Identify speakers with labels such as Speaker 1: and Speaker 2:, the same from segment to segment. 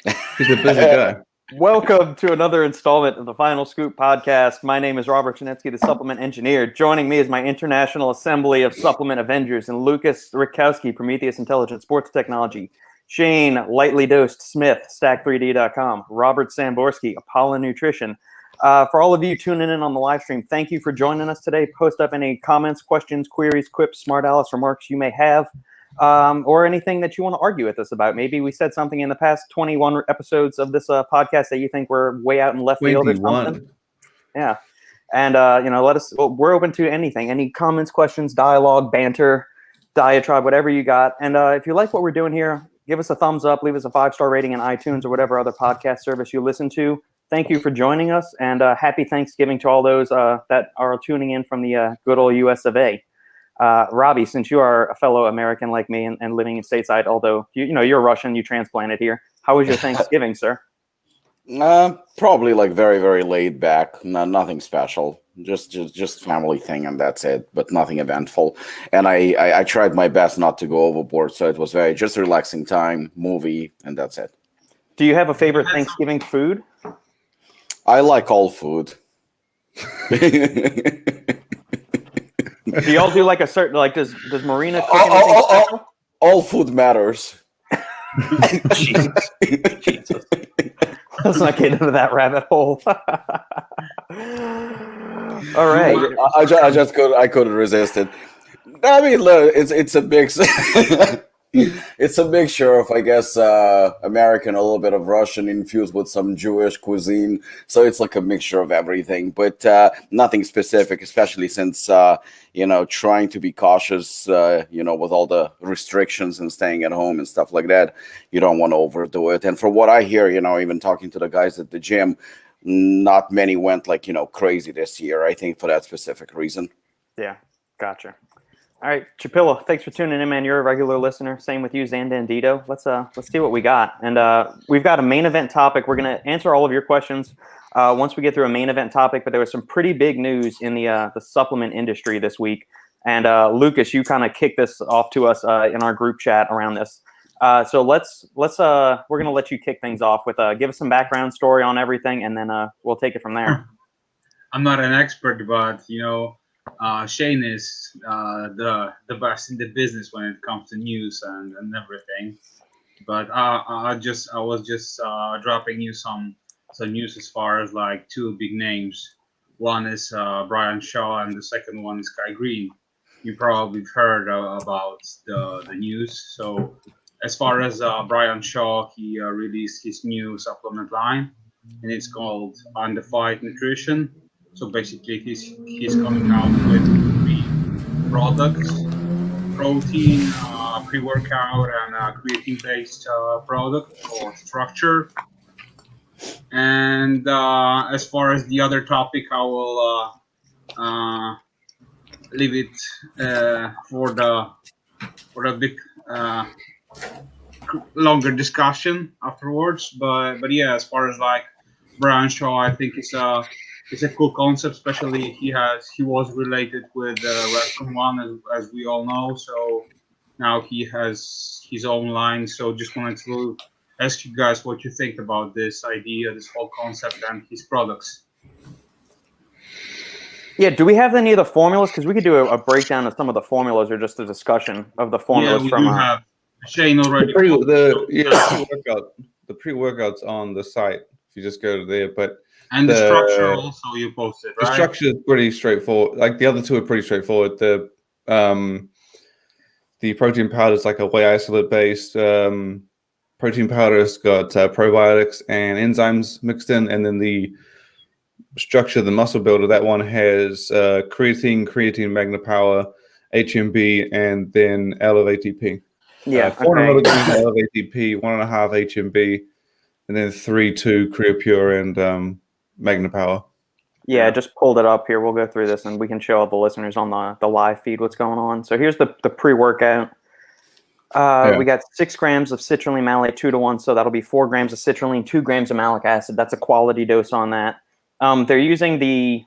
Speaker 1: He's a busy guy.
Speaker 2: Welcome to another installment of the Final Scoop podcast. My name is Robert Schinetsky, the supplement engineer. Joining me is my international assembly of supplement avengers, and Lukasz, Rytkowski, Prometeus Intelligent Sports Technology, Shane, Lightly Dosed Smith, Stack3D.com, Robert Samborsky, Apollon Nutrition. For all of you tuning in on the live stream, thank you for joining us today. Post up any comments, questions, queries, quips, smart Alice remarks you may have. Or anything that you want to argue with us about. Maybe we said something in the past 21 episodes of this podcast that you think we're way out in left field or something. Yeah. And, let us, we're open to anything, any comments, questions, dialogue, banter, diatribe, whatever you got. And if you like what we're doing here, give us a thumbs up, leave us a 5-star rating in iTunes or whatever other podcast service you listen to. Thank you for joining us, and happy Thanksgiving to all those that are tuning in from the good old US of A. Robbie, since you are a fellow American like me and living in stateside, although you're Russian, you transplanted here. How was your Thanksgiving, sir?
Speaker 3: Probably like very, very laid back. Nothing special. Just family thing, and that's it. But nothing eventful. And I tried my best not to go overboard, so it was very just relaxing time, movie, and that's it.
Speaker 2: Do you have a favorite Thanksgiving food?
Speaker 3: I like all food.
Speaker 2: Do y'all do like a certain, like, does Marina cook
Speaker 3: all food matters.
Speaker 2: Jesus. Let's not get into that rabbit hole. All right.
Speaker 3: I couldn't resist it. I mean, look, it's a big it's a mixture of, I guess, American, a little bit of Russian infused with some Jewish cuisine. So it's like a mixture of everything, but nothing specific, especially since, trying to be cautious, with all the restrictions and staying at home and stuff like that. You don't want to overdo it. And from what I hear, even talking to the guys at the gym, not many went crazy this year, I think, for that specific reason.
Speaker 2: Yeah, gotcha. All right, Chapilla, thanks for tuning in, man. You're a regular listener. Same with you, Zandandito. Let's see what we got. And we've got a main event topic. We're going to answer all of your questions once we get through a main event topic. But there was some pretty big news in the supplement industry this week. And Lukasz, you kind of kicked this off to us in our group chat around this. So let's we're going to let you kick things off with give us some background story on everything, and then we'll take it from there.
Speaker 4: I'm not an expert, but Shane is the best in the business when it comes to news and everything. But I was just dropping you some news as far as like two big names. One is Brian Shaw, and the second one is Greene. You probably heard about the news. So as far as Brian Shaw, he released his new supplement line, and it's called Untitled Nutrition. So basically, he's coming out with 3 products: protein, pre-workout, and a creatine-based product or structure. And as far as the other topic, I will leave it for the big longer discussion afterwards. But yeah, as far as like Brian Shaw, I think it's a cool concept, especially he was related with RedCon1 as we all know. So now he has his own line. So just wanted to ask you guys what you think about this idea, this whole concept, and his products.
Speaker 2: Yeah, do we have any of the formulas? Because we could do a breakdown of some of the formulas, or just a discussion of the formulas.
Speaker 4: Yeah, we do have Shane already.
Speaker 1: The pre-workouts on the site. If you just go to there, but.
Speaker 4: And the structure also you posted, right?
Speaker 1: The structure is pretty straightforward. Like the other two are pretty straightforward. The protein powder is like a whey isolate based. Protein powder's got probiotics and enzymes mixed in, and then the structure, the muscle builder, that one has creatine magna power, HMB, and then L of ATP.
Speaker 2: Yeah,
Speaker 1: 400 milligrams L of ATP, 1.5 HMB, and then 3-2 Creapure and Magna Power.
Speaker 2: Yeah, I just pulled it up here. We'll go through this, and we can show all the listeners on the live feed what's going on. So here's the pre-workout. We got 6 grams of citrulline malate 2-to-1, so that'll be 4 grams of citrulline, 2 grams of malic acid. That's a quality dose on that. They're using the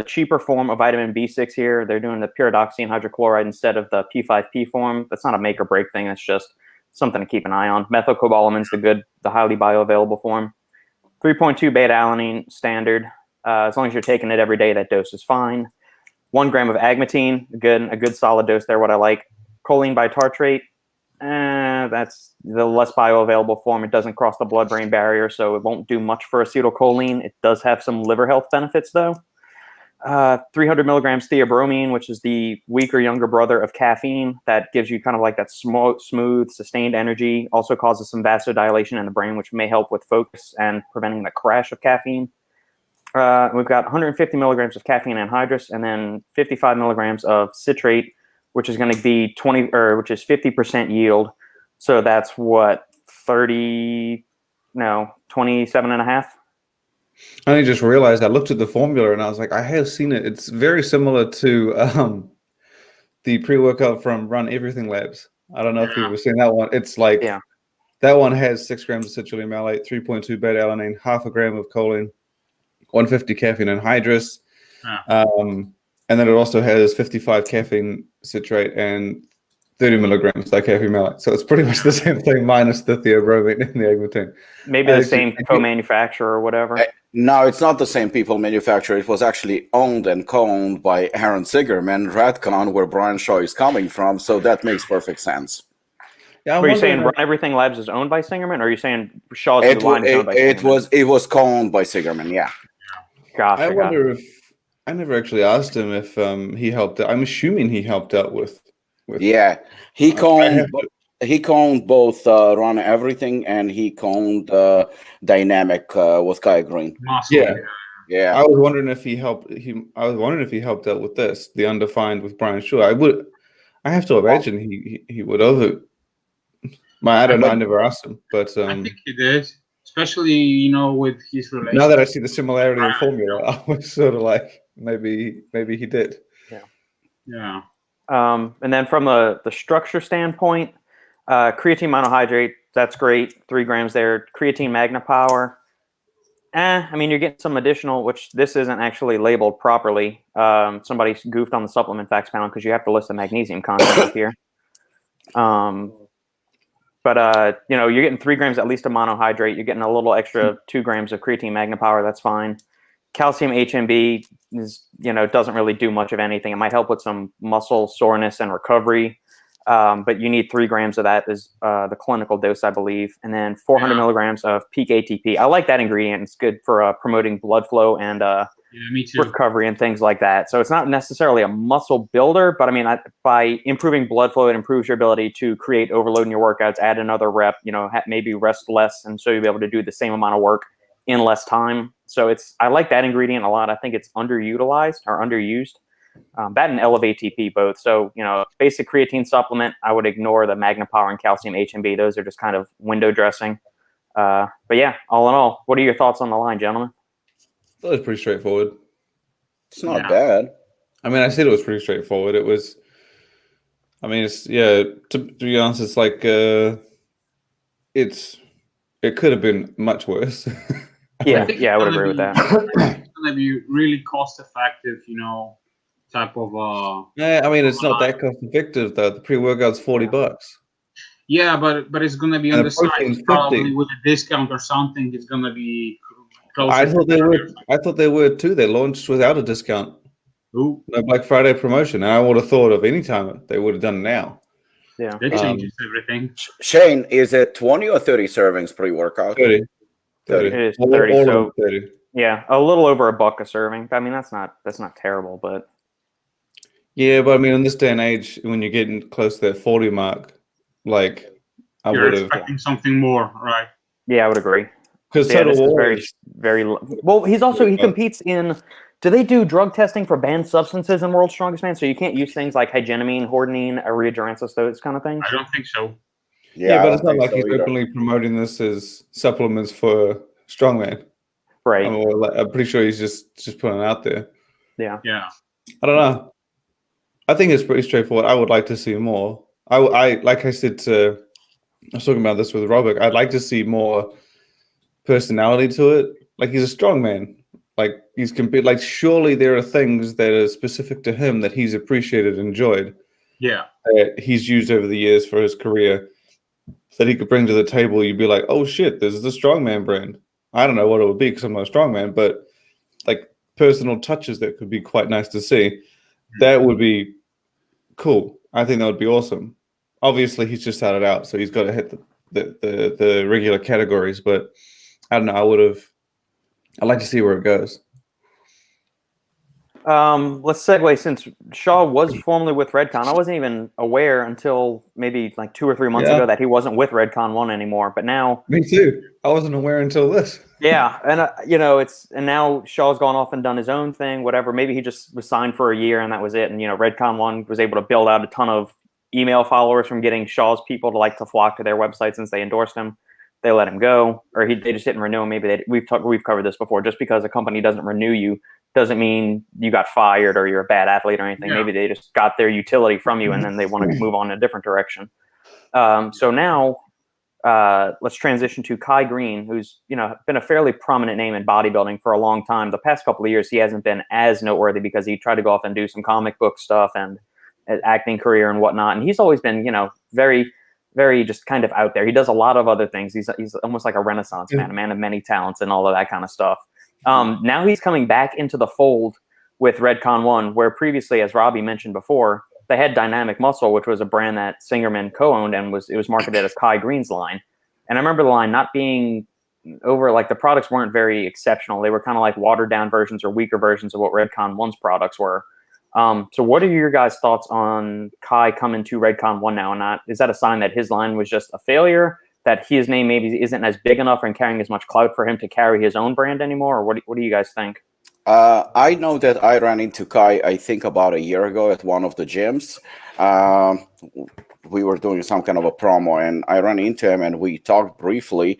Speaker 2: cheaper form of vitamin B6 here. They're doing the pyridoxine hydrochloride instead of the P5P form. That's not a make or break thing. It's just something to keep an eye on. Methylcobalamin's the highly bioavailable form. 3.2 beta-alanine standard. As long as you're taking it every day, that dose is fine. 1 gram of agmatine, a good solid dose there, what I like. Choline bitartrate, that's the less bioavailable form. It doesn't cross the blood-brain barrier, so it won't do much for acetylcholine. It does have some liver health benefits, though. 300 milligrams theobromine, which is the weaker younger brother of caffeine. That gives you kind of like that smooth, sustained energy. Also causes some vasodilation in the brain, which may help with focus and preventing the crash of caffeine. We've got 150 milligrams of caffeine anhydrous, and then 55 milligrams of citrate, which is going to be 50% yield. So that's what, 27 and a half.
Speaker 1: I only just realized I looked at the formula and I was like, I have seen it. It's very similar to the pre-workout from Run Everything Labs. I don't know if you've ever seen that one. It's like that one has 6 grams of citrulline malate, 3.2 beta-alanine, half a gram of choline, 150 caffeine anhydrous, and then it also has 55 caffeine citrate and 30 milligrams dicaffeine malate. So it's pretty much the same thing minus the theobromine and the agmatine.
Speaker 2: Maybe the same co-manufacturer or whatever.
Speaker 3: No, it's not the same people manufacturer. It was actually owned and co-owned by Aaron Sigerman, RedCon, where Brian Shaw is coming from. So that makes perfect sense.
Speaker 2: Yeah, were you saying Run Everything Labs is owned by Singerman, or are you saying Shaw's line is owned by Singerman?
Speaker 3: It was co-owned by Sigerman, yeah.
Speaker 2: Gotcha.
Speaker 1: I wonder if I never actually asked him if he helped out. I'm assuming he helped out with
Speaker 3: yeah, he co-owned both Run Everything, and he co-owned Dynamic with Kai Greene. Yeah.
Speaker 1: I was wondering if he helped. I was wondering if he helped out with this, the Undefined with Brian Shaw. I have to imagine he would have it. I don't know. I never asked him, but
Speaker 4: I think he did, especially with his relationship.
Speaker 1: Now that I see the similarity in formula, I was sort of like maybe he did.
Speaker 4: Yeah.
Speaker 2: And then from the structure standpoint, creatine monohydrate, that's great. 3 grams there. Creatine Magna Power. I mean, you're getting some additional, which this isn't actually labeled properly. Somebody goofed on the supplement facts panel because you have to list the magnesium content up here. But you're getting 3 grams at least of monohydrate. You're getting a little extra 2 grams of creatine Magna Power. That's fine. Calcium HMB is, doesn't really do much of anything. It might help with some muscle soreness and recovery, but you need 3 grams of that is the clinical dose, I believe. And then 400 milligrams of peak ATP. I like that ingredient. It's good for promoting blood flow and
Speaker 4: me too.
Speaker 2: recovery and things like that. So it's not necessarily a muscle builder, but I mean, by improving blood flow, it improves your ability to create overload in your workouts, add another rep, maybe rest less. And so you'll be able to do the same amount of work in less time. So I like that ingredient a lot. I think it's underutilized or underused. That and Elevate ATP both. So, basic creatine supplement, I would ignore the Magna Power and calcium HMB. Those are just kind of window dressing. But yeah, all in all, what are your thoughts on the line, gentlemen?
Speaker 1: That was pretty straightforward.
Speaker 3: It's not bad.
Speaker 1: I mean, I said it was pretty straightforward. It was, I mean, to be honest, it's like, it could have been much worse.
Speaker 2: I would agree with that.
Speaker 4: It's going to be really cost effective, type of.
Speaker 1: Yeah, I mean, it's not that cost effective though. The pre-workout's $40.
Speaker 4: Yeah, but it's going to be on the side. Probably with a discount or something. It's going to be closer.
Speaker 1: I thought they were too. They launched without a discount.
Speaker 4: Ooh.
Speaker 1: No Black Friday promotion. And I would have thought of any time they would have done it now.
Speaker 2: Yeah,
Speaker 4: that changes everything.
Speaker 3: Shane, is it 20 or 30 servings pre-workout?
Speaker 1: 30.
Speaker 2: It is 30. So
Speaker 1: 30.
Speaker 2: Yeah, a little over $1 a serving. I mean, that's not terrible, but
Speaker 1: yeah, but I mean, in this day and age, when you're getting close to that 40 mark, like
Speaker 4: you're expecting something more, right?
Speaker 2: Yeah, I would agree.
Speaker 1: Because
Speaker 2: this is very, very well. He competes in. Do they do drug testing for banned substances in World's Strongest Man? So you can't use things like hygenamine, hordenine, ureogeransis, those kind of things?
Speaker 4: I don't think so.
Speaker 1: Yeah, but it's not like he's openly promoting this as supplements for strongman.
Speaker 2: Right.
Speaker 1: I'm pretty sure he's just putting it out there.
Speaker 2: Yeah.
Speaker 1: I don't know. I think it's pretty straightforward. I would like to see more. I like I said I was talking about this with Robert. I'd like to see more personality to it. Like, he's a strong man. Like, he's like, surely there are things that are specific to him that he's appreciated and enjoyed.
Speaker 4: Yeah.
Speaker 1: That he's used over the years for his career. that he could bring to the table, you'd be like, oh shit, this is the strongman brand. I don't know what it would be because I'm not a strongman, but like personal touches that could be quite nice to see. That would be cool. I think that would be awesome. Obviously, he's just started out, so he's got to hit the regular categories. But I don't know. I'd like to see where it goes.
Speaker 2: Let's segue, since Shaw was formerly with RedCon. I wasn't even aware until maybe like 2 or 3 months ago that he wasn't with RedCon1 anymore. But now,
Speaker 1: me too. I wasn't aware until this.
Speaker 2: Yeah, and and now Shaw's gone off and done his own thing. Whatever. Maybe he just was signed for a year and that was it. And RedCon1 was able to build out a ton of email followers from getting Shaw's people to flock to their website since they endorsed him. They let him go, or they just didn't renew him. Maybe we've covered this before. Just because a company doesn't renew you doesn't mean you got fired or you're a bad athlete or anything. Yeah. Maybe they just got their utility from you and then they want to move on in a different direction. So now let's transition to Kai Greene, who's been a fairly prominent name in bodybuilding for a long time. The past couple of years, he hasn't been as noteworthy because he tried to go off and do some comic book stuff and acting career and whatnot. And he's always been, very, very just kind of out there. He does a lot of other things. He's almost like a Renaissance man, a man of many talents and all of that kind of stuff. Now he's coming back into the fold with RedCon1, where previously, as Robbie mentioned before, they had Dynamic Muscle, which was a brand that Singerman co-owned, and it was marketed as Kai Greene's line. And I remember the line not being over, like the products weren't very exceptional. They were kind of like watered down versions or weaker versions of what RedCon1's products were. So what are your guys' thoughts on Kai coming to RedCon1 now? And is that a sign that his line was just a failure, that his name maybe isn't as big enough and carrying as much clout for him to carry his own brand anymore? Or what do you guys think?
Speaker 3: I know that I ran into Kai, I think about a year ago at one of the gyms. We were doing some kind of a promo and I ran into him and we talked briefly.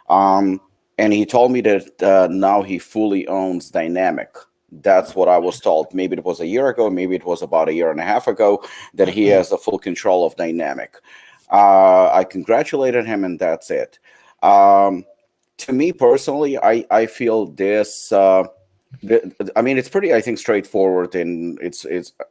Speaker 3: And he told me that now he fully owns Dynamic. That's what I was told. Maybe it was a year ago, maybe it was about a year and a half ago, that he has the full control of Dynamic. I congratulated him and that's it. To me personally, I feel this... I mean, it's pretty, I think, straightforward, and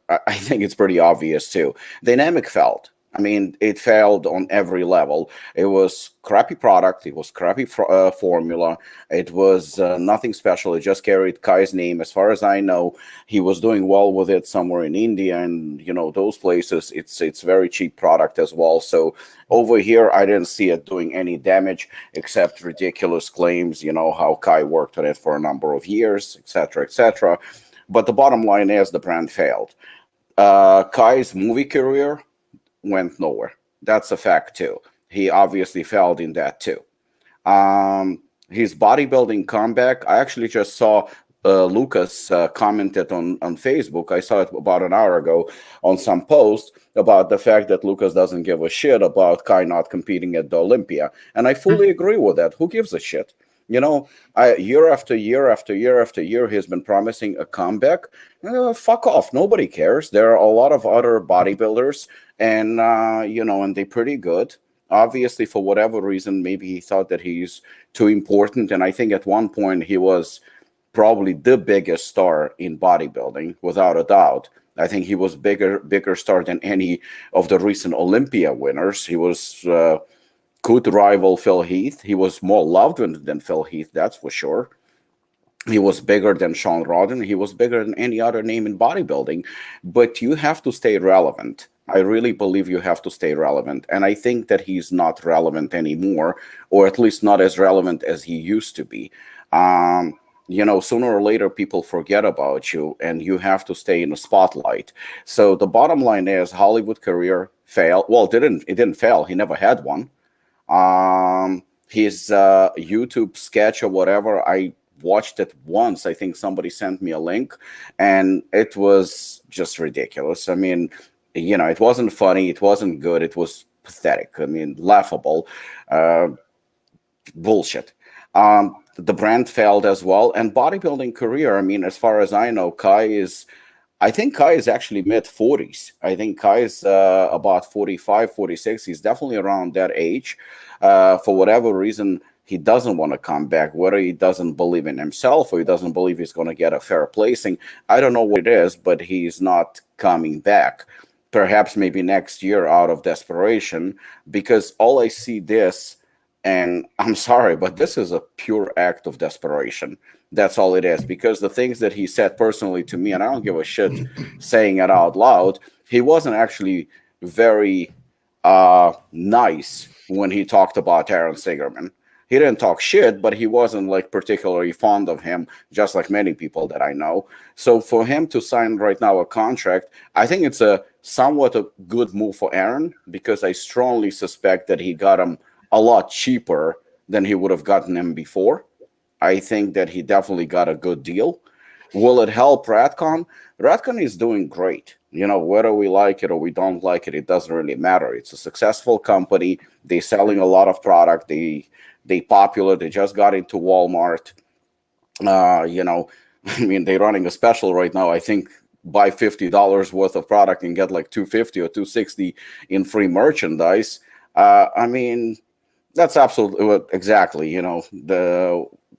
Speaker 3: I think it's pretty obvious too. Dynamic failed. I mean, it failed on every level. It was crappy product. It was crappy formula. It was nothing special. It just carried Kai's name. As far as I know, he was doing well with it somewhere in India and, those places. It's very cheap product as well. So over here, I didn't see it doing any damage except ridiculous claims, how Kai worked on it for a number of years, etc., etc. But the bottom line is the brand failed. Kai's movie career went nowhere. That's a fact too. He obviously failed in that too. His bodybuilding comeback, I actually just saw Lukasz commented on Facebook. I saw it about an hour ago on some post about the fact that Lukasz doesn't give a shit about Kai not competing at the Olympia. And I fully agree with that. Who gives a shit? Year after year after year after year, he's been promising a comeback. Fuck off. Nobody cares. There are a lot of other bodybuilders and, and they're pretty good. Obviously, for whatever reason, maybe he thought that he's too important. And I think at one point he was probably the biggest star in bodybuilding, without a doubt. I think he was bigger star than any of the recent Olympia winners. He was... could rival Phil Heath. He was more loved than Phil Heath, that's for sure. He was bigger than Sean Rodden. He was bigger than any other name in bodybuilding. But you have to stay relevant. I really believe you have to stay relevant. And I think that he's not relevant anymore, or at least not as relevant as he used to be. Sooner or later, people forget about you, and you have to stay in the spotlight. So the bottom line is Hollywood career failed. Well, it didn't fail. He never had one. His YouTube sketch or whatever, I watched it once. I think somebody sent me a link and it was just ridiculous. I mean, it wasn't funny. It wasn't good. It was pathetic. I mean, laughable, bullshit. The brand failed as well. And bodybuilding career, I mean, as far as I know, I think Kai is actually mid-40s. I think Kai is about 45, 46. He's definitely around that age. For whatever reason, he doesn't want to come back, whether he doesn't believe in himself or he doesn't believe he's going to get a fair placing. I don't know what it is, but he's not coming back. perhaps maybe next year out of desperation, because all I see this, and I'm sorry, but this is a pure act of desperation. That's all it is, because the things that he said personally to me, and I don't give a shit saying it out loud, he wasn't actually very nice when he talked about Aaron Sigerman. He didn't talk shit, but he wasn't like particularly fond of him, just like many people that I know. So for him to sign right now a contract, I think it's a somewhat a good move for Aaron, because I strongly suspect that he got him a lot cheaper than he would have gotten him before. I think that he definitely got a good deal. Will it help RedCon? RedCon is doing great. Whether we like it or we don't like it, it doesn't really matter. It's a successful company. They're selling a lot of product. They popular. They just got into Walmart. I mean, they're running a special right now. I think buy $50 worth of product and get like $250 or $260 in free merchandise. I mean, that's absolutely exactly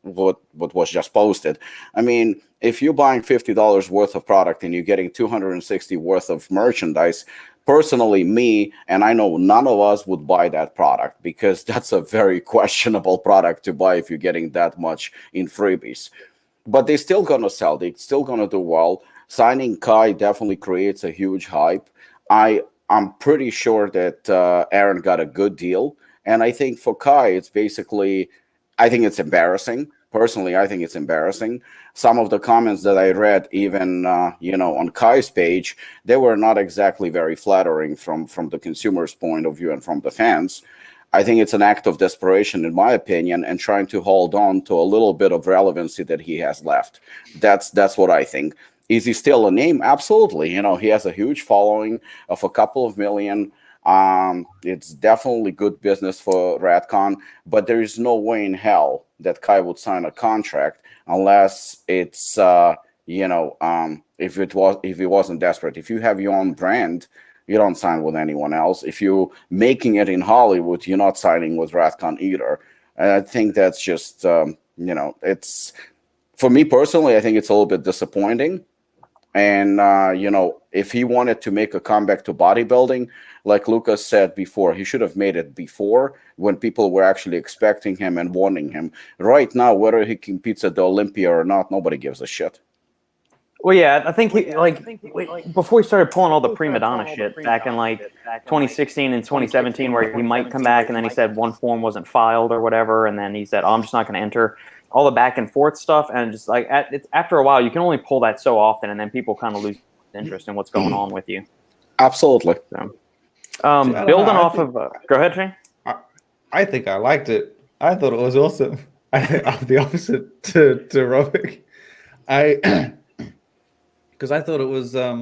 Speaker 3: what was just posted. I mean, if you're buying $50 worth of product and you're getting $260 worth of merchandise, personally, me, and I know none of us would buy that product, because that's a very questionable product to buy if you're getting that much in freebies. But they're still going to sell. They're still going to do well. Signing Kai definitely creates a huge hype. I'm pretty sure that Aaron got a good deal. And I think for Kai, it's basically, I think it's embarrassing. Personally, I think it's embarrassing. Some of the comments that I read, even on Kai's page, they were not exactly very flattering from the consumer's point of view and from the fans. I think it's an act of desperation, in my opinion, and trying to hold on to a little bit of relevancy that he has left. That's what I think. Is he still a name? Absolutely. He has a huge following of a couple of million. It's definitely good business for RedCon, but there is no way in hell that Kai would sign a contract unless it's if he wasn't desperate. If you have your own brand, you don't sign with anyone else. If you're making it in Hollywood, you're not signing with RedCon either. And I think that's just it's, for me personally, I think it's a little bit disappointing. And, if he wanted to make a comeback to bodybuilding, like Lukasz said before, he should have made it before, when people were actually expecting him and wanting him. Right now, whether he competes at the Olympia or not, nobody gives a shit.
Speaker 2: Well, yeah, I think before he started pulling all the prima donna shit back in 2016 and 2017, where he might come back, and then he said one form wasn't filed or whatever, and then he said, "Oh, I'm just not going to enter." All the back and forth stuff, and just after a while, you can only pull that so often, and then people kind of lose interest in what's going on with you.
Speaker 3: Absolutely.
Speaker 2: So, building off of, go ahead, Shane.
Speaker 1: I think I liked it. I thought it was awesome. I'm the opposite to Robic. Because I thought it was. I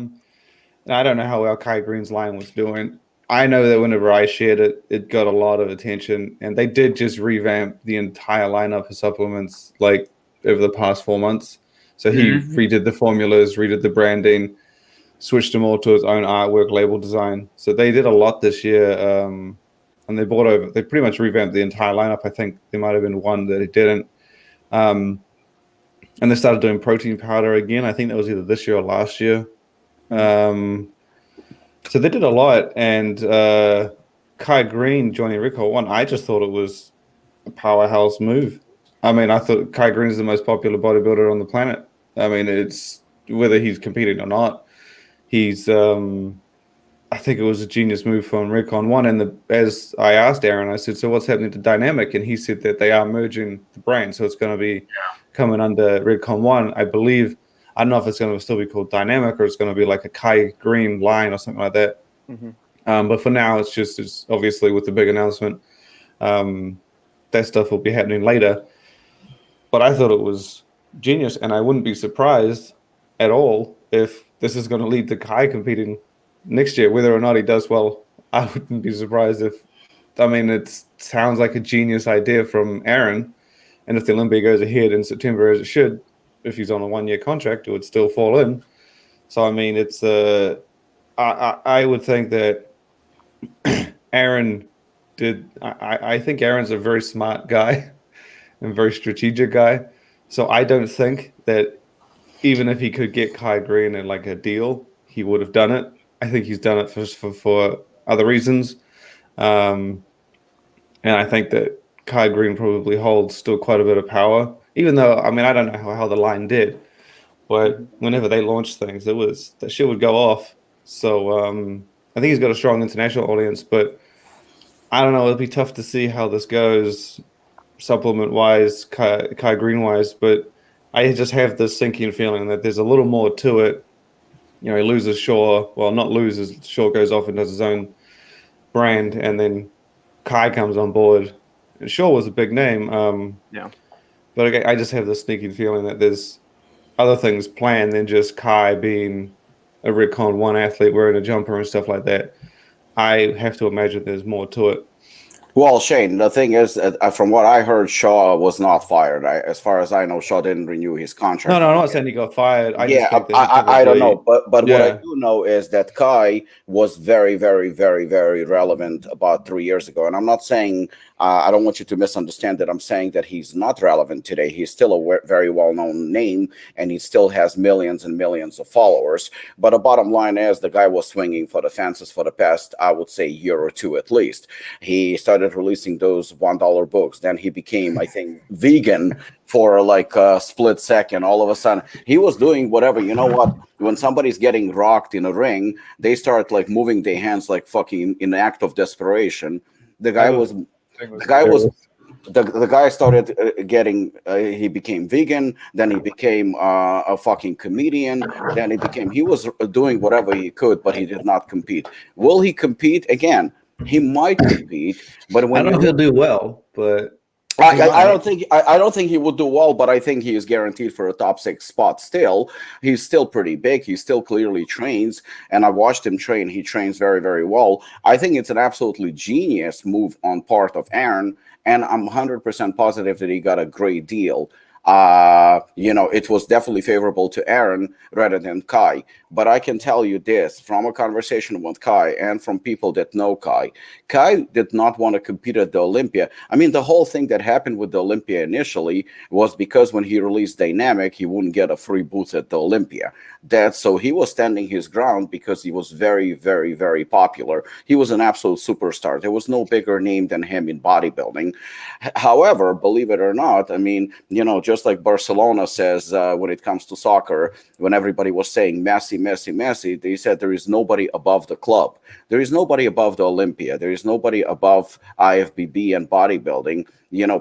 Speaker 1: don't know how well Kai Greene's line was doing. I know that whenever I shared it, it got a lot of attention, and they did just revamp the entire lineup of supplements like over the past 4 months. So he redid the formulas, redid the branding, switched them all to his own artwork, label design. So they did a lot this year, and they pretty much revamped the entire lineup. I think there might have been one that it didn't. And they started doing protein powder again. I think that was either this year or last year. So they did a lot, and Kai Greene joining RedCon1, I just thought it was a powerhouse move. I mean, I thought Kai Greene is the most popular bodybuilder on the planet. I mean, it's whether he's competing or not. He's, I think it was a genius move from RedCon1. And as I asked Aaron, I said, "So what's happening to Dynamic?" And he said that they are merging the brand, so it's going to be coming under RedCon1, I believe. I don't know if it's going to still be called Dynamic or it's going to be like a Kai Greene line or something like that. But for now, it's obviously with the big announcement. That stuff will be happening later. But I thought it was genius, and I wouldn't be surprised at all if this is going to lead to Kai competing next year. Whether or not he does well, I wouldn't be surprised if. I mean, it sounds like a genius idea from Aaron, and if the Olympia goes ahead in September as it should, if he's on a 1-year contract, it would still fall in. So, I mean, it's I would think that Aaron did. I think Aaron's a very smart guy and very strategic guy. So I don't think that even if he could get Kai Greene in like a deal, he would have done it. I think he's done it for other reasons. And I think that Kai Greene probably holds still quite a bit of power, even though, I mean, I don't know how the line did, but whenever they launched things, that shit would go off. So I think he's got a strong international audience, but I don't know. It'll be tough to see how this goes supplement wise, Kai Greene wise, but I just have this sinking feeling that there's a little more to it. You know, he loses Shaw. Well, not loses. Shaw goes off and does his own brand, and then Kai comes on board. And Shaw was a big name.
Speaker 2: Yeah.
Speaker 1: But I just have this sneaking feeling that there's other things planned than just Kai being a RedCon1 athlete wearing a jumper and stuff like that. I have to imagine there's more to it.
Speaker 3: Well, Shane, the thing is, from what I heard, Shaw was not fired. As far as I know, Shaw didn't renew his contract.
Speaker 1: No, I'm not saying he got fired. I
Speaker 3: Yeah,
Speaker 1: just think that
Speaker 3: I don't know, but what I
Speaker 1: Yeah.
Speaker 3: do know is that Kai was very, very, very, very relevant about 3 years ago. And I'm not saying, I don't want you to misunderstand that. I'm saying that he's not relevant today. He's still a very well-known name, and he still has millions and millions of followers. But the bottom line is the guy was swinging for the fences for the past, I would say, year or two at least. He started releasing those $1 books. Then he became, I think, vegan for like a split second. All of a sudden, he was doing whatever. You know what? When somebody's getting rocked in a ring, they start like moving their hands like fucking in an act of desperation. The guy started getting, he became vegan, then he became a fucking comedian, then he was doing whatever he could, but he did not compete. Will he compete again? He might compete, but when
Speaker 1: I don't know if he'll do well, but
Speaker 3: I don't think he would do well, but I think he is guaranteed for a top 6 spot still. He's still pretty big. He still clearly trains, and I watched him train. He trains very, very well. I think it's an absolutely genius move on part of Aaron, and I'm 100% positive that he got a great deal. It was definitely favorable to Aaron rather than Kai. But I can tell you this from a conversation with Kai and from people that know Kai. Kai did not want to compete at the Olympia. I mean, the whole thing that happened with the Olympia initially was because when he released Dynamic, he wouldn't get a free booth at the Olympia. So he was standing his ground because he was very, very, very popular. He was an absolute superstar. There was no bigger name than him in bodybuilding. However, believe it or not, I mean, just like Barcelona says when it comes to soccer, when everybody was saying Messi, Messi, Messi, they said there is nobody above the club. There is nobody above the Olympia. There is nobody above IFBB and bodybuilding.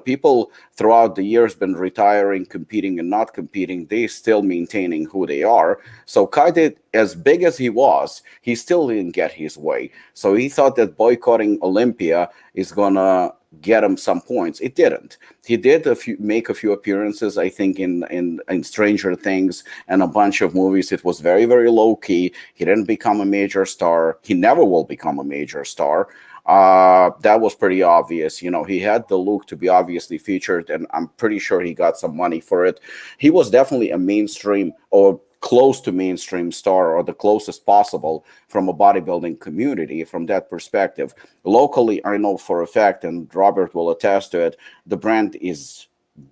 Speaker 3: People throughout the years been retiring, competing and not competing. They still maintaining who they are. So Kai did, as big as he was, he still didn't get his way. So he thought that boycotting Olympia is gonna get him some points. It didn't. He did make a few appearances, I think, in Stranger Things and a bunch of movies. It was very, very low key. He didn't become a major star. He never will become a major star. That was pretty obvious. He had the look to be obviously featured, and I'm pretty sure he got some money for it. He was definitely a mainstream or close to mainstream star, or the closest possible from a bodybuilding community from that perspective. Locally, I know for a fact, and Robert will attest to it, the brand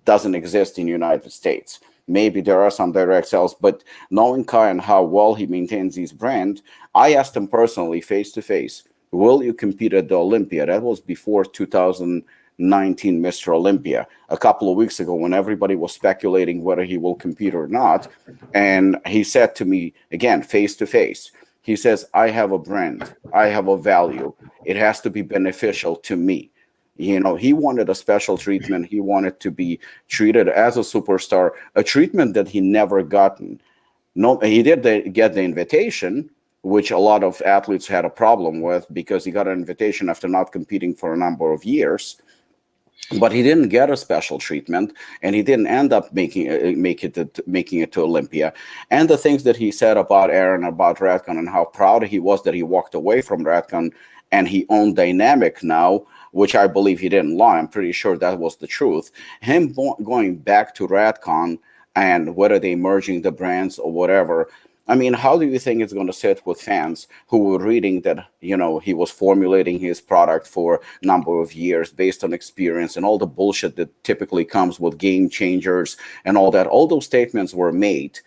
Speaker 3: doesn't exist in the United States. Maybe there are some direct sales, but knowing Kai and how well he maintains his brand, I asked him personally, face to face, will you compete at the Olympia? That was before 2019 Mr. Olympia, a couple of weeks ago, when everybody was speculating whether he will compete or not. And he said to me, again, face to face, he says, I have a brand, I have a value. It has to be beneficial to me. He wanted a special treatment. He wanted to be treated as a superstar, a treatment that he never gotten. No, he did get the invitation, which a lot of athletes had a problem with because he got an invitation after not competing for a number of years. But he didn't get a special treatment, and he didn't end up making it to Olympia. And the things that he said about Aaron, about RedCon, and how proud he was that he walked away from RedCon and he owned Dynamic now, which I believe he didn't lie. I'm pretty sure that was the truth. Him going back to RedCon, and whether they merging the brands or whatever, I mean, how do you think it's going to sit with fans who were reading that, he was formulating his product for a number of years based on experience and all the bullshit that typically comes with game changers and all that? All those statements were made,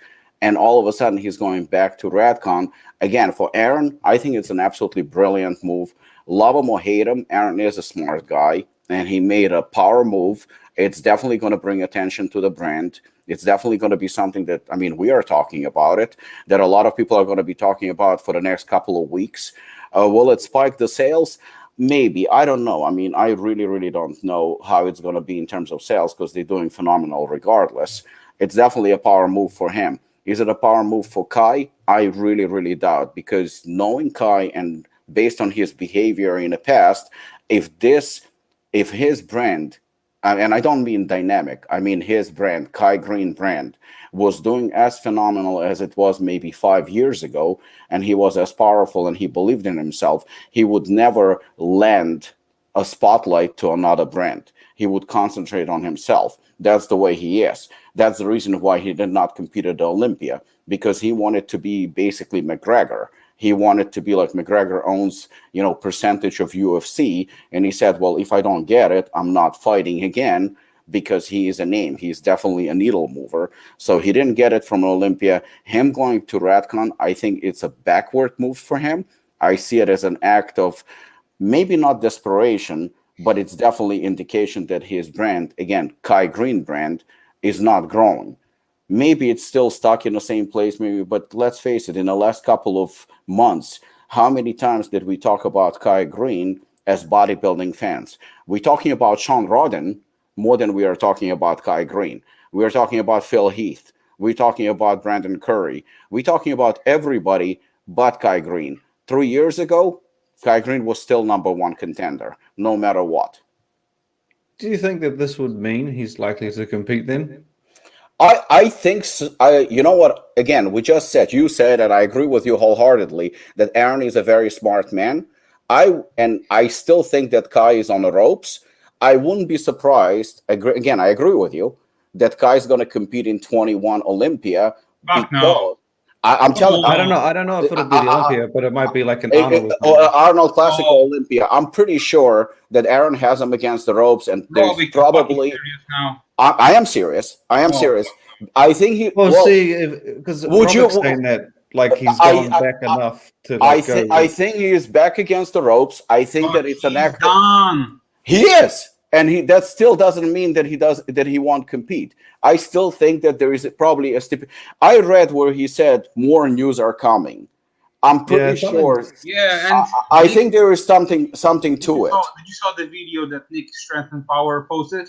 Speaker 3: and all of a sudden he's going back to RedCon. Again, for Aaron, I think it's an absolutely brilliant move. Love him or hate him, Aaron is a smart guy, and he made a power move. It's definitely going to bring attention to the brand. It's definitely going to be something that, I mean, we are talking about it, that a lot of people are going to be talking about for the next couple of weeks. Will it spike the sales? Maybe. I don't know. I mean, I really don't know how it's going to be in terms of sales because they're doing phenomenal regardless. It's definitely a power move for him. Is it a power move for Kai? I really doubt, because knowing Kai and based on his behavior in the past, if his brand, and I don't mean dynamic, I mean his brand, Kai Greene brand, was doing as phenomenal as it was maybe 5 years ago, and he was as powerful and he believed in himself, he would never lend a spotlight to another brand. He would concentrate on himself. That's the way he is. That's the reason why he did not compete at the Olympia, because he wanted to be basically McGregor. He wanted to be like McGregor owns, percentage of UFC. And he said, well, if I don't get it, I'm not fighting again, because he is a name. He's definitely a needle mover. So he didn't get it from Olympia. Him going to RedCon, I think it's a backward move for him. I see it as an act of maybe not desperation, but it's definitely indication that his brand, again, Kai Greene brand, is not growing. Maybe it's still stuck in the same place, maybe, but let's face it, in the last couple of months, how many times did we talk about Kai Greene as bodybuilding fans? We're talking about Sean Rodden more than we are talking about Kai Greene. We're talking about Phil Heath. We're talking about Brandon Curry. We're talking about everybody but Kai Greene. 3 years ago, Kai Greene was still #1 contender, no matter what.
Speaker 1: Do you think that this would mean he's likely to compete then?
Speaker 3: I think so. You know what? Again, you said, and I agree with you wholeheartedly, that Aaron is a very smart man. I still think that Kai is on the ropes. I wouldn't be surprised. Again, I agree with you that Kai is going to compete in 21 Olympia.
Speaker 4: Fuck no.
Speaker 3: I'm telling.
Speaker 1: I don't know if it'll be the Olympia, but it might be like an Arnold.
Speaker 3: Arnold Classic Olympia. I'm pretty sure that Aaron has him against the ropes, and there's probably. I am serious. Serious. I think he.
Speaker 1: Because Robert's saying that like he's gone back enough to. Like,
Speaker 3: I think he is back against the ropes. I think that it's an act.
Speaker 4: Done.
Speaker 3: He is. And that still doesn't mean that he won't compete. I still think that there is probably a I read where he said more news are coming. I'm pretty sure.
Speaker 4: Yeah, and
Speaker 3: I think there is something to it.
Speaker 4: Did you saw the video that Nick Strength and Power posted?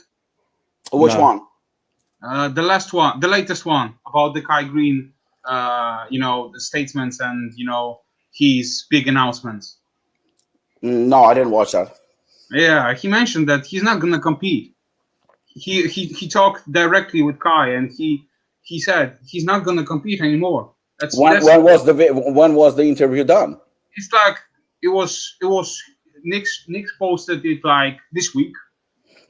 Speaker 3: Which one?
Speaker 4: The latest one about the Kai Greene, the statements and his big announcements.
Speaker 3: No, I didn't watch that.
Speaker 4: Yeah, he mentioned that he's not gonna compete. He talked directly with Kai, and he said he's not gonna compete anymore.
Speaker 3: When was the interview done?
Speaker 4: It's like it was Nick's posted it like this week.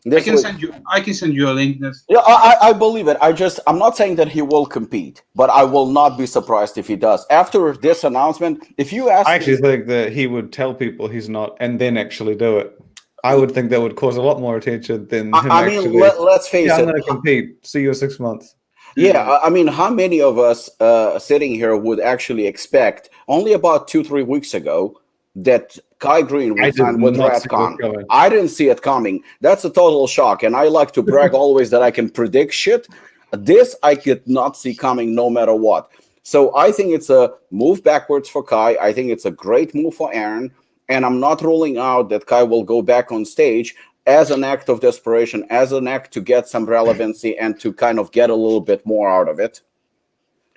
Speaker 4: I can send you a link.
Speaker 3: Yeah, I believe it. I'm not saying that he will compete, but I will not be surprised if he does. After this announcement, if you ask,
Speaker 1: I actually think that he would tell people he's not, and then actually do it. I would think that would cause a lot more attention than him actually.
Speaker 3: Let's face it.
Speaker 1: I'm going to compete. See you in 6 months.
Speaker 3: Yeah, I mean, how many of us sitting here would actually expect only about 2-3 weeks ago that Kai Greene would sign with RedCon? I didn't see it coming. That's a total shock, and I like to brag always that I can predict shit. This I could not see coming, no matter what. So I think it's a move backwards for Kai. I think it's a great move for Aaron. And I'm not ruling out that Kai will go back on stage as an act of desperation, as an act to get some relevancy and to kind of get a little bit more out of it.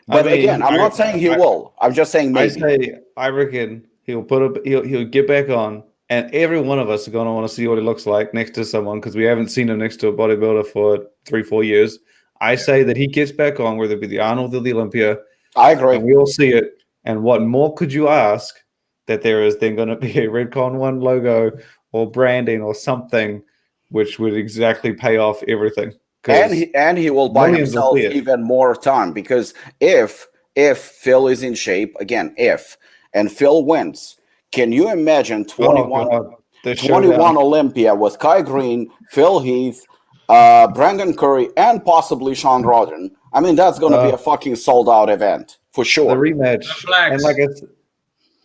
Speaker 3: But again, I'm not saying he will. I'm just saying maybe.
Speaker 1: I reckon he'll get back on, and every one of us are going to want to see what he looks like next to someone, because we haven't seen him next to a bodybuilder for 3-4 years. I say that he gets back on, whether it be the Arnold or the Olympia.
Speaker 3: I agree.
Speaker 1: And we all see it. And what more could you ask? That there is then going to be a RedCon1 logo or branding or something which would exactly pay off everything.
Speaker 3: And he will buy himself even more time, because if Phil is in shape, again, and Phil wins, can you imagine 21 Olympia with Kai Greene, Phil Heath, Brandon Curry, and possibly Sean Rodden? I mean, that's going to be a fucking sold-out event for sure.
Speaker 1: The rematch. And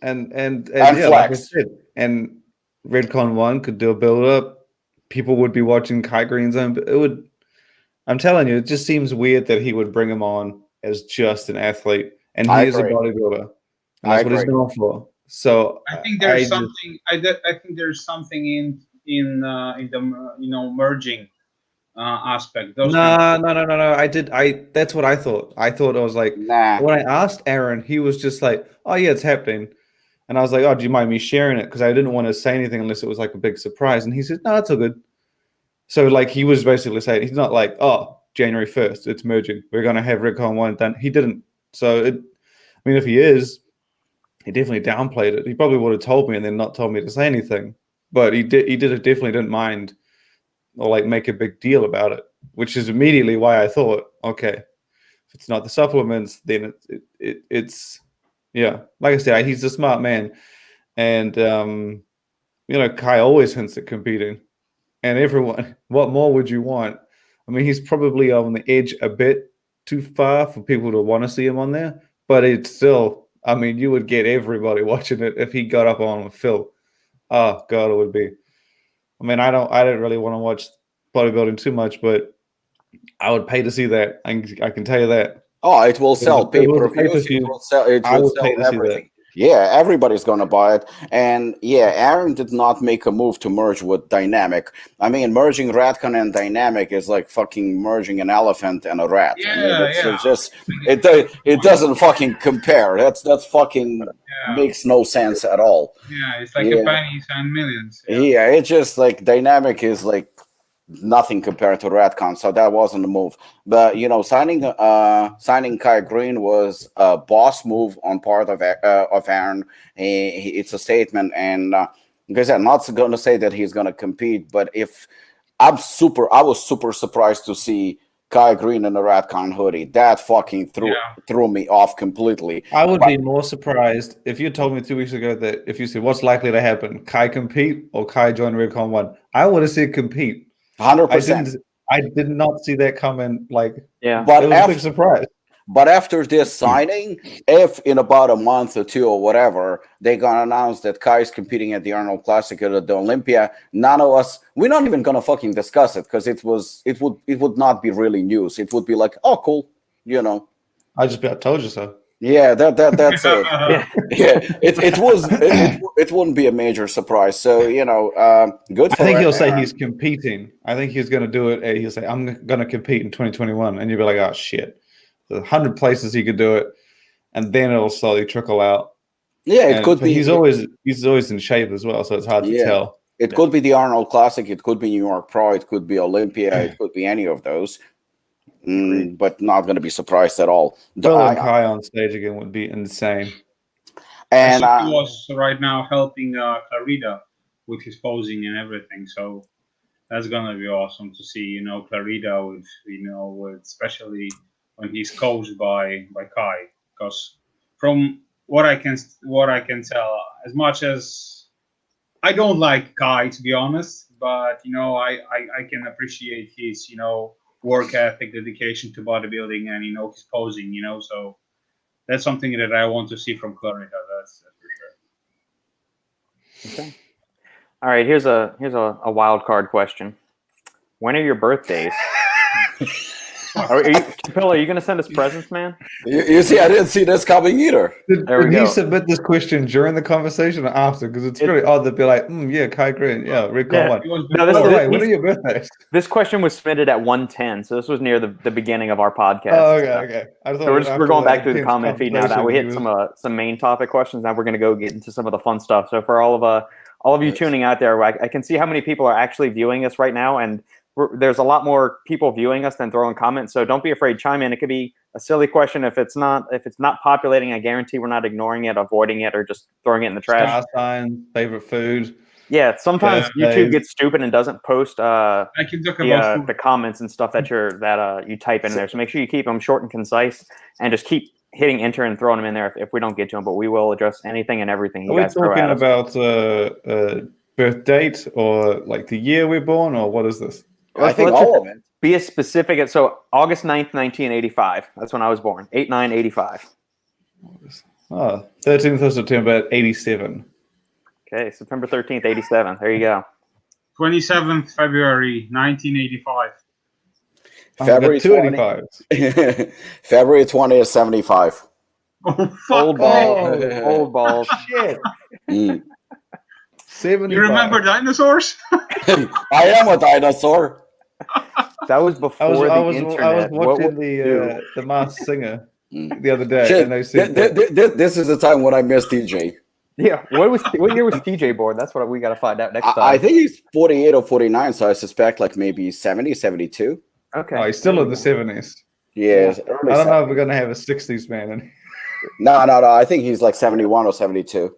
Speaker 1: and yeah, like I
Speaker 3: flex.
Speaker 1: said, and RedCon1 could do a build up. People would be watching Kai Greene's own, but it would. I'm telling you, it just seems weird that he would bring him on as just an athlete, and
Speaker 3: I
Speaker 1: he is a
Speaker 3: agree.
Speaker 1: bodybuilder, and
Speaker 3: I
Speaker 1: that's what he's
Speaker 3: agree.
Speaker 1: known for. So
Speaker 4: I think there's something. I think there's something in the merging aspect. Those kind of
Speaker 1: No. That's what I thought. I thought it was like
Speaker 3: Nah.
Speaker 1: when I asked Aaron, he was just like, "Oh yeah, it's happening," and I was like, "Oh, do you mind me sharing it?" Because I didn't want to say anything unless it was like a big surprise. And he said, "No, it's all good." So like he was basically saying he's not like, "Oh, January 1st, it's merging. We're gonna have RedCon1 done." He didn't. So I mean, if he is, he definitely downplayed it. He probably would have told me and then not told me to say anything. But he definitely didn't mind or like make a big deal about it, which is immediately why I thought, okay, if it's not the supplements, then it's yeah. Like I said, he's a smart man, and Kai always hints at competing, and everyone. What more would you want? I mean, he's probably on the edge a bit too far for people to want to see him on there, but it's still. I mean, you would get everybody watching it if he got up on with Phil. Oh God, it would be. I mean, I don't really want to watch bodybuilding too much, but I would pay to see that. I can tell you that.
Speaker 3: Oh, it will sell
Speaker 1: If it was a
Speaker 3: pay-per-views. It
Speaker 1: pay-per-view,
Speaker 3: will sell. It
Speaker 1: I
Speaker 3: will
Speaker 1: would pay
Speaker 3: sell
Speaker 1: to see
Speaker 3: everything. Yeah, everybody's gonna buy it. And yeah, Aaron did not make a move to merge with Dynamic. I mean, merging Redcon and Dynamic is like fucking merging an elephant and a rat. I mean, it's just it doesn't fucking compare. That's fucking makes no sense at all.
Speaker 4: Yeah, it's like a pennies and millions.
Speaker 3: Yeah, it's just like Dynamic is like nothing compared to Redcon, so that wasn't a move. But signing Kai Greene was a boss move on part of Aaron. It's a statement, and like I said, I'm not going to say that he's going to compete, but if I was super surprised to see Kai Greene in a Redcon hoodie. That fucking threw me off completely.
Speaker 1: I would be more surprised if you told me 2 weeks ago that if you said what's likely to happen, Kai compete or Kai join RedCon1. I would have said compete.
Speaker 3: 100%.
Speaker 1: I did not see that coming. Like,
Speaker 3: but
Speaker 1: it was a big surprise.
Speaker 3: But after this signing, if in about a month or two or whatever, they're gonna announce that Kai is competing at the Arnold Classic or the Olympia, none of us, we're not even gonna fucking discuss it because it would not be really news. It would be like, oh, cool,
Speaker 1: I told you so.
Speaker 3: Yeah, that's it. It wouldn't be a major surprise. So good.
Speaker 1: I think he'll say he's competing. I think he's going to do it. He'll say I'm going to compete in 2021, and you'll be like, oh shit, there's 100 places he could do it, and then it'll slowly trickle out.
Speaker 3: Yeah, it could be.
Speaker 1: He's always in shape as well, so it's hard to tell.
Speaker 3: It could be the Arnold Classic. It could be New York Pro. It could be Olympia. It could be any of those. But not going to be surprised at all.
Speaker 1: Kai on stage again would be insane.
Speaker 4: And he was right now helping Clarida with his posing and everything. So that's going to be awesome to see. Clarida with especially when he's coached by Kai. Because from what I can tell, as much as I don't like Kai, to be honest, but I can appreciate his work ethic, dedication to bodybuilding, and his posing. So that's something that I want to see from Clarida. That's for sure.
Speaker 2: Okay. All right. Here's a wild card question. When are your birthdays? Are you going to send us presents, man?
Speaker 3: You see, I didn't see this coming either.
Speaker 1: Did he submit this question during the conversation or after? Because it's very odd to be like, Kai Greene, RedCon1. No, when are your birthdays?
Speaker 2: This question was submitted at 1:10, so this was near the beginning of our podcast.
Speaker 1: Oh, okay.
Speaker 2: We're going back through the comment feed now that we hit some main topic questions. Now we're going to go get into some of the fun stuff. So for all of you tuning out there, I can see how many people are actually viewing us right now, and there's a lot more people viewing us than throwing comments. So don't be afraid, chime in. It could be a silly question. If it's not populating, I guarantee we're not ignoring it, avoiding it, or just throwing it in the trash.
Speaker 1: Star sign, favorite food.
Speaker 2: Yeah, sometimes YouTube gets stupid and doesn't post
Speaker 4: I can talk about
Speaker 2: the comments and stuff that you type in there. So make sure you keep them short and concise, and just keep hitting enter and throwing them in there if we don't get to them. But we will address anything and everything you guys throw at us.
Speaker 1: Are we talking about birth date or like the year we're born, or what is this?
Speaker 3: I think all of it.
Speaker 2: Be as specific as August 9th, 1985. That's when I was born. 8/9/85.
Speaker 1: Oh, 13th of September, 87.
Speaker 2: Okay, September 13th, 87. There you go.
Speaker 4: 27th February 1985.
Speaker 3: February
Speaker 1: 285.
Speaker 3: February 20th, 75.
Speaker 4: Oh fuck!
Speaker 2: Old
Speaker 4: me.
Speaker 2: balls. Old balls.
Speaker 1: Shit.
Speaker 3: Mm.
Speaker 1: 75.
Speaker 4: You remember dinosaurs?
Speaker 3: I am a dinosaur.
Speaker 2: That was before
Speaker 1: I
Speaker 2: the
Speaker 1: was
Speaker 2: internet. What
Speaker 1: watching
Speaker 2: would you do?
Speaker 1: the Masked Singer
Speaker 3: Mm.
Speaker 1: the other day,
Speaker 3: Shit,
Speaker 1: and they said that,
Speaker 3: this is the time when I missed TJ.
Speaker 2: Yeah, what year was TJ born? That's what we got to find out next time.
Speaker 3: I think he's 48 or 49, so I suspect like maybe 70, 72.
Speaker 2: Okay.
Speaker 1: oh, he's still in the 70s.
Speaker 3: Yes,
Speaker 1: I don't know if we're gonna have a 60s man.
Speaker 3: No. I think he's like 71 or 72.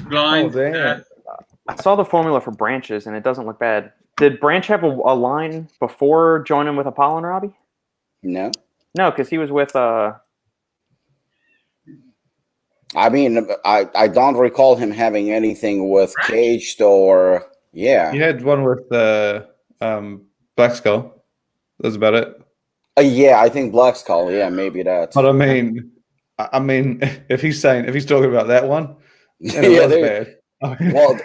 Speaker 4: Blind.
Speaker 1: Oh, damn.
Speaker 2: I saw the formula for branches, and it doesn't look bad. Did Branch have a line before joining with Apollon, Robbie?
Speaker 3: No,
Speaker 2: No, because he was with
Speaker 3: I mean I don't recall him having anything with Caged or yeah.
Speaker 1: You had one with Black Skull. That's about it.
Speaker 3: Yeah, I think Black Skull. Yeah, maybe that.
Speaker 1: But I mean, if he's talking about that one, then it
Speaker 3: Yeah,
Speaker 1: was
Speaker 3: they-
Speaker 1: bad.
Speaker 3: Well,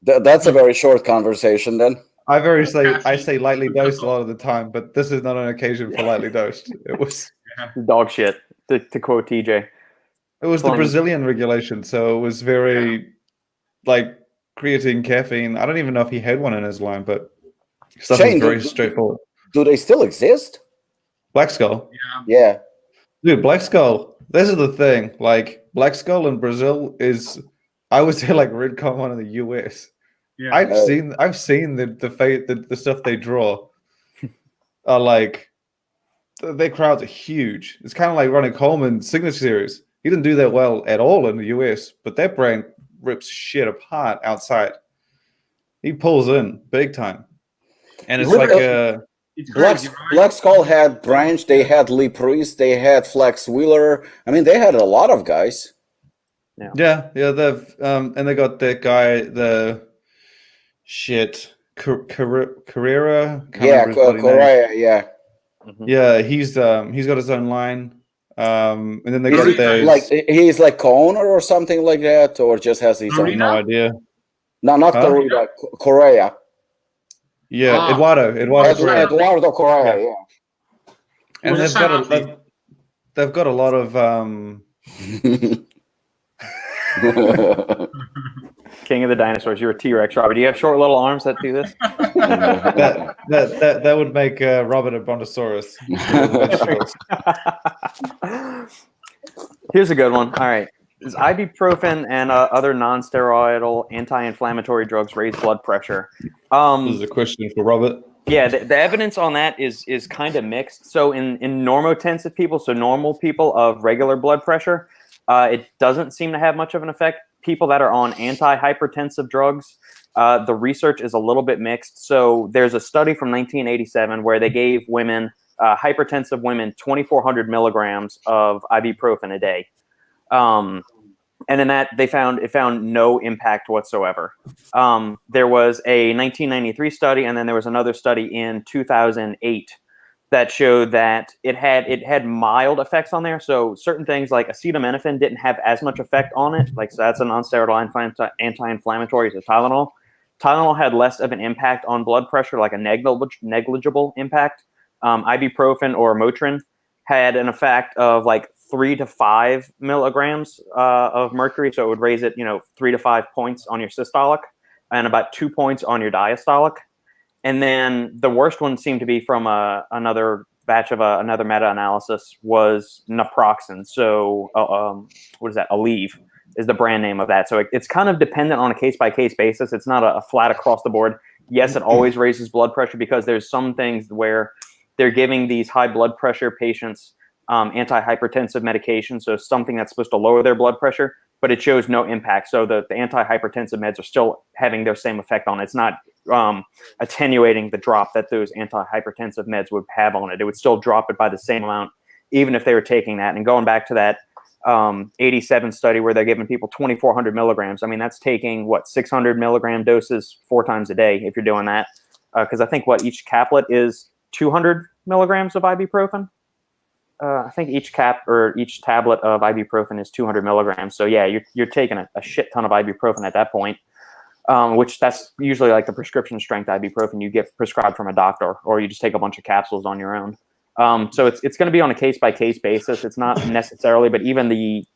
Speaker 3: that's a very short conversation then.
Speaker 1: I say lightly dosed a lot of the time, but this is not an occasion for lightly dosed. It was
Speaker 2: dog shit, to quote TJ.
Speaker 1: the
Speaker 2: Funny.
Speaker 1: Brazilian regulation, so it was very like creatine, caffeine. I don't even know if he had one in his line, but stuff
Speaker 3: Shane,
Speaker 1: was very straightforward.
Speaker 3: Do they still exist?
Speaker 1: Black Skull.
Speaker 3: Yeah.
Speaker 1: Dude, Black Skull. This is the thing. Like Black Skull in Brazil is, I would say, like RedCon1 in the US.
Speaker 4: Yeah.
Speaker 1: I've seen the stuff they draw. Are like their crowds are huge. It's kind of like Ronnie Coleman's signature series. He didn't do that well at all in the US, but that brand rips shit apart outside. He pulls in big time, and it's like
Speaker 4: It's
Speaker 3: Black,
Speaker 4: crazy, right?
Speaker 3: Black Skull had Branch, they had Lee Priest, they had Flex Wheeler. I mean, they had a lot of guys.
Speaker 1: yeah. They've and they got that guy, the shit Carrera. Can't
Speaker 3: Yeah,
Speaker 1: remember his bloody name.
Speaker 3: Correa, yeah.
Speaker 1: Yeah, he's got his own line. And then they
Speaker 3: Is
Speaker 1: got
Speaker 3: he,
Speaker 1: those.
Speaker 3: like he's like co-owner or something like that, or just has his own?
Speaker 4: Arena?
Speaker 1: No idea.
Speaker 3: No, not
Speaker 1: Huh?
Speaker 3: Correa, Correa.
Speaker 1: Yeah,
Speaker 4: Ah.
Speaker 1: Eduardo Correa.
Speaker 3: Eduardo Correa, yeah.
Speaker 1: And
Speaker 4: Who's
Speaker 1: they've got a lot of
Speaker 2: King of the dinosaurs. You're a T-Rex, Robbie. Do you have short little arms that do this?
Speaker 1: that would make Robert a brontosaurus.
Speaker 2: Here's a good one. All right. Does ibuprofen and other non-steroidal anti-inflammatory drugs raise blood pressure?
Speaker 1: This is a question for Robert.
Speaker 2: Yeah, the evidence on that is kind of mixed. So in normotensive people, so normal people of regular blood pressure, it doesn't seem to have much of an effect. People that are on anti-hypertensive drugs, the research is a little bit mixed. So there's a study from 1987 where they gave women, hypertensive women, 2,400 milligrams of ibuprofen a day. And in that, it found no impact whatsoever. There was a 1993 study, and then there was another study in 2008 that showed that it had mild effects on there. So certain things like acetaminophen didn't have as much effect on it. Like, so that's a non-steroidal anti-inflammatory, so Tylenol. Tylenol had less of an impact on blood pressure, like a negligible impact. Ibuprofen or Motrin had an effect of like 3 to 5 milligrams of mercury. So it would raise it, 3 to 5 points on your systolic and about 2 points on your diastolic. And then the worst one seemed to be from another batch of another meta-analysis was naproxen. So what is that? Aleve is the brand name of that. So it's kind of dependent on a case-by-case basis. It's not a flat across the board. Yes, it always raises blood pressure because there's some things where they're giving these high blood pressure patients antihypertensive medication, so something that's supposed to lower their blood pressure, but it shows no impact. So the antihypertensive meds are still having their same effect on it. It's not attenuating the drop that those antihypertensive meds would have on it. It would still drop it by the same amount, even if they were taking that. And going back to that 87 study where they're giving people 2,400 milligrams, I mean, that's taking, 600 milligram doses 4 times a day if you're doing that. Because I think, each caplet is 200 milligrams of ibuprofen? I think each cap or each tablet of ibuprofen is 200 milligrams. So yeah, you're taking a shit ton of ibuprofen at that point, which that's usually like the prescription strength ibuprofen you get prescribed from a doctor, or you just take a bunch of capsules on your own. So it's going to be on a case by case basis. It's not necessarily, but even the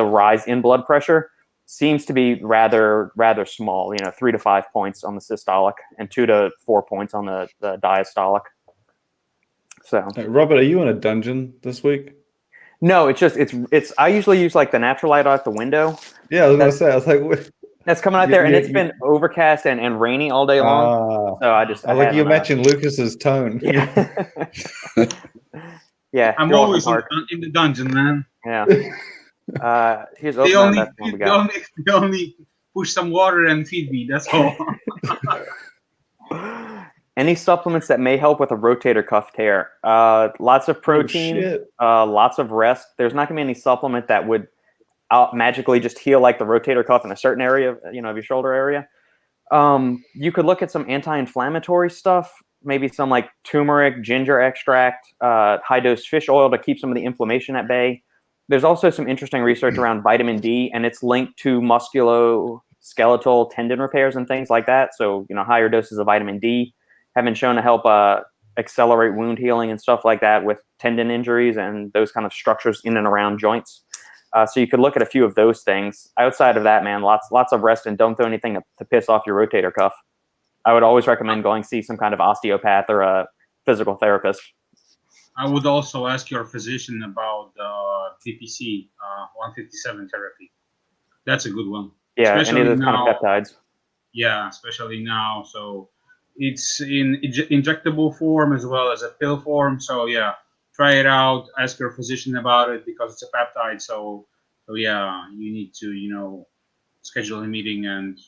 Speaker 2: rise in blood pressure seems to be rather small. 3 to 5 points on the systolic and 2 to 4 points on the diastolic. So,
Speaker 1: Robert, are you in a dungeon this week?
Speaker 2: No, it's. I usually use like the natural light out the window.
Speaker 1: Yeah, I was gonna say. I was like, what?
Speaker 2: That's coming out there, and it's been overcast and rainy all day long. So I
Speaker 1: like you mentioned Lukas's tone.
Speaker 2: Yeah. Yeah.
Speaker 4: I'm always in the dungeon, man.
Speaker 2: Yeah. Here's they
Speaker 4: only push some water and feed me. That's all.
Speaker 2: Any supplements that may help with a rotator cuff tear? Lots of protein, lots of rest. There's not going to be any supplement that would magically just heal like the rotator cuff in a certain area, of your shoulder area. You could look at some anti-inflammatory stuff, maybe some like turmeric, ginger extract, high-dose fish oil to keep some of the inflammation at bay. There's also some interesting research around vitamin D, and it's linked to musculoskeletal tendon repairs and things like that. So, higher doses of vitamin D have been shown to help accelerate wound healing and stuff like that with tendon injuries and those kind of structures in and around joints. So you could look at a few of those things. Outside of that, man, lots of rest, and don't throw anything to piss off your rotator cuff. I would always recommend going see some kind of osteopath or a physical therapist.
Speaker 4: I would also ask your physician about PPC 157 therapy. That's a good one.
Speaker 2: Yeah, especially any of those kind of peptides.
Speaker 4: Yeah, especially now. So it's in injectable form as well as a pill form. So yeah, try it out. Ask your physician about it because it's a peptide. So yeah, you need to schedule a meeting and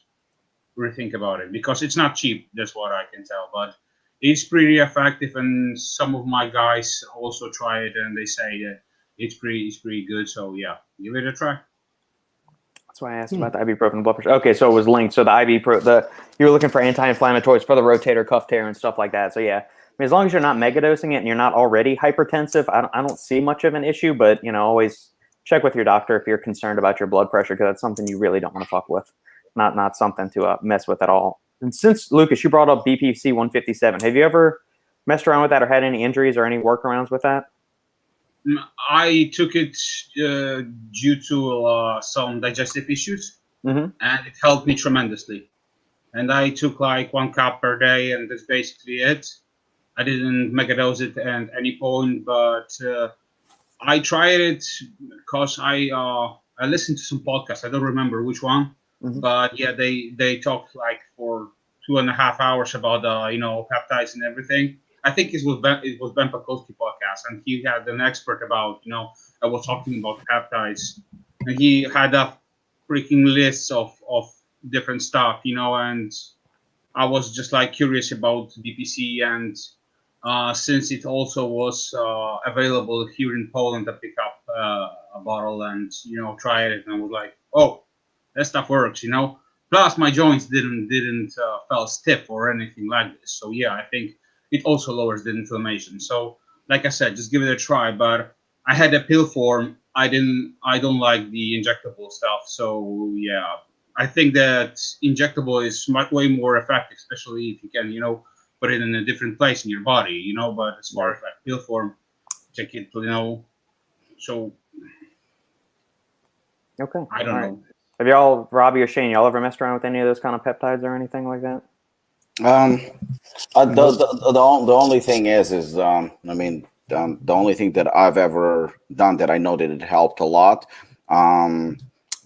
Speaker 4: rethink about it because it's not cheap. That's what I can tell, but it's pretty effective. And some of my guys also try it and they say that it's pretty good. So yeah, give it a try.
Speaker 2: That's why I asked about the ibuprofen blood pressure. Okay, so it was linked. So the you were looking for anti-inflammatories for the rotator cuff tear and stuff like that. So yeah, I mean, as long as you're not megadosing it and you're not already hypertensive, I don't see much of an issue. But always check with your doctor if you're concerned about your blood pressure, because that's something you really don't want to fuck with. Not something to mess with at all. And since Lukasz, you brought up BPC 157, have you ever messed around with that or had any injuries or any workarounds with that?
Speaker 4: I took it due to some digestive issues, and it helped me tremendously. And I took like 1 cup per day, and that's basically it. I didn't megadose it at any point, but I tried it because I listened to some podcasts. I don't remember which one, but yeah, they talked like for 2.5 hours about peptides and everything. I think it was Ben Pakulski podcast, and he had an expert about, I was talking about peptides, and he had a freaking list of different stuff, and I was just like curious about BPC, and since it also was available here in Poland, I picked up a bottle and, try it, and I was like, oh, that stuff works, Plus my joints didn't feel stiff or anything like this. So yeah, I think it also lowers the inflammation. So like I said, just give it a try. But I had a pill form. I don't like the injectable stuff. So yeah, I think that injectable is way more effective, especially if you can, put it in a different place in your body, But as far as like pill form, check it, So
Speaker 2: okay,
Speaker 4: I don't know.
Speaker 2: Have y'all, Robbie or Shane, y'all ever messed around with any of those kind of peptides or anything like that?
Speaker 3: The only thing is the only thing that I've ever done that I know that it helped a lot.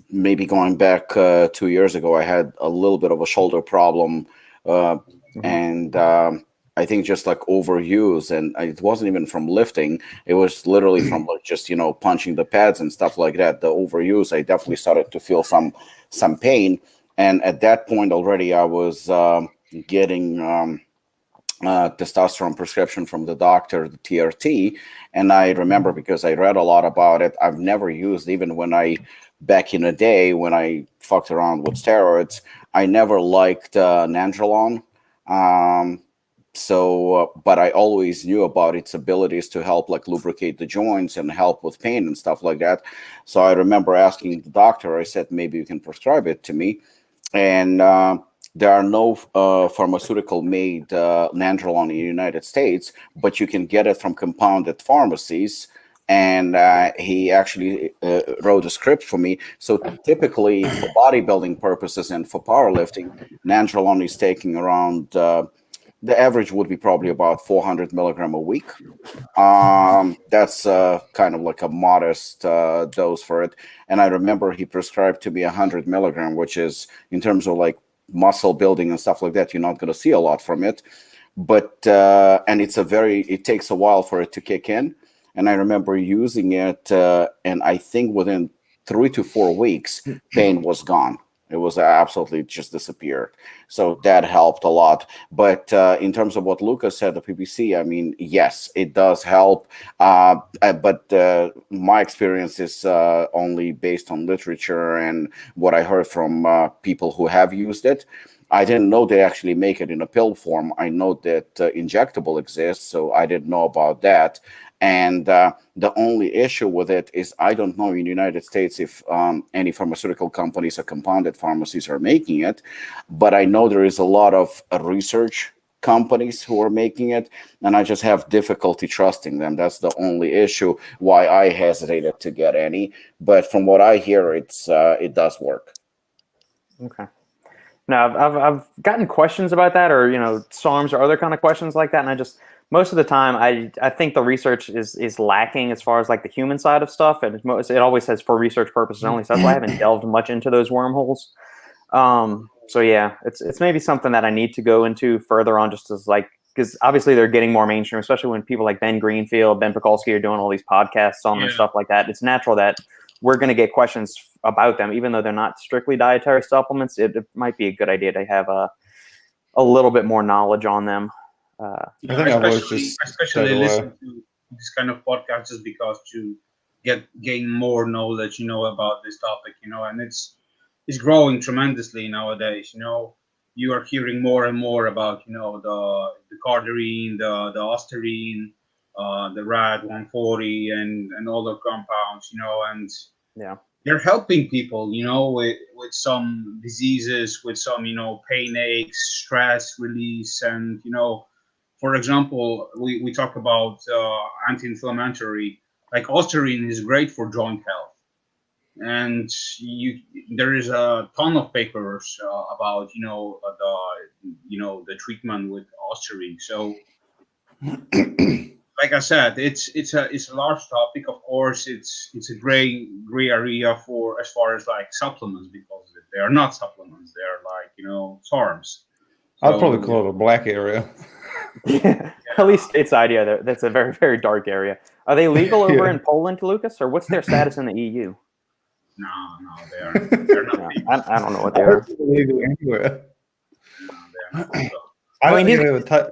Speaker 3: Maybe going back 2 years ago, I had a little bit of a shoulder problem, and I think just like overuse, and it wasn't even from lifting. It was literally from like just punching the pads and stuff like that. The overuse, I definitely started to feel some pain, and at that point already, I was getting testosterone prescription from the doctor, the TRT, and I remember because I read a lot about it. I've never used, even when back in the day when I fucked around with steroids, I never liked Nandrolone. but I always knew about its abilities to help like lubricate the joints and help with pain and stuff like that. So I remember asking the doctor, I said, maybe you can prescribe it to me. And there are no pharmaceutical made nandrolone in the United States, but you can get it from compounded pharmacies. And he actually wrote a script for me. So typically for bodybuilding purposes and for powerlifting, nandrolone is taking around, the average would be probably about 400 milligram a week. That's kind of like a modest dose for it. And I remember he prescribed to me 100 milligram, which is in terms of like muscle building and stuff like that, you're not going to see a lot from it. But, and it takes a while for it to kick in. And I remember using it, and I think within 3 to 4 weeks, pain was gone. It was absolutely just disappeared. So that helped a lot. But in terms of what Lukasz said, the PPC, I mean, yes, it does help. But my experience is only based on literature and what I heard from people who have used it. I didn't know they actually make it in a pill form. I know that injectable exists, so I didn't know about that. And the only issue with it is I don't know in the United States if any pharmaceutical companies or compounded pharmacies are making it, but I know there is a lot of research companies who are making it, and I just have difficulty trusting them. That's the only issue why I hesitated to get any. But from what I hear, it does work.
Speaker 2: Okay. Now, I've gotten questions about that, or SARMs or other kind of questions like that, and most of the time, I think the research is lacking as far as like the human side of stuff, and it always says for research purposes only. So that's why I haven't delved much into those wormholes. So yeah, it's maybe something that I need to go into further on, just as like, because obviously they're getting more mainstream, especially when people like Ben Greenfield, Ben Pekulski are doing all these podcasts on them and stuff like that. It's natural that we're going to get questions about them, even though they're not strictly dietary supplements. It might be a good idea to have a little bit more knowledge on them.
Speaker 1: I think
Speaker 4: especially listen to this kind of podcast just because to gain more knowledge, about this topic, and it's growing tremendously nowadays. You are hearing more and more about, the cardarine, the ostarine, the RAD 140 and other compounds, and
Speaker 2: yeah,
Speaker 4: they're helping people, with some diseases, with some, pain, aches, stress release, and, for example, we talk about anti-inflammatory, like ostarine is great for joint health. And there is a ton of papers about, the treatment with ostarine. So, like I said, it's a large topic. Of course, it's a gray area for as far as like supplements, because they are not supplements. They are like SARMs.
Speaker 1: I'd probably call it a black area.
Speaker 2: Yeah, at least it's idea that's a very, very dark area. Are they legal over in Poland, Lukasz, or what's their status in the EU?
Speaker 4: No, they're not legal.
Speaker 2: I don't know what they are.
Speaker 1: Legal anywhere.
Speaker 4: No, they're not legal.
Speaker 1: I don't think I ever touched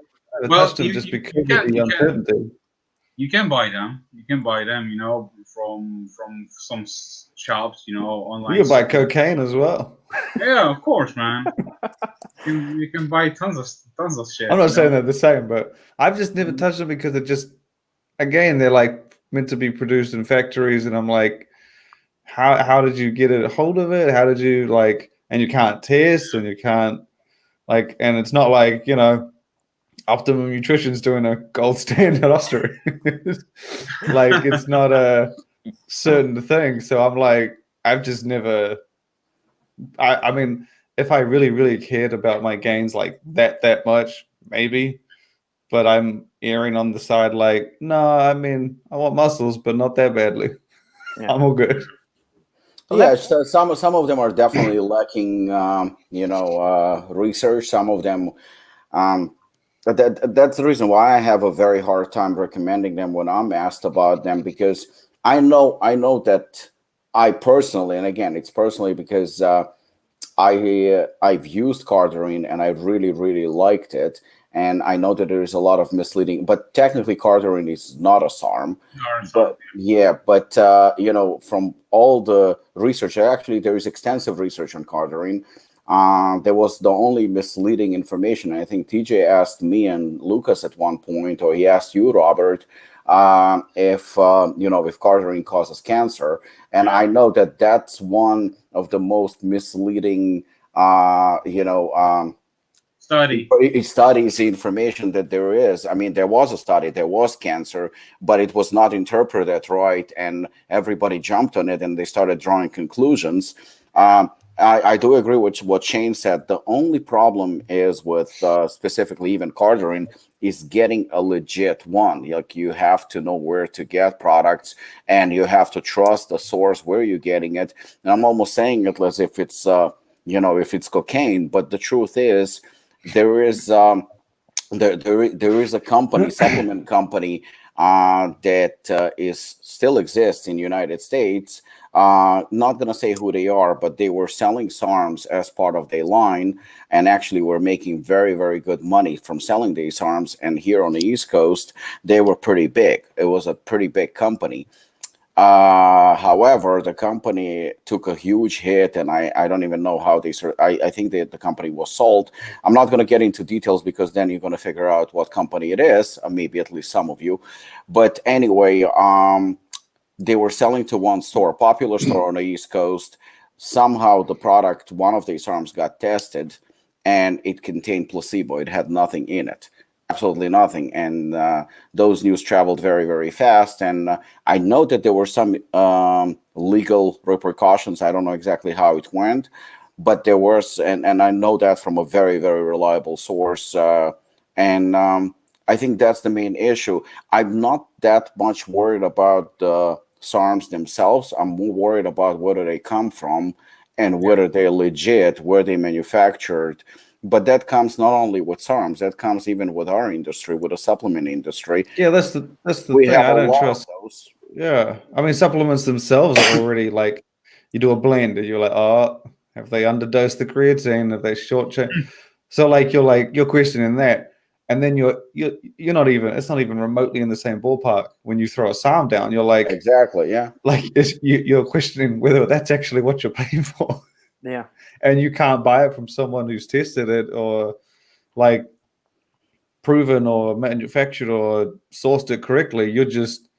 Speaker 1: them just because of the uncertainty.
Speaker 4: You can buy them. You can buy them, from some shops, online.
Speaker 1: You can buy cocaine as well.
Speaker 4: Yeah, of course, man. You can buy tons of shit.
Speaker 1: I'm not saying they're the same, but I've just never touched them because again, they're like meant to be produced in factories, and I'm like, how did you get a hold of it? How did you and you can't test, and you can't and it's not like, Optimum Nutrition's doing a gold standard ostarine. It's not a certain thing. So I'm like, I've just never, I mean, if I really, really cared about my gains like that much, maybe, but I'm erring on the side no, I mean, I want muscles, but not that badly. Yeah. I'm all good.
Speaker 3: Yeah, so some of them are definitely lacking, research. Some of them, that's the reason why I have a very hard time recommending them when I'm asked about them, because I know that I personally, and again, it's personally because I've used cardarine and I really, really liked it. And I know that there is a lot of misleading, but technically cardarine is not a SARM. But from all the research, actually there is extensive research on cardarine. There was the only misleading information. I think TJ asked me and Lukasz at one point, or he asked you, Robert, if cardarine causes cancer. And I know that that's one of the most misleading, studies, the information that there is. I mean, there was a study, there was cancer, but it was not interpreted right, and everybody jumped on it and they started drawing conclusions. I do agree with what Shane said. The only problem is with specifically even cardarine is getting a legit one. Like, you have to know where to get products, and you have to trust the source where you're getting it. And I'm almost saying it as if it's if it's cocaine, but the truth is there is there is a company, supplement company, that still exists in the United States. Not going to say who they are, but they were selling SARMs as part of their line, and actually were making very, very good money from selling these SARMs. And here on the East Coast, they were pretty big. It was a pretty big company. However, the company took a huge hit, and I don't even know how I think that the company was sold. I'm not going to get into details, because then you're going to figure out what company it is, maybe at least some of you. But anyway, they were selling to one store, popular store on the East Coast. Somehow the product, one of these arms, got tested, and it contained placebo. It had nothing in it. Absolutely nothing. And those news traveled very, very fast. And I know that there were some legal repercussions. I don't know exactly how it went, but there was, and I know that from a very, very reliable source. I think that's the main issue. I'm not that much worried about the SARMs themselves. I'm more worried about where they come from and whether they're legit, where they manufactured. But that comes not only with SARMs, that comes even with our industry, with the supplement industry.
Speaker 1: Yeah, that's the thing. I don't trust
Speaker 3: those.
Speaker 1: Yeah, I mean, supplements themselves are already like, you do a blend, and you're like, oh, have they underdosed the creatine? Have they shortchanged? So you're questioning that, and then you're not even, it's not even remotely in the same ballpark. When you throw a SARM down, you're like,
Speaker 3: exactly, yeah,
Speaker 1: like you're questioning whether that's actually what you're paying for.
Speaker 2: Yeah.
Speaker 1: And you can't buy it from someone who's tested it, or like proven or manufactured or sourced it correctly. You're just,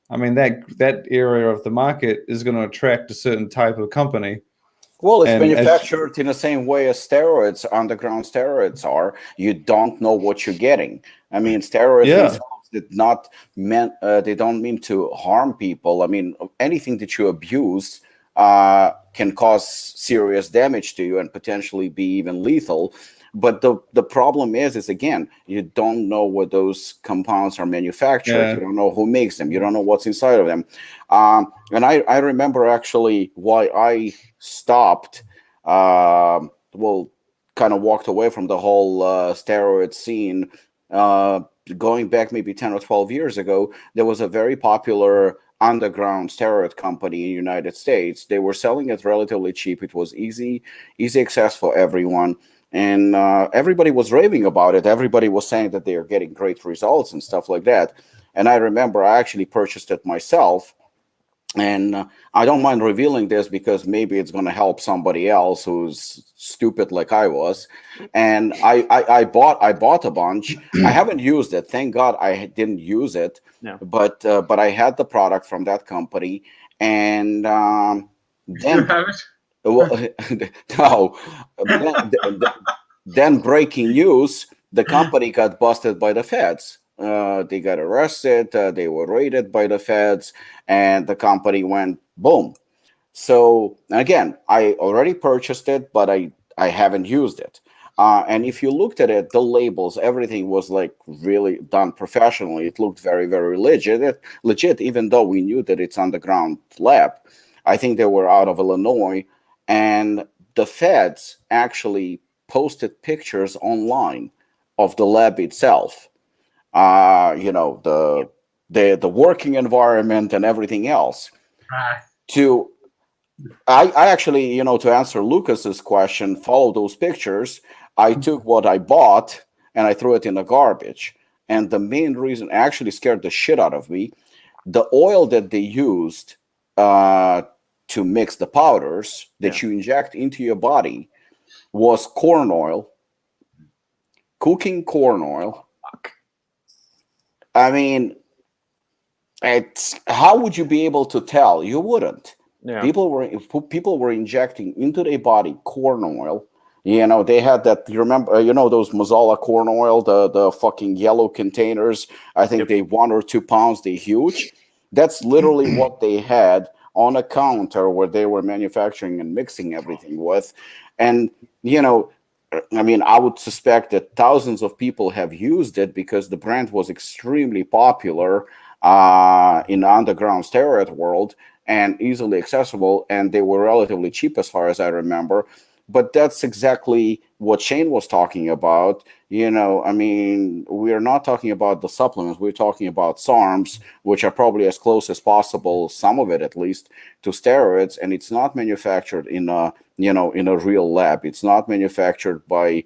Speaker 1: I mean, that area of the market is going to attract a certain type of company.
Speaker 3: Well, it's manufactured in the same way as steroids, underground steroids are. You don't know what you're getting. I mean, steroids themselves they don't mean to harm people. I mean, anything that you abuse can cause serious damage to you and potentially be even lethal. But the problem is again, you don't know what those compounds are manufactured. Yeah. You don't know who makes them. You don't know what's inside of them. And I remember actually why I stopped, kind of walked away from the whole steroid scene. Going back maybe 10 or 12 years ago, there was a very popular underground steroid company in the United States. They were selling it relatively cheap. It was easy access for everyone. And everybody was raving about it. Everybody was saying that they are getting great results and stuff like that. And I remember I actually purchased it myself. And I don't mind revealing this because maybe it's going to help somebody else who's stupid like I was. And I bought a bunch. I haven't used it. Thank God I didn't use it. No. But I had the product from that company. And
Speaker 4: you still have it?
Speaker 3: Well, no. Then breaking news: the company got busted by the feds. They got arrested. They were raided by the feds, and the company went boom. So again, I already purchased it, but I haven't used it. And if you looked at it, the labels, everything was like really done professionally. It looked very, very legit, even though we knew that it's underground lab. I think they were out of Illinois. And the feds actually posted pictures online of the lab itself, the working environment and everything else. I actually, to answer Lucas's question, follow those pictures. I took what I bought and I threw it in the garbage. And the main reason actually scared the shit out of me, the oil that they used to mix the powders that you inject into your body was corn oil, cooking corn oil. I mean, how would you be able to tell? You wouldn't.
Speaker 2: Yeah.
Speaker 3: People were injecting into their body corn oil. You know, they had that. You remember? You know those Mazzala corn oil, the fucking yellow containers. I think they 1 or 2 pounds. They huge. That's literally what they had on a counter where they were manufacturing and mixing everything with. And you know, I mean, I would suspect that thousands of people have used it because the brand was extremely popular in the underground steroid world and easily accessible, and they were relatively cheap as far as I remember. But that's exactly what Shane was talking about. You know, I mean, we're not talking about the supplements. We're talking about SARMs, which are probably as close as possible, some of it at least, to steroids. And it's not manufactured in a real lab. It's not manufactured by,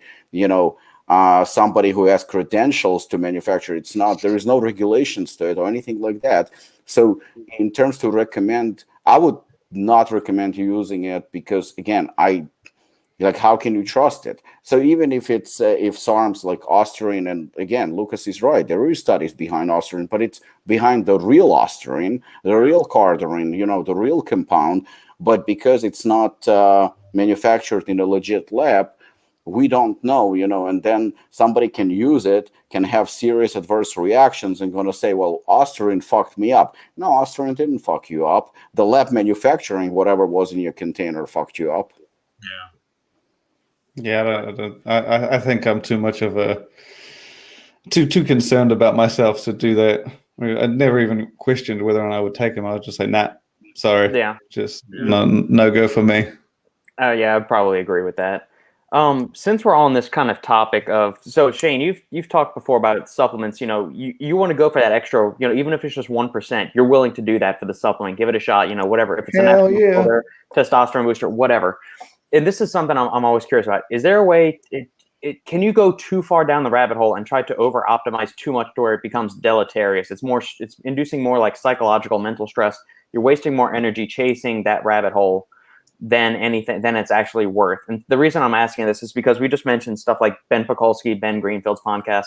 Speaker 3: somebody who has credentials to manufacture. It's not. There is no regulations to it or anything like that. So in terms to recommend, I would not recommend using it because, again, how can you trust it? So even if it's if SARMs like Ostarine, and again, Lukasz is right, there is studies behind Ostarine, but it's behind the real Ostarine, the real Cardarine, the real compound. But because it's not manufactured in a legit lab, we don't know, and then somebody can use it, can have serious adverse reactions and going to say, well, Ostarine fucked me up. No, Ostarine didn't fuck you up. The lab manufacturing whatever was in your container fucked you up.
Speaker 4: Yeah.
Speaker 1: Yeah, I think I'm too much of too concerned about myself to do that. I never even questioned whether or not I would take them. I would just say, nah, sorry.
Speaker 2: Yeah.
Speaker 1: Just no go for me.
Speaker 2: Yeah, I'd probably agree with that. Since we're on this kind of topic of, so Shane, you've talked before about supplements. You want to go for that extra, even if it's just 1%, you're willing to do that for the supplement. Give it a shot, whatever. If it's an testosterone booster, whatever. And this is something I'm always curious about. Is there a way? Can you go too far down the rabbit hole and try to over optimize too much to where it becomes deleterious? It's inducing more like psychological mental stress. You're wasting more energy chasing that rabbit hole than it's actually worth. And the reason I'm asking this is because we just mentioned stuff like Ben Pakulski, Ben Greenfield's podcast,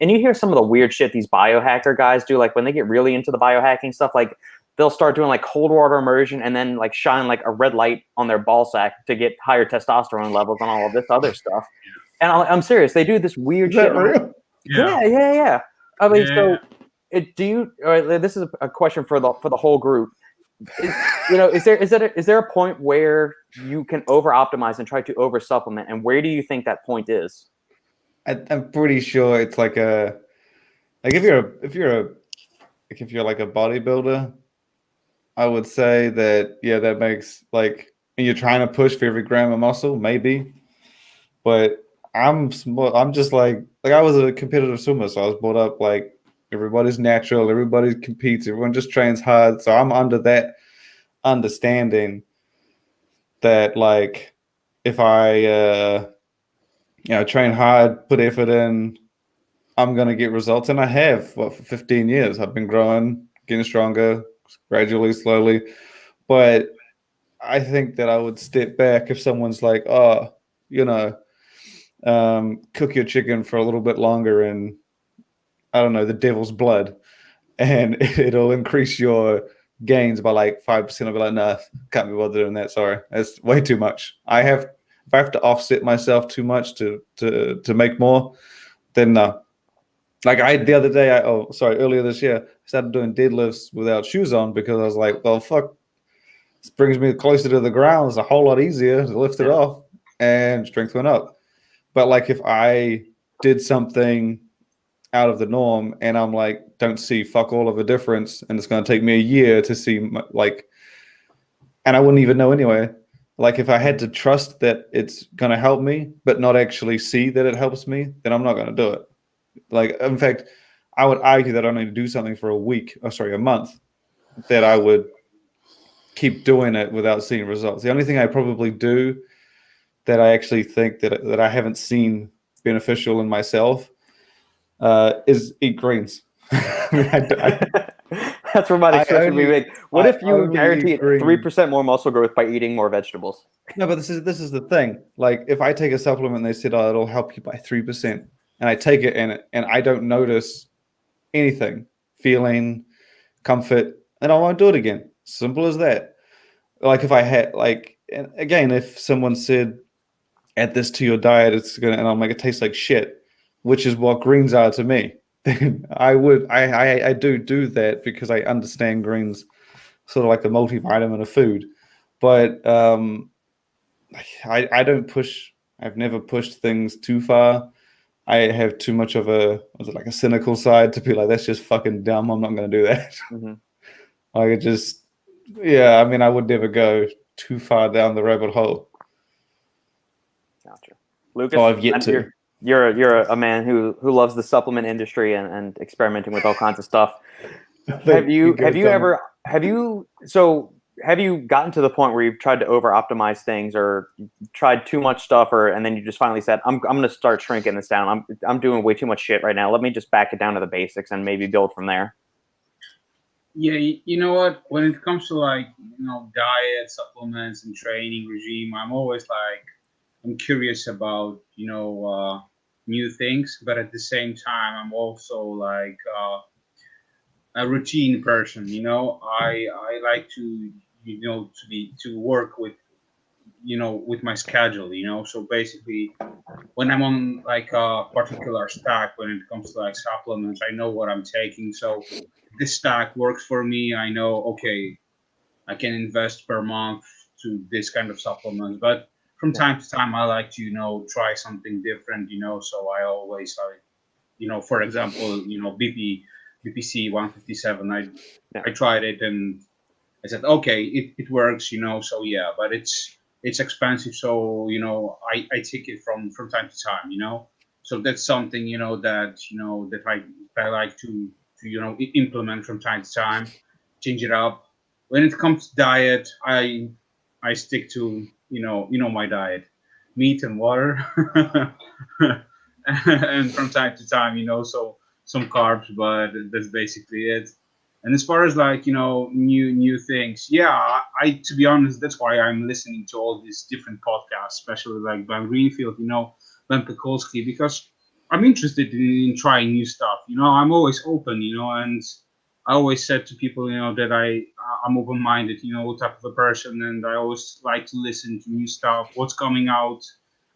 Speaker 2: and you hear some of the weird shit these biohacker guys do. Like when they get really into the biohacking stuff, like they'll start doing like cold water immersion and then like shine like a red light on their ball sack to get higher testosterone levels and all of this other stuff. And I'm serious. They do this weird shit.
Speaker 1: Real?
Speaker 2: Yeah. I mean, this is a question for the whole group. Is there a point where you can over optimize and try to over supplement, and where do you think that point is?
Speaker 1: I'm pretty sure it's like if you're like a bodybuilder, I would say that that makes like you're trying to push for every gram of muscle, maybe. But I'm just like I was a competitive swimmer, so I was brought up like everybody's natural, everybody competes, everyone just trains hard. So I'm under that understanding that like if I train hard, put effort in, I'm gonna get results, and I have for 15 years. I've been growing, getting stronger, gradually, slowly. But I think that I would step back if someone's like, cook your chicken for a little bit longer and I don't know, the devil's blood, and it'll increase your gains by like 5%. I'll be like, nah, can't be bothered doing that. Sorry, that's way too much. If I have to offset myself too much to make more, then no. Like earlier this year, I started doing deadlifts without shoes on because I was like, well, fuck, this brings me closer to the ground. It's a whole lot easier to lift it off, and strength went up. But like if I did something out of the norm and I'm like, don't see fuck all of a difference, and it's going to take me a year to see and I wouldn't even know anyway. Like if I had to trust that it's going to help me, but not actually see that it helps me, then I'm not going to do it. Like, in fact, I would argue that I need to do something for a month, that I would keep doing it without seeing results. The only thing I probably do that I actually think that I haven't seen beneficial in myself is eat greens.
Speaker 2: That's where my description would be big. What if you
Speaker 1: only
Speaker 2: guaranteed
Speaker 1: agree.
Speaker 2: 3% more muscle growth by eating more vegetables?
Speaker 1: No, but this is the thing. Like, if I take a supplement, they said, "Oh, it'll help you by 3%," and I take it and I don't notice anything, feeling, comfort, and I won't do it again. Simple as that. Like, if I had, like, and again, if someone said, "Add this to your diet," and I'll make it taste like shit, which is what greens are to me. Then I do that because I understand greens, sort of like the multivitamin of food, but I don't push. I've never pushed things too far. I have too much of a cynical side to be like, that's just fucking dumb. I'm not going to do that.
Speaker 2: Mhm.
Speaker 1: Like, it just, yeah. I mean, I would never go too far down the rabbit hole.
Speaker 2: Gotcha. Lucas,
Speaker 1: Oh, I've yet to.
Speaker 2: You're a man who loves the supplement industry and experimenting with all kinds of stuff. Have you gotten to the point where you've tried to over optimize things, or tried too much stuff, and then you just finally said, I'm going to start shrinking this down. I'm doing way too much shit right now. Let me just back it down to the basics and maybe build from there.
Speaker 4: Yeah, you know what? When it comes to diet, supplements, and training regime, I'm always I'm curious about new things, but at the same time, I'm also a routine person. I like to to work with with my schedule. So basically, when I'm on a particular stack, when it comes to supplements, I know what I'm taking. So this stack works for me. I know, okay, I can invest per month to this kind of supplements, but from time to time, I like to try something different. So I always for example, BPC 157. I tried it and I said, okay, it works. So yeah, but it's expensive. So I take it from time to time. So that's something that I like to implement from time to time, change it up. When it comes to diet, I stick to my diet, meat and water, and from time to time so some carbs, but that's basically it. And as far as new things, yeah, I to be honest, that's why I'm listening to all these different podcasts, especially like Ben Greenfield, Ben Pekulski, because I'm interested in trying new stuff. I'm always open, and I always said to people, that I'm open-minded, type of a person, and I always like to listen to new stuff, what's coming out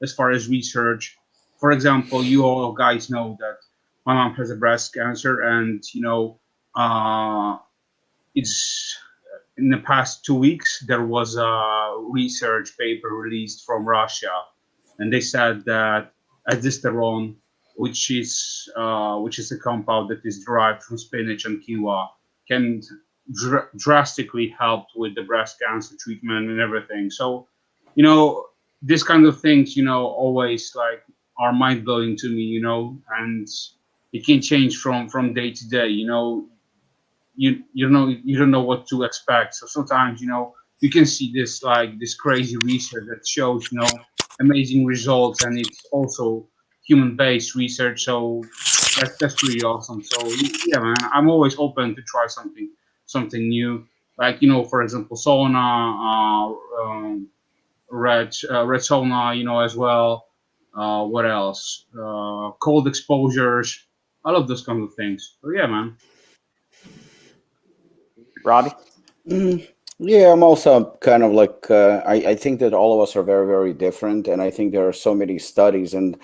Speaker 4: as far as research. For example, you all guys know that my mom has a breast cancer, and it's in the past 2 weeks there was a research paper released from Russia, and they said that aldosterone, which is a compound that is derived from spinach and quinoa, can drastically help with the breast cancer treatment and everything. So, this kind of things, always are mind blowing to me, and it can change from day to day. You don't know what to expect. So sometimes you can see this crazy research that shows amazing results, and it's also human based research. So that's pretty awesome. So yeah, man, I'm always open to try something new. For example, sauna, red sauna, as well. What else? Cold exposures, all of those kind of things. So yeah, man.
Speaker 2: Robbie?
Speaker 3: Yeah, I'm also kind of I think that all of us are very, very different. And I think there are so many studies and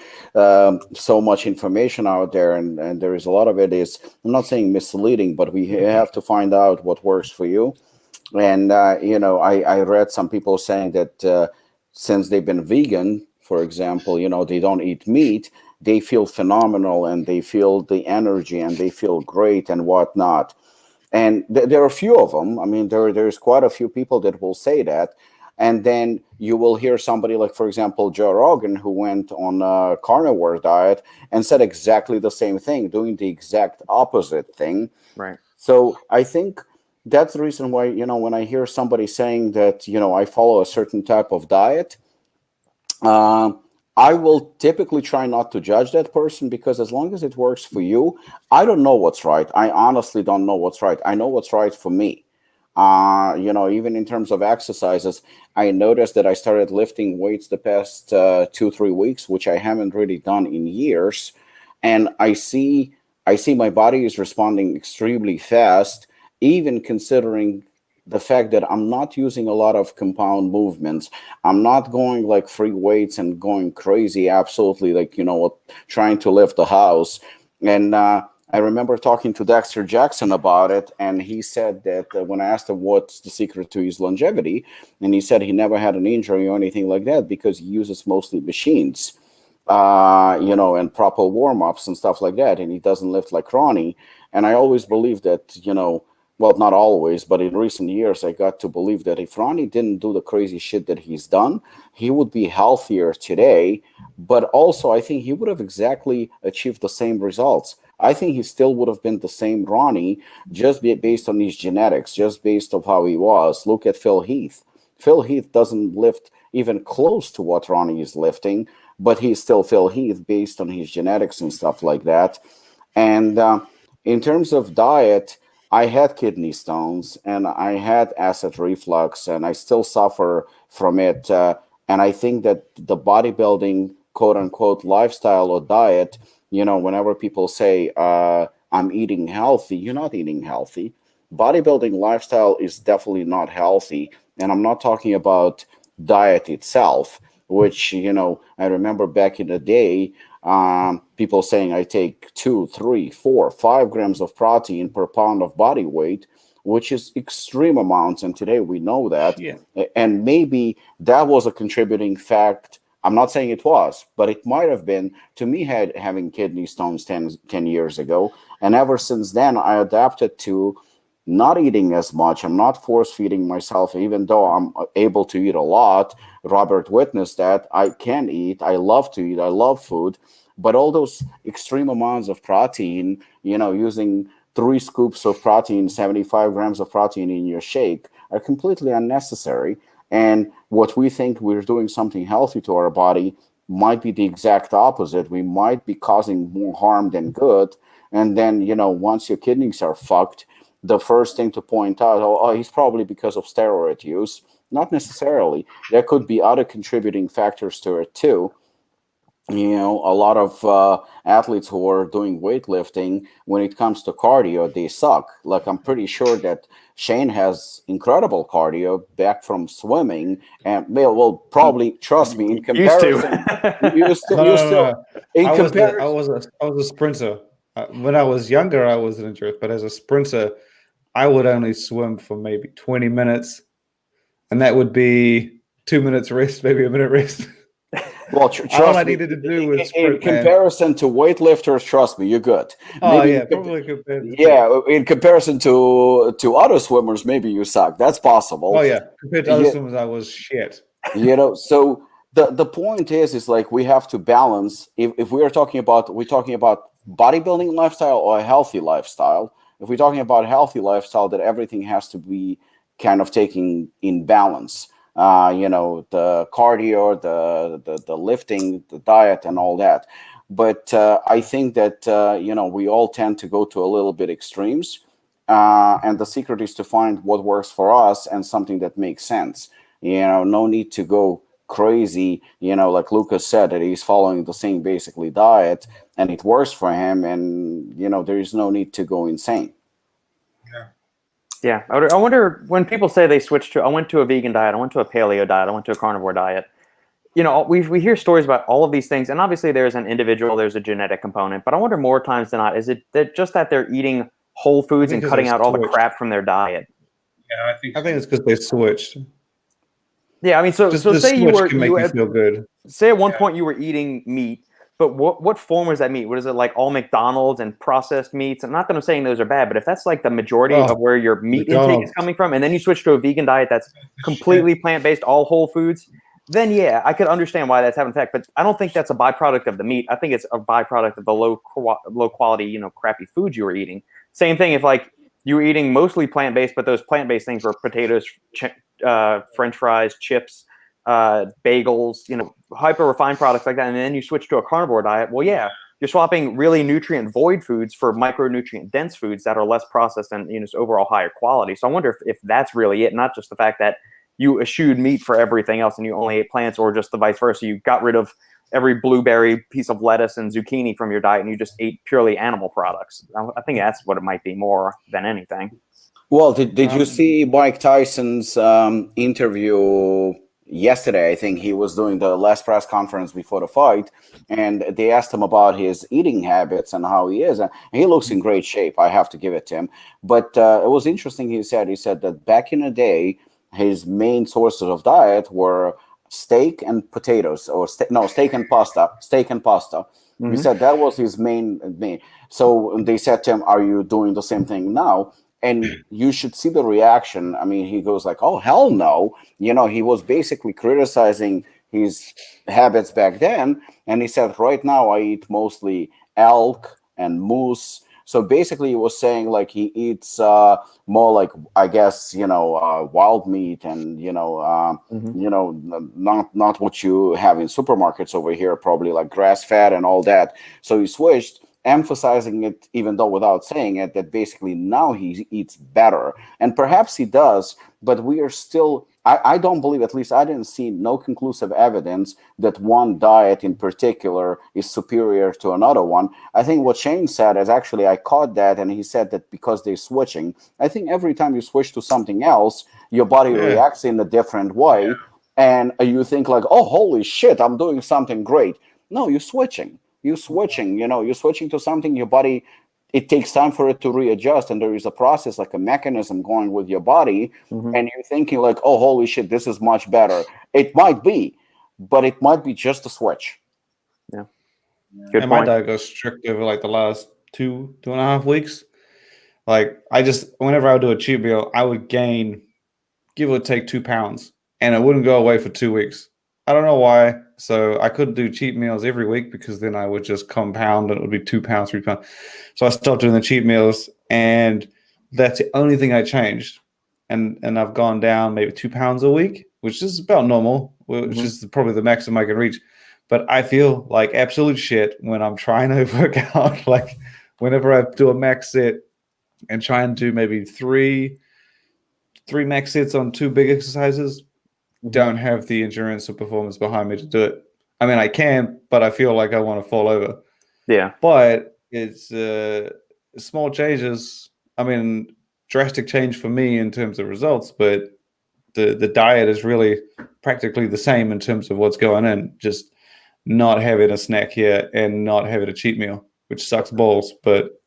Speaker 3: so much information out there. And there is a lot of it is, I'm not saying misleading, but we have to find out what works for you. And, I read some people saying that since they've been vegan, for example, they don't eat meat, they feel phenomenal and they feel the energy and they feel great and whatnot. And there are a few of them. I mean, there's quite a few people that will say that. And then you will hear somebody like, for example, Joe Rogan, who went on a carnivore diet and said exactly the same thing, doing the exact opposite thing.
Speaker 2: Right.
Speaker 3: So I think that's the reason why, when I hear somebody saying that, I follow a certain type of diet, I will typically try not to judge that person, because as long as it works for you, I don't know what's right. I honestly don't know what's right. I know what's right for me. Even in terms of exercises, I noticed that I started lifting weights the past 2-3 weeks, which I haven't really done in years. And I see my body is responding extremely fast, even considering the fact that I'm not using a lot of compound movements. I'm not going like free weights and going crazy, absolutely, like, trying to lift the house. And I remember talking to Dexter Jackson about it, and he said that when I asked him what's the secret to his longevity, and he said he never had an injury or anything like that because he uses mostly machines, and proper warm-ups and stuff like that, and he doesn't lift like Ronnie. And I always believed that, well, not always, but in recent years, I got to believe that if Ronnie didn't do the crazy shit that he's done, he would be healthier today. But also, I think he would have exactly achieved the same results. I think he still would have been the same Ronnie, just based on his genetics, just based on how he was. Look at Phil Heath. Phil Heath doesn't lift even close to what Ronnie is lifting, but he's still Phil Heath based on his genetics and stuff like that. And in terms of diet, I had kidney stones and I had acid reflux, and I still suffer from it. And I think that the bodybuilding, quote unquote, lifestyle or diet, whenever people say, I'm eating healthy, you're not eating healthy. Bodybuilding lifestyle is definitely not healthy. And I'm not talking about diet itself, which, I remember back in the day, people saying I take 2, 3, 4, 5 grams of protein per pound of body weight, which is extreme amounts. And today we know that.
Speaker 1: Yeah.
Speaker 3: And maybe that was a contributing fact. I'm not saying it was, but it might have been to me having kidney stones 10 years ago. And ever since then, I adapted to not eating as much. I'm not force feeding myself, even though I'm able to eat a lot. Robert witnessed that. I can eat. I love to eat. I love food. But all those extreme amounts of protein, using 3 scoops of protein, 75 grams of protein in your shake, are completely unnecessary. And what we think we're doing something healthy to our body might be the exact opposite. We might be causing more harm than good. And then, once your kidneys are fucked, the first thing to point out, he's probably because of steroid use. Not necessarily. There could be other contributing factors to it too. A lot of athletes who are doing weightlifting, when it comes to cardio, they suck. Like, I'm pretty sure that Shane has incredible cardio back from swimming, and well, probably, trust me, in comparison,
Speaker 1: I was a sprinter. When I was younger, I was an injured, but as a sprinter, I would only swim for maybe 20 minutes, and that would be 2 minutes rest, maybe a minute rest.
Speaker 3: Well, trust
Speaker 1: all I
Speaker 3: me,
Speaker 1: needed to do was
Speaker 3: in comparison to weightlifters, trust me, you're good.
Speaker 1: Oh, maybe probably compared to
Speaker 3: in comparison to other swimmers, maybe you suck. That's possible.
Speaker 1: Oh yeah, compared to other swimmers, I was shit.
Speaker 3: So the point is like we have to balance. If we're talking about bodybuilding lifestyle or a healthy lifestyle. If we're talking about healthy lifestyle, that everything has to be kind of taken in balance. The cardio, the lifting, the diet, and all that. But I think that we all tend to go to a little bit extremes, and the secret is to find what works for us and something that makes sense. No need to go crazy. Like Lukasz said, that he's following the same basically diet, and it works for him, and there is no need to go insane.
Speaker 2: Yeah, I wonder when people say they switch to, I went to a vegan diet, I went to a paleo diet, I went to a carnivore diet. We hear stories about all of these things, and obviously there's an individual, there's a genetic component, but I wonder more times than not, is it that just that they're eating whole foods and cutting out all the crap from their diet?
Speaker 4: Yeah, I think
Speaker 1: it's because they switched.
Speaker 2: Yeah, I mean, so say
Speaker 1: you feel good.
Speaker 2: Say at one point you were eating meat, but what form was that meat? What is it, like all McDonald's and processed meats? And not that I'm saying those are bad, but if that's like the majority of where your meat intake is coming from, and then you switch to a vegan diet that's completely plant-based, all whole foods, then yeah, I could understand why that's having an effect. But I don't think that's a byproduct of the meat. I think it's a byproduct of the low quality, crappy food you were eating. Same thing if like you were eating mostly plant-based, but those plant-based things were potatoes, French fries, chips, bagels, hyper refined products like that, and then you switch to a carnivore diet. Well, yeah, you're swapping really nutrient void foods for micronutrient dense foods that are less processed and just overall higher quality. So I wonder if that's really it, not just the fact that you eschewed meat for everything else and you only ate plants, or just the vice versa. You got rid of every blueberry, piece of lettuce, and zucchini from your diet, and you just ate purely animal products. I think that's what it might be more than anything.
Speaker 3: Well, did you see Mike Tyson's interview yesterday? I think he was doing the last press conference before the fight, and they asked him about his eating habits and how he is. And he looks in great shape. I have to give it to him. But it was interesting. He said that back in the day, his main sources of diet were steak and potatoes, or steak and pasta. Mm-hmm. He said that was his main. So they said to him, "Are you doing the same thing now?" And you should see the reaction. I mean, he goes like, "Oh, hell no." He was basically criticizing his habits back then. And he said, right now I eat mostly elk and moose. So basically he was saying like he eats more like, I guess, wild meat and, not what you have in supermarkets over here, probably like grass fed and all that. So he switched, emphasizing it, even though without saying it, that basically now he eats better. And perhaps he does, but we are still, I don't believe, at least I didn't see no conclusive evidence that one diet in particular is superior to another one. I think what Shane said is actually, I caught that, and he said that because they're switching. I think every time you switch to something else, your body reacts in a different way. Yeah. And you think like, oh, holy shit, I'm doing something great. No, you're switching. You're switching to something, your body, it takes time for it to readjust, and there is a process, like a mechanism going with your body, and you're thinking like, oh, holy shit, this is much better. It might be, but it might be just a switch.
Speaker 2: Yeah. Good
Speaker 1: and
Speaker 2: point.
Speaker 1: my diet goes strict over like the last 2.5 weeks. Like whenever I would do a cheat meal, I would gain, give or take 2 pounds, and it wouldn't go away for 2 weeks. I don't know why. So I couldn't do cheat meals every week, because then I would just compound and it would be 2 pounds, 3 pounds. So I stopped doing the cheat meals, and that's the only thing I changed. And I've gone down maybe 2 pounds a week, which is about normal, which is probably the maximum I can reach. But I feel like absolute shit when I'm trying to work out. Like whenever I do a max set and try and do maybe three max sets on 2 big exercises, don't have the endurance or performance behind me to do it. I mean, I can, but I feel like I want to fall over.
Speaker 2: Yeah.
Speaker 1: But it's small changes. I mean, drastic change for me in terms of results, but the diet is really practically the same in terms of what's going in. Just not having a snack here and not having a cheat meal, which sucks balls, but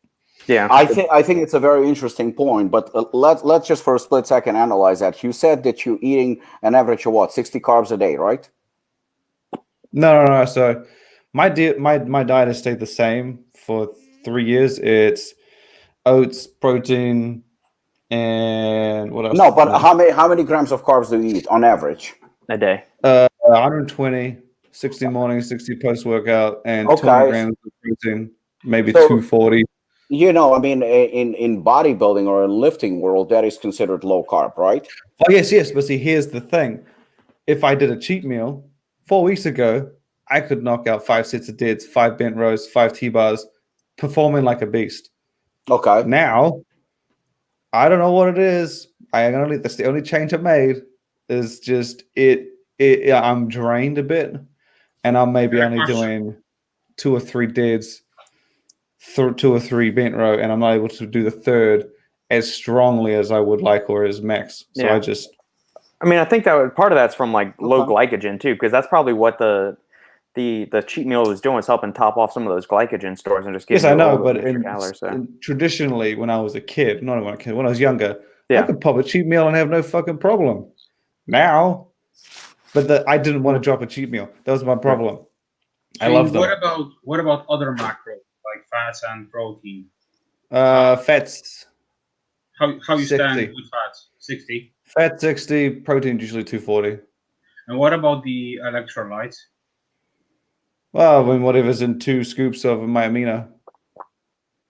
Speaker 2: yeah,
Speaker 3: I think it's a very interesting point, but let's just for a split second analyze that. You said that you're eating an average of what, 60 carbs a day, right?
Speaker 1: No. So my diet has stayed the same for 3 years. It's oats, protein, and what else?
Speaker 3: No, but how many grams of carbs do you eat on average
Speaker 2: a day?
Speaker 1: 120, 60 morning, 60 post workout, and 20 grams of protein, maybe 240.
Speaker 3: I mean, in bodybuilding or in lifting world, that is considered low carb, right?
Speaker 1: Oh, yes. But see, here's the thing. If I did a cheat meal 4 weeks ago, I could knock out 5 sets of deads, 5 bent rows, 5 T-bars, performing like a beast.
Speaker 3: Okay.
Speaker 1: Now, I don't know what it is. That's the only change I made is just I'm drained a bit, and I'm maybe only doing 2 or 3 deads, 2 or 3 bent row, and I'm not able to do the third as strongly as I would like, or as max. So
Speaker 2: I think that part of that's from like low glycogen too, because that's probably what the cheat meal was doing, was helping top off some of those glycogen stores and just giving
Speaker 1: I know, but
Speaker 2: calories.
Speaker 1: Traditionally, when I was a kid, when I was younger, I could pop a cheat meal and have no fucking problem. Now, but I didn't want to drop a cheat meal. That was my problem. I love them.
Speaker 4: What about other macros like fats and protein?
Speaker 1: Fats.
Speaker 4: How you 60. Stand with fats? 60.
Speaker 1: Fat 60, protein usually 240.
Speaker 4: And what about the electrolytes?
Speaker 1: Well, whatever's in 2 scoops of my amino.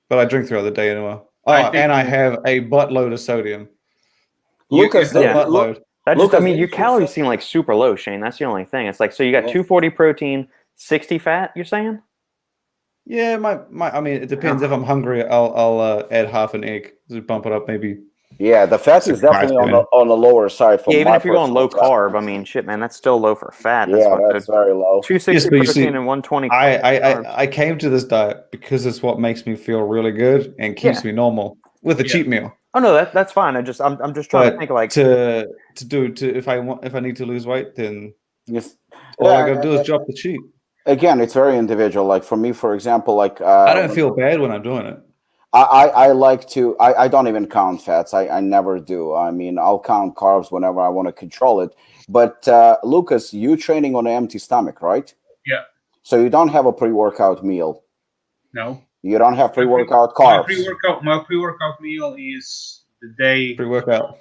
Speaker 1: But I drink throughout the day anyway. I have a buttload of sodium.
Speaker 3: Lukasz,
Speaker 2: That just, I
Speaker 3: Lukasz,
Speaker 2: mean, your
Speaker 3: didn't you
Speaker 2: calories
Speaker 3: say-
Speaker 2: seem like super low, Shane. That's the only thing. It's like, so you got
Speaker 3: Yeah.
Speaker 2: 240 protein, 60 fat, you're saying?
Speaker 1: Yeah, I mean, it depends. If I'm hungry, I'll add half an egg to bump it up, maybe.
Speaker 3: Yeah, the fat is definitely on the lower side for
Speaker 2: Yeah, even
Speaker 3: my
Speaker 2: if you're going low
Speaker 3: personal
Speaker 2: carb, I
Speaker 3: preference.
Speaker 2: mean, shit, man, that's still low for fat.
Speaker 3: Yeah, that's very low.
Speaker 2: 260
Speaker 1: Yes, but you
Speaker 2: protein
Speaker 1: see,
Speaker 2: and 120
Speaker 1: I
Speaker 2: carbs.
Speaker 1: I came to this diet because it's what makes me feel really good and keeps me normal with a
Speaker 4: Yeah.
Speaker 1: cheat meal.
Speaker 2: Oh no, that's fine. I'm just trying to
Speaker 1: But
Speaker 2: think like
Speaker 1: if I need to lose weight, then
Speaker 3: Yes.
Speaker 1: all I gotta do is drop the cheat.
Speaker 3: Again, it's very individual. Like for me, for example, like
Speaker 1: I don't feel bad when I'm doing it.
Speaker 3: I like to I don't even count fats. I never do. I mean, I'll count carbs whenever I want to control it. But Lukasz, you training on an empty stomach, right?
Speaker 4: Yeah.
Speaker 3: So you don't have a pre-workout meal.
Speaker 4: No.
Speaker 3: You don't have pre-workout
Speaker 4: My
Speaker 3: carbs.
Speaker 4: pre-workout meal is the day
Speaker 1: Pre-workout.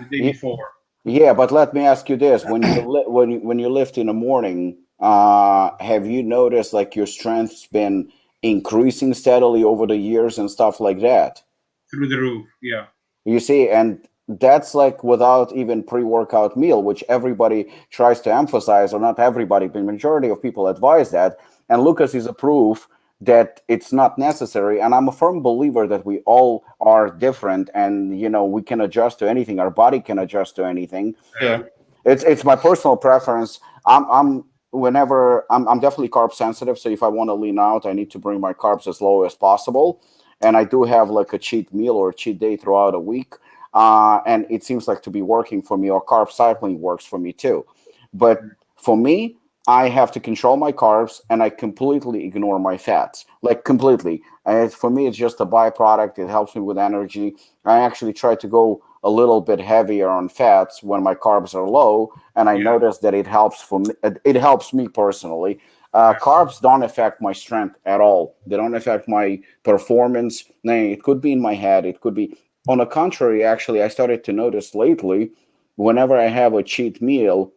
Speaker 4: before.
Speaker 3: Yeah, but let me ask you this: when when you lift in the morning, have you noticed like your strength's been increasing steadily over the years and stuff like that?
Speaker 4: Through the roof, yeah.
Speaker 3: You see, and that's like without even pre-workout meal, which everybody tries to emphasize, or not everybody, but majority of people advise that. And Lukasz is a proof that it's not necessary. And I'm a firm believer that we all are different, and we can adjust to anything. Our body can adjust to anything.
Speaker 1: Yeah.
Speaker 3: It's my personal preference. I'm definitely carb sensitive. So if I want to lean out, I need to bring my carbs as low as possible. And I do have like a cheat meal or a cheat day throughout a week. And it seems like to be working for me, or carb cycling works for me too. But for me, I have to control my carbs, and I completely ignore my fats, like completely. And for me, it's just a byproduct. It helps me with energy. I actually try to go a little bit heavier on fats when my carbs are low, and I notice that it helps for me. It helps me personally. Carbs don't affect my strength at all. They don't affect my performance. It could be in my head. It could be on the contrary. Actually, I started to notice lately, whenever I have a cheat meal,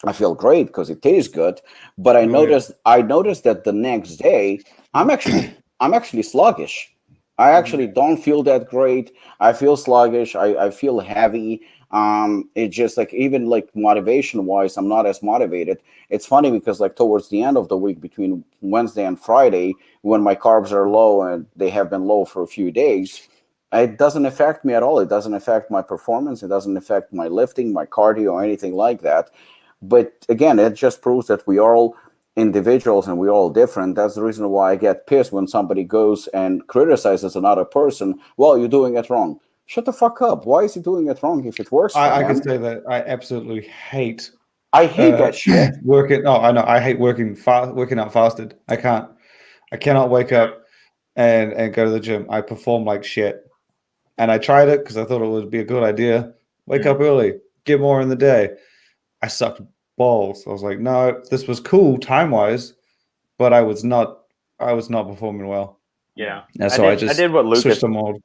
Speaker 3: I feel great because it tastes good. But I noticed that the next day I'm actually sluggish. I actually don't feel that great. I feel sluggish. I feel heavy. It's just like, even like motivation wise, I'm not as motivated. It's funny because like towards the end of the week, between Wednesday and Friday, when my carbs are low, and they have been low for a few days, it doesn't affect me at all. It doesn't affect my performance. It doesn't affect my lifting, my cardio, or anything like that. But again, it just proves that we are all individuals and we're all different. That's the reason why I get pissed when somebody goes and criticizes another person. Well, you're doing it wrong. Shut the fuck up. Why is he doing it wrong if it works for
Speaker 1: I
Speaker 3: him?
Speaker 1: can say that I absolutely hate
Speaker 3: that shit.
Speaker 1: working. No, I know. I hate working out fasted. I cannot wake up and go to the gym. I perform like shit. And I tried it because I thought it would be a good idea. Wake up early, get more in the day. I sucked balls. I was like, no, this was cool time-wise, but I was not performing well.
Speaker 2: Yeah.
Speaker 1: And so I
Speaker 2: did what
Speaker 1: switched
Speaker 2: Lukasz
Speaker 1: the mode.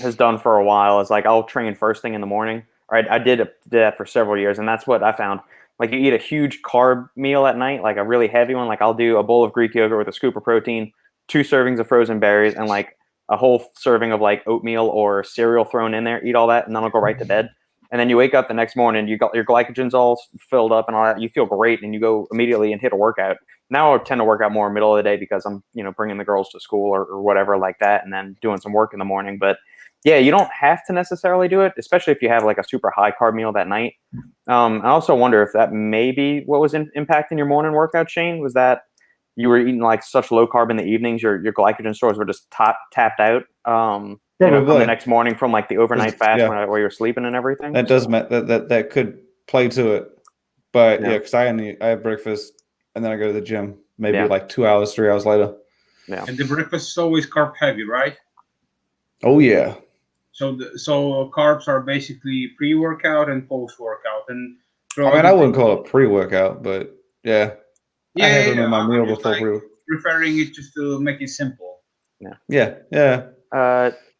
Speaker 2: has done for a while. Is like, I'll train first thing in the morning. Right, I did that for several years, and that's what I found. Like, you eat a huge carb meal at night, like a really heavy one. Like, I'll do a bowl of Greek yogurt with a scoop of protein, 2 servings of frozen berries, and like a whole serving of like oatmeal or cereal thrown in there. Eat all that, and then I'll go right to bed. And then you wake up the next morning, you got your glycogen's all filled up and all that. You feel great, and you go immediately and hit a workout. Now I tend to work out more middle of the day because I'm, bringing the girls to school or whatever like that, and then doing some work in the morning. But yeah, you don't have to necessarily do it, especially if you have like a super high carb meal that night. I also wonder if that may be what was impacting your morning workout, Shane. Was that you were eating like such low carb in the evenings, your glycogen stores were just tapped out from the next morning from like the overnight fast where you're sleeping and everything?
Speaker 1: That does that could play to it. But because I have breakfast and then I go to the gym maybe like 2 hours, 3 hours later.
Speaker 4: Yeah. And the breakfast is always carb heavy, right?
Speaker 1: Oh yeah.
Speaker 4: So carbs are basically pre-workout and post-workout, and
Speaker 1: I wouldn't call it pre-workout, but I have them in my meal before pre.
Speaker 4: Preferring it just to make it simple.
Speaker 1: Yeah.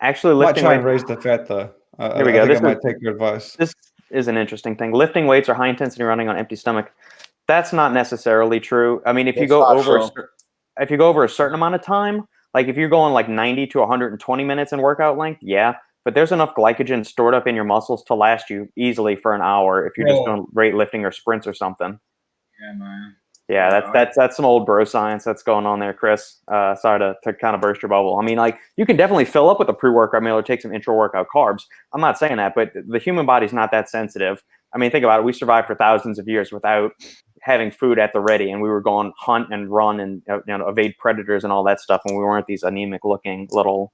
Speaker 2: Actually, lifting
Speaker 1: might try
Speaker 2: weights.
Speaker 1: and raise the fat though.
Speaker 2: Here we go.
Speaker 1: I might take your advice.
Speaker 2: This is an interesting thing. Lifting weights or high intensity running on empty stomach. That's not necessarily true. I mean, if you go over a certain amount of time, like if you're going like 90 to 120 minutes in workout length, but there's enough glycogen stored up in your muscles to last you easily for an hour if you're just doing weightlifting or sprints or something.
Speaker 4: Yeah, man.
Speaker 2: Yeah, that's some old bro science that's going on there, Chris. Sorry to kind of burst your bubble. I mean, like, you can definitely fill up with a pre-workout meal or take some intra-workout carbs. I'm not saying that, but the human body's not that sensitive. I mean, think about it. We survived for thousands of years without having food at the ready, and we were going hunt and run and evade predators and all that stuff, and we weren't these anemic-looking little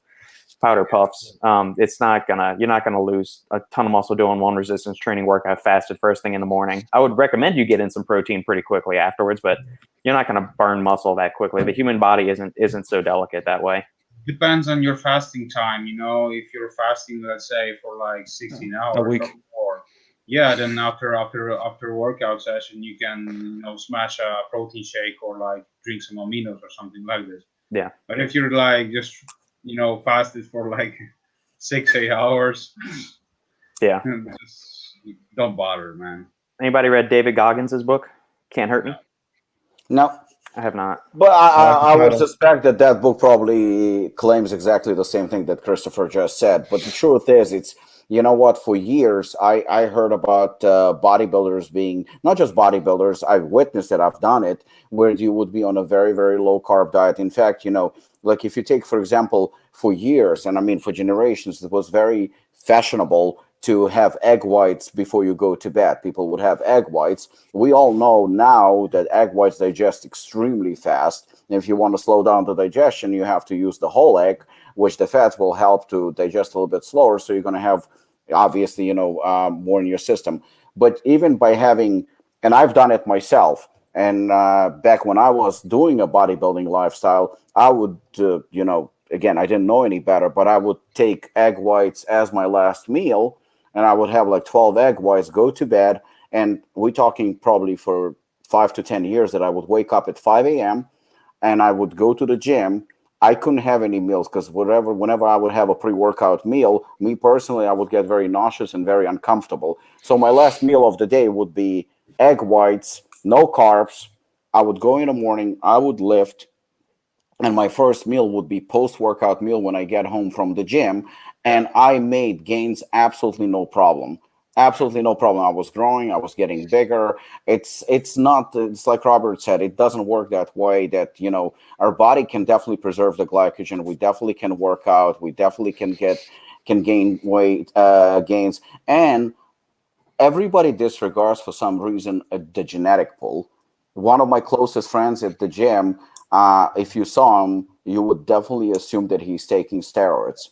Speaker 2: powder puffs. You're not gonna lose a ton of muscle doing one resistance training workout fasted first thing in the morning. I would recommend you get in some protein pretty quickly afterwards, but you're not gonna burn muscle that quickly. The human body isn't so delicate that way.
Speaker 4: Depends on your fasting time. If you're fasting, let's say for like 16 hours
Speaker 1: A week.
Speaker 4: or yeah, then after workout session, you can smash a protein shake or like drink some aminos or something like this.
Speaker 2: Yeah.
Speaker 4: But if you're like just fasted for like 6-8 hours,
Speaker 2: yeah,
Speaker 4: just don't bother, man.
Speaker 2: Anybody read David Goggins' book Can't Hurt Me?
Speaker 3: No.
Speaker 2: I have not.
Speaker 3: But I would suspect that book probably claims exactly the same thing that Christopher just said. But the truth is, it's, for years, I heard about bodybuilders being, not just bodybuilders, I've witnessed it, I've done it, where you would be on a very, very low carb diet. In fact, like if you take, for example, for years, and I mean for generations, it was very fashionable to have egg whites before you go to bed. People would have egg whites. We all know now that egg whites digest extremely fast. And if you want to slow down the digestion, you have to use the whole egg, which the fats will help to digest a little bit slower. So you're going to have, obviously, more in your system. But even by having, and I've done it myself, and back when I was doing a bodybuilding lifestyle, I would, again, I didn't know any better, but I would take egg whites as my last meal. And I would have like 12 egg whites, go to bed. And we're talking probably for 5 to 10 years that I would wake up at 5 a.m. and I would go to the gym. I couldn't have any meals because whenever I would have a pre-workout meal, me personally, I would get very nauseous and very uncomfortable. So my last meal of the day would be egg whites, no carbs. I would go in the morning, I would lift, and my first meal would be post-workout meal when I get home from the gym. And I made gains absolutely no problem. Absolutely no problem. I was growing. I was getting bigger. It's like Robert said, it doesn't work that way that, our body can definitely preserve the glycogen. We definitely can work out. We definitely can gain weight gains. And everybody disregards for some reason the genetic pool. One of my closest friends at the gym, if you saw him, you would definitely assume that he's taking steroids.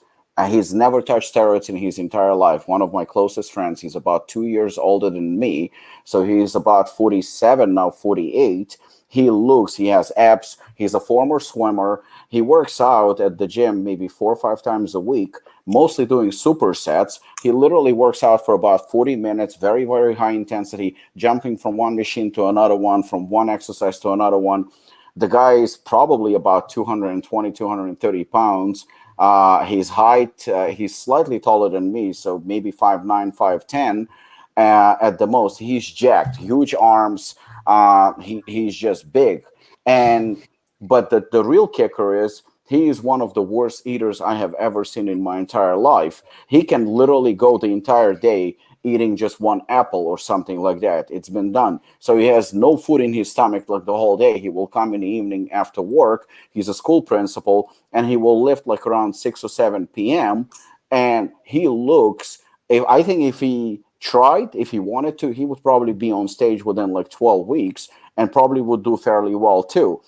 Speaker 3: He's never touched steroids in his entire life. One of my closest friends, he's about 2 years older than me. So he's about 47, now 48. He has abs. He's a former swimmer. He works out at the gym maybe 4 or 5 times a week, mostly doing supersets. He literally works out for about 40 minutes, very, very high intensity, jumping from one machine to another one, from one exercise to another one. The guy is probably about 220, 230 pounds. His height, he's slightly taller than me, so maybe 5'9", 5'10", at the most. He's jacked, huge arms. He's just big. But the real kicker is he is one of the worst eaters I have ever seen in my entire life. He can literally go the entire day eating just one apple or something like that. It's been done. So he has no food in his stomach like the whole day. He will come in the evening after work. He's a school principal, and he will lift like around 6 or 7 p.m. And he looks, I think if he tried, if he wanted to, he would probably be on stage within like 12 weeks and probably would do fairly well too.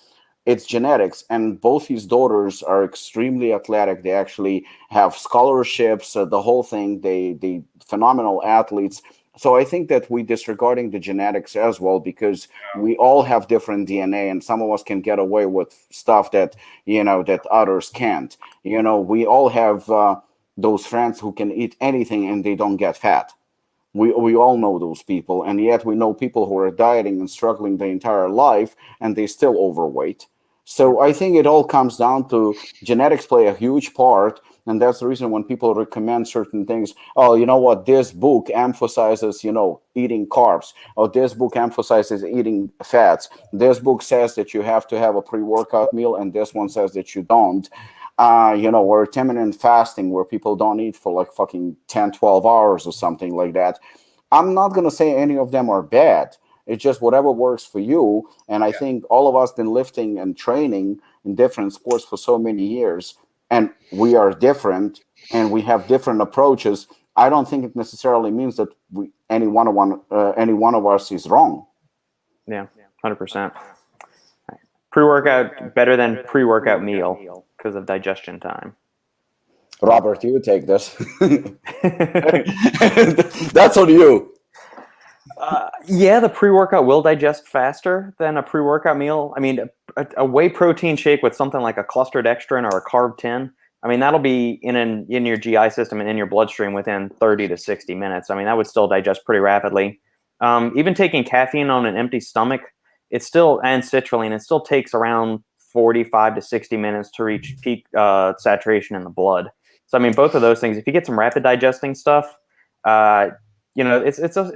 Speaker 3: It's genetics, and both his daughters are extremely athletic. They actually have scholarships, the whole thing. They phenomenal athletes. So I think that we're disregarding the genetics as well, because we all have different DNA, and some of us can get away with stuff that that others can't. We all have those friends who can eat anything and they don't get fat. We all know those people, and yet we know people who are dieting and struggling their entire life and they still overweight. So I think it all comes down to genetics play a huge part, and that's the reason when people recommend certain things, oh, you know what, this book emphasizes, eating carbs, or this book emphasizes eating fats. This book says that you have to have a pre-workout meal, and this one says that you don't. or intermittent fasting where people don't eat for like fucking 10, 12 hours or something like that. I'm not going to say any of them are bad. It's just whatever works for you. And I think all of us been lifting and training in different sports for so many years, and we are different and we have different approaches. I don't think it necessarily means that any one of us is wrong.
Speaker 2: Yeah, 100%. Pre-workout better than pre-workout meal because of digestion time.
Speaker 3: Robert, you take this. That's on you.
Speaker 2: Yeah, the pre-workout will digest faster than a pre-workout meal. I mean, a whey protein shake with something like a clustered dextrin or a carb 10, I mean, that'll be in your GI system and in your bloodstream within 30 to 60 minutes. I mean, that would still digest pretty rapidly. Even taking caffeine on an empty stomach, and citrulline, it still takes around 45 to 60 minutes to reach peak saturation in the blood. So, I mean, both of those things, if you get some rapid digesting stuff, it's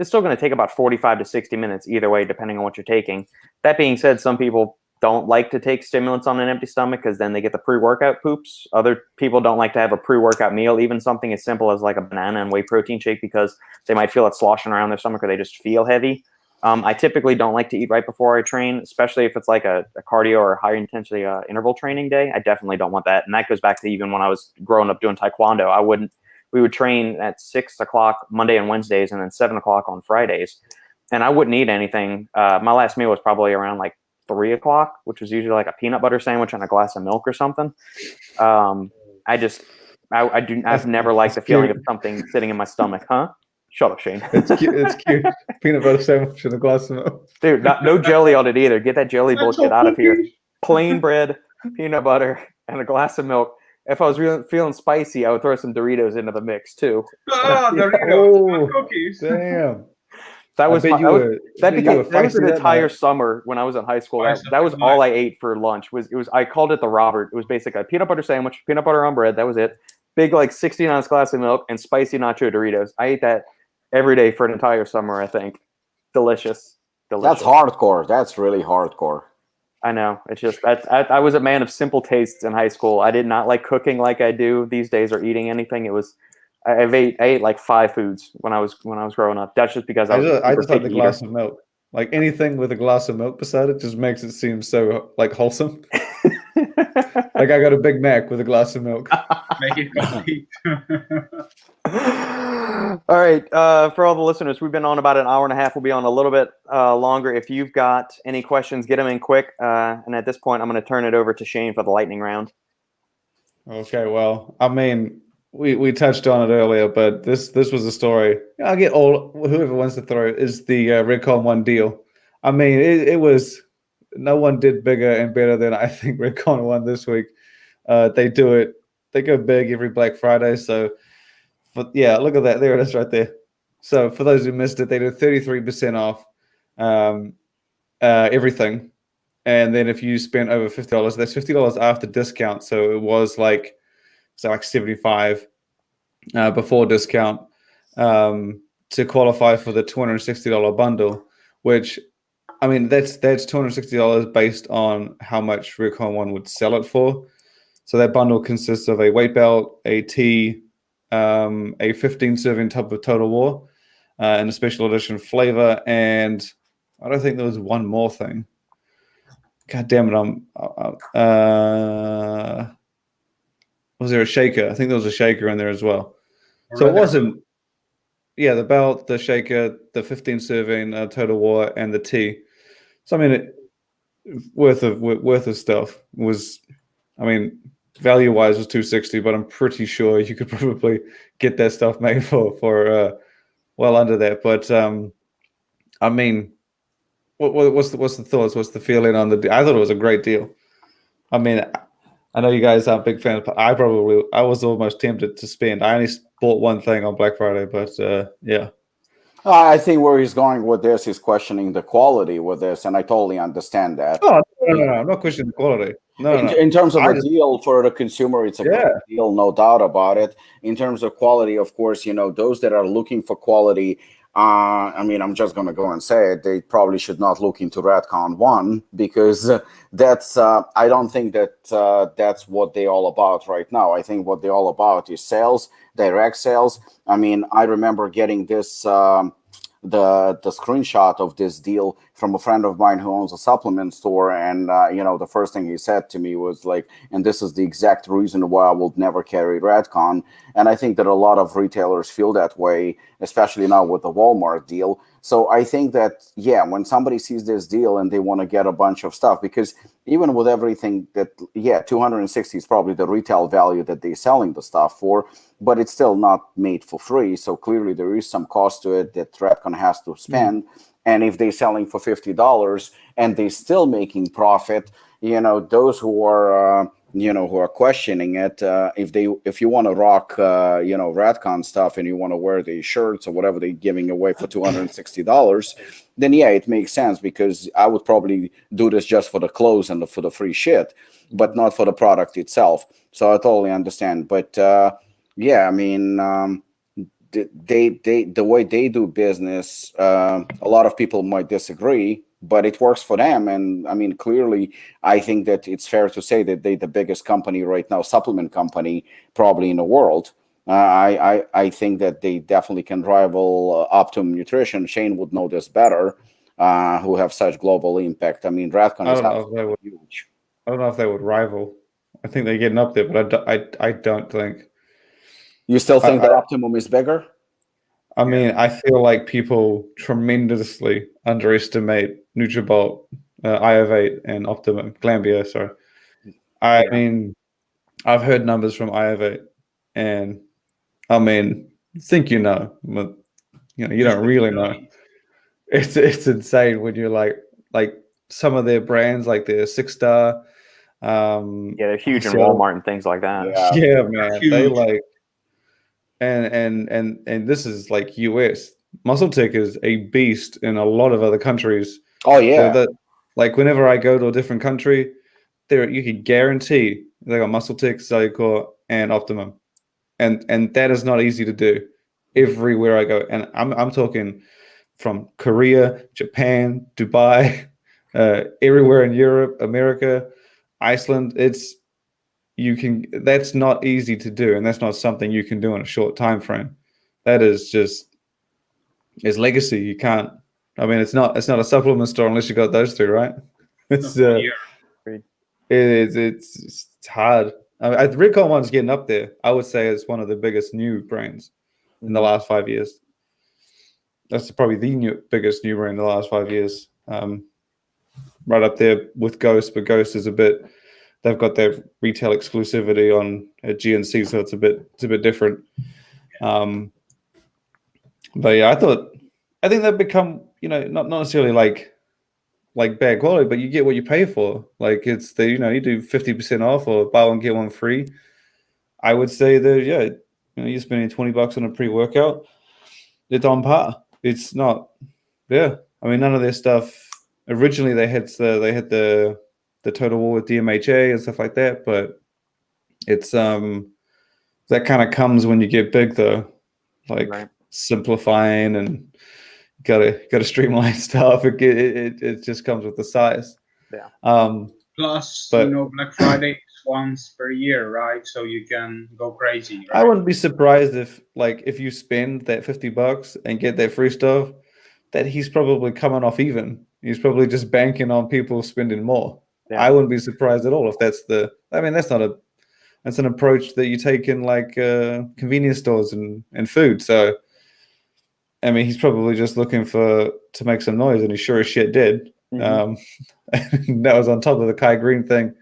Speaker 2: still going to take about 45 to 60 minutes either way, depending on what you're taking. That being said, some people don't like to take stimulants on an empty stomach because then they get the pre-workout poops. Other people don't like to have a pre-workout meal, even something as simple as like a banana and whey protein shake, because they might feel it sloshing around their stomach or they just feel heavy. I typically don't like to eat right before I train, especially if it's like a cardio or high intensity interval training day. I definitely don't want that. And that goes back to even when I was growing up doing taekwondo. We would train at 6 o'clock Monday and Wednesdays and then 7 o'clock on Fridays. And I wouldn't eat anything. My last meal was probably around like 3 o'clock, which was usually like a peanut butter sandwich and a glass of milk or something. I've never liked the feeling of something sitting in my stomach. Huh? Shut up, Shane.
Speaker 1: It's cute. Peanut butter sandwich and a glass of milk.
Speaker 2: Dude, no jelly on it either. Get that jelly bullshit out of here. Plain bread, peanut butter, and a glass of milk. If I was really feeling spicy, I would throw some Doritos into the mix too.
Speaker 4: Doritos, cookies.
Speaker 1: Damn.
Speaker 2: That was an entire summer when I was in high school. That was all I ate for lunch. I called it the Robert. It was basically a peanut butter sandwich, peanut butter on bread. That was it. Big like 16-ounce glass of milk and spicy nacho Doritos. I ate that every day for an entire summer. I think delicious.
Speaker 3: That's hardcore. That's really hardcore.
Speaker 2: I know. It's just I was a man of simple tastes in high school. I did not like cooking like I do these days or eating anything. I ate like 5 foods when I was growing up. That's just because I
Speaker 1: just like the glass of milk. Like anything with a glass of milk beside it just makes it seem so like wholesome. Like I got a Big Mac with a glass of milk.
Speaker 4: Make it complete.
Speaker 2: All right. For all the listeners, we've been on about an hour and a half. We'll be on a little bit longer. If you've got any questions, get them in quick. And at this point, I'm going to turn it over to Shane for the lightning round.
Speaker 1: Okay. Well, I mean, we touched on it earlier, but this was a story. I get whoever wants to throw it is the RedCon1 deal. I mean, it was no one did bigger and better than I think RedCon1 this week. They do it. They go big every Black Friday. So, look at that. There it is right there. So for those who missed it, they did 33% off everything. And then if you spent over $50, that's $50 after discount. So it was like $75 before discount to qualify for the $260 bundle, which, I mean, that's $260 based on how much RedCon1 would sell it for. So that bundle consists of a weight belt, a tee, a 15-serving tub of Total War, and a special edition flavor. And I don't think there was one more thing. God damn it! Was there a shaker? I think there was a shaker in there as well. So it wasn't. Yeah, the belt, the shaker, the 15-serving Total War, and the tea. So I mean, worth of stuff was. I mean, value-wise was $260, but I'm pretty sure you could probably get that stuff made for well under that. But I mean, what's the thoughts? What's the feeling on the deal? I thought it was a great deal. I mean, I know you guys aren't big fans, but I was almost tempted to spend. I only bought one thing on Black Friday, but yeah.
Speaker 3: I think where he's going with this is questioning the quality with this, and I totally understand that.
Speaker 1: Oh, no, I'm not questioning the quality.
Speaker 3: In terms of a deal for the consumer, it's a great deal, no doubt about it. In terms of quality, of course, those that are looking for quality, I mean, I'm just going to go and say it. They probably should not look into RedCon1 because that's. I don't think that that's what they're all about right now. I think what they're all about is sales, direct sales. I mean, I remember getting this. The screenshot of this deal from a friend of mine who owns a supplement store, and the first thing he said to me was like, and this is the exact reason why I will never carry Redcon. And I think that a lot of retailers feel that way, especially now with the Walmart deal. So I think that, yeah, when somebody sees this deal and they want to get a bunch of stuff, because even with everything that, yeah, 260 is probably the retail value that they're selling the stuff for, but it's still not made for free. So clearly there is some cost to it that Redcon has to spend. And if they're selling for $50 and they're still making profit, those who are, who are questioning it, if you want to rock, Redcon stuff and you want to wear the shirts or whatever they're giving away for $260, then yeah, it makes sense, because I would probably do this just for the clothes and for the free shit, but not for the product itself. So I totally understand. But yeah, I mean, the way they do business, a lot of people might disagree, but it works for them. And I mean, clearly, I think that it's fair to say that they're the biggest company right now, supplement company, probably in the world. I think that they definitely can rival Optimum Nutrition. Shane would know this better, who have such global impact. I mean, Redcon is absolutely huge.
Speaker 1: I don't know if they would rival. I think they're getting up there, but I don't think.
Speaker 3: You still think that Optimum is bigger?
Speaker 1: I mean, I feel like people tremendously underestimate Nutribulk, Iovate, and Optimum, Glanbia, sorry. I mean, I've heard numbers from Iovate, and I mean, think but you don't really know. It's insane when you're like some of their brands, like their 6-star.
Speaker 2: They're huge in Walmart and things like that.
Speaker 1: Yeah, man, they like. And this is like US. MuscleTech is a beast in a lot of other countries.
Speaker 3: Oh yeah.
Speaker 1: Like whenever I go to a different country, there you can guarantee they got MuscleTech, Cellucor, and Optimum, and that is not easy to do everywhere I go. And I'm talking from Korea, Japan, Dubai, everywhere in Europe, America, Iceland. That's not easy to do, and that's not something you can do in a short time frame. That is just legacy. You can't. I mean, it's not a supplement store unless you got those two, right? It's it's hard. I mean, RedCon1's getting up there. I would say it's one of the biggest new brands in the last 5 years. That's probably the biggest new brand in the last 5 years. Right up there with Ghost, but Ghost is they've got their retail exclusivity on GNC, so it's a bit different. But yeah, I think they've become, not necessarily like bad quality, but you get what you pay for. Like it's you do 50% off or buy one get one free. I would say that you're spending $20 on a pre-workout. It's on par. It's not. Yeah, I mean, none of their stuff. Originally, they had the Total War with DMHA and stuff like that, but it's that kind of comes when you get big, though, like simplifying and gotta streamline stuff. It just comes with the size.
Speaker 2: Yeah.
Speaker 4: Plus, Black Friday is once per year, right? So you can go crazy. Right?
Speaker 1: I wouldn't be surprised if you spend that $50 and get that free stuff, that he's probably coming off even. He's probably just banking on people spending more. Yeah. I wouldn't be surprised at all if that's an approach that you take in like convenience stores and food. So, I mean, he's probably just looking to make some noise, and he sure as shit did. Mm-hmm. That was on top of the Kai Greene thing.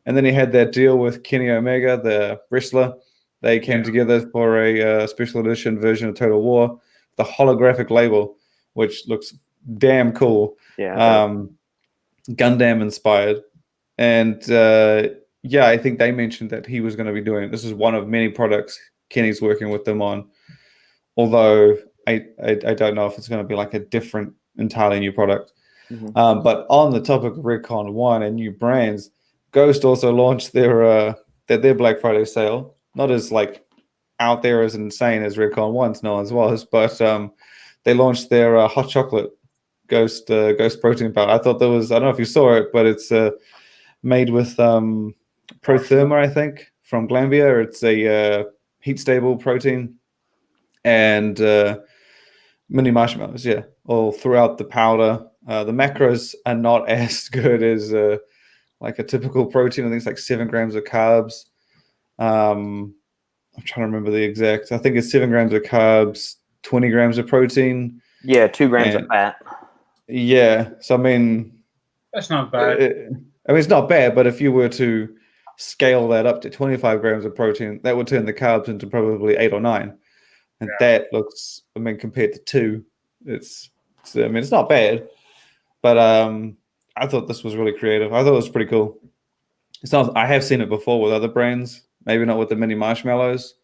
Speaker 1: And then he had that deal with Kenny Omega, the wrestler. They came together for a special edition version of Total War, the holographic label, which looks damn cool.
Speaker 2: Yeah.
Speaker 1: Gundam inspired. And I think they mentioned that he was going to be doing it. This is one of many products Kenny's working with them on. Although I don't know if it's going to be like a different, entirely new product. Mm-hmm. But on the topic of RedCon1 and new brands, Ghost also launched their Black Friday sale. Not as like out there as insane as RedCon1's no one's was, but they launched their hot chocolate ghost protein powder. I thought that was, I don't know if you saw it, but it's made with Protherma, I think, from Glanbia. It's a heat stable protein and mini marshmallows, yeah, all throughout the powder. The macros are not as good as like a typical protein. I think it's like 7 grams of carbs. I'm trying to remember the exact. I think it's 7 grams of carbs, 20 grams of protein.
Speaker 2: Yeah, 2 grams of fat.
Speaker 1: Yeah, so I mean,
Speaker 4: That's not bad.
Speaker 1: it's not bad, but if you were to scale that up to 25 grams of protein, that would turn the carbs into probably 8 or 9. And that looks, I mean, compared to 2, it's I mean, it's not bad, but I thought this was really creative. I thought it was pretty cool. It's not, I have seen it before with other brands, maybe not with the mini marshmallows,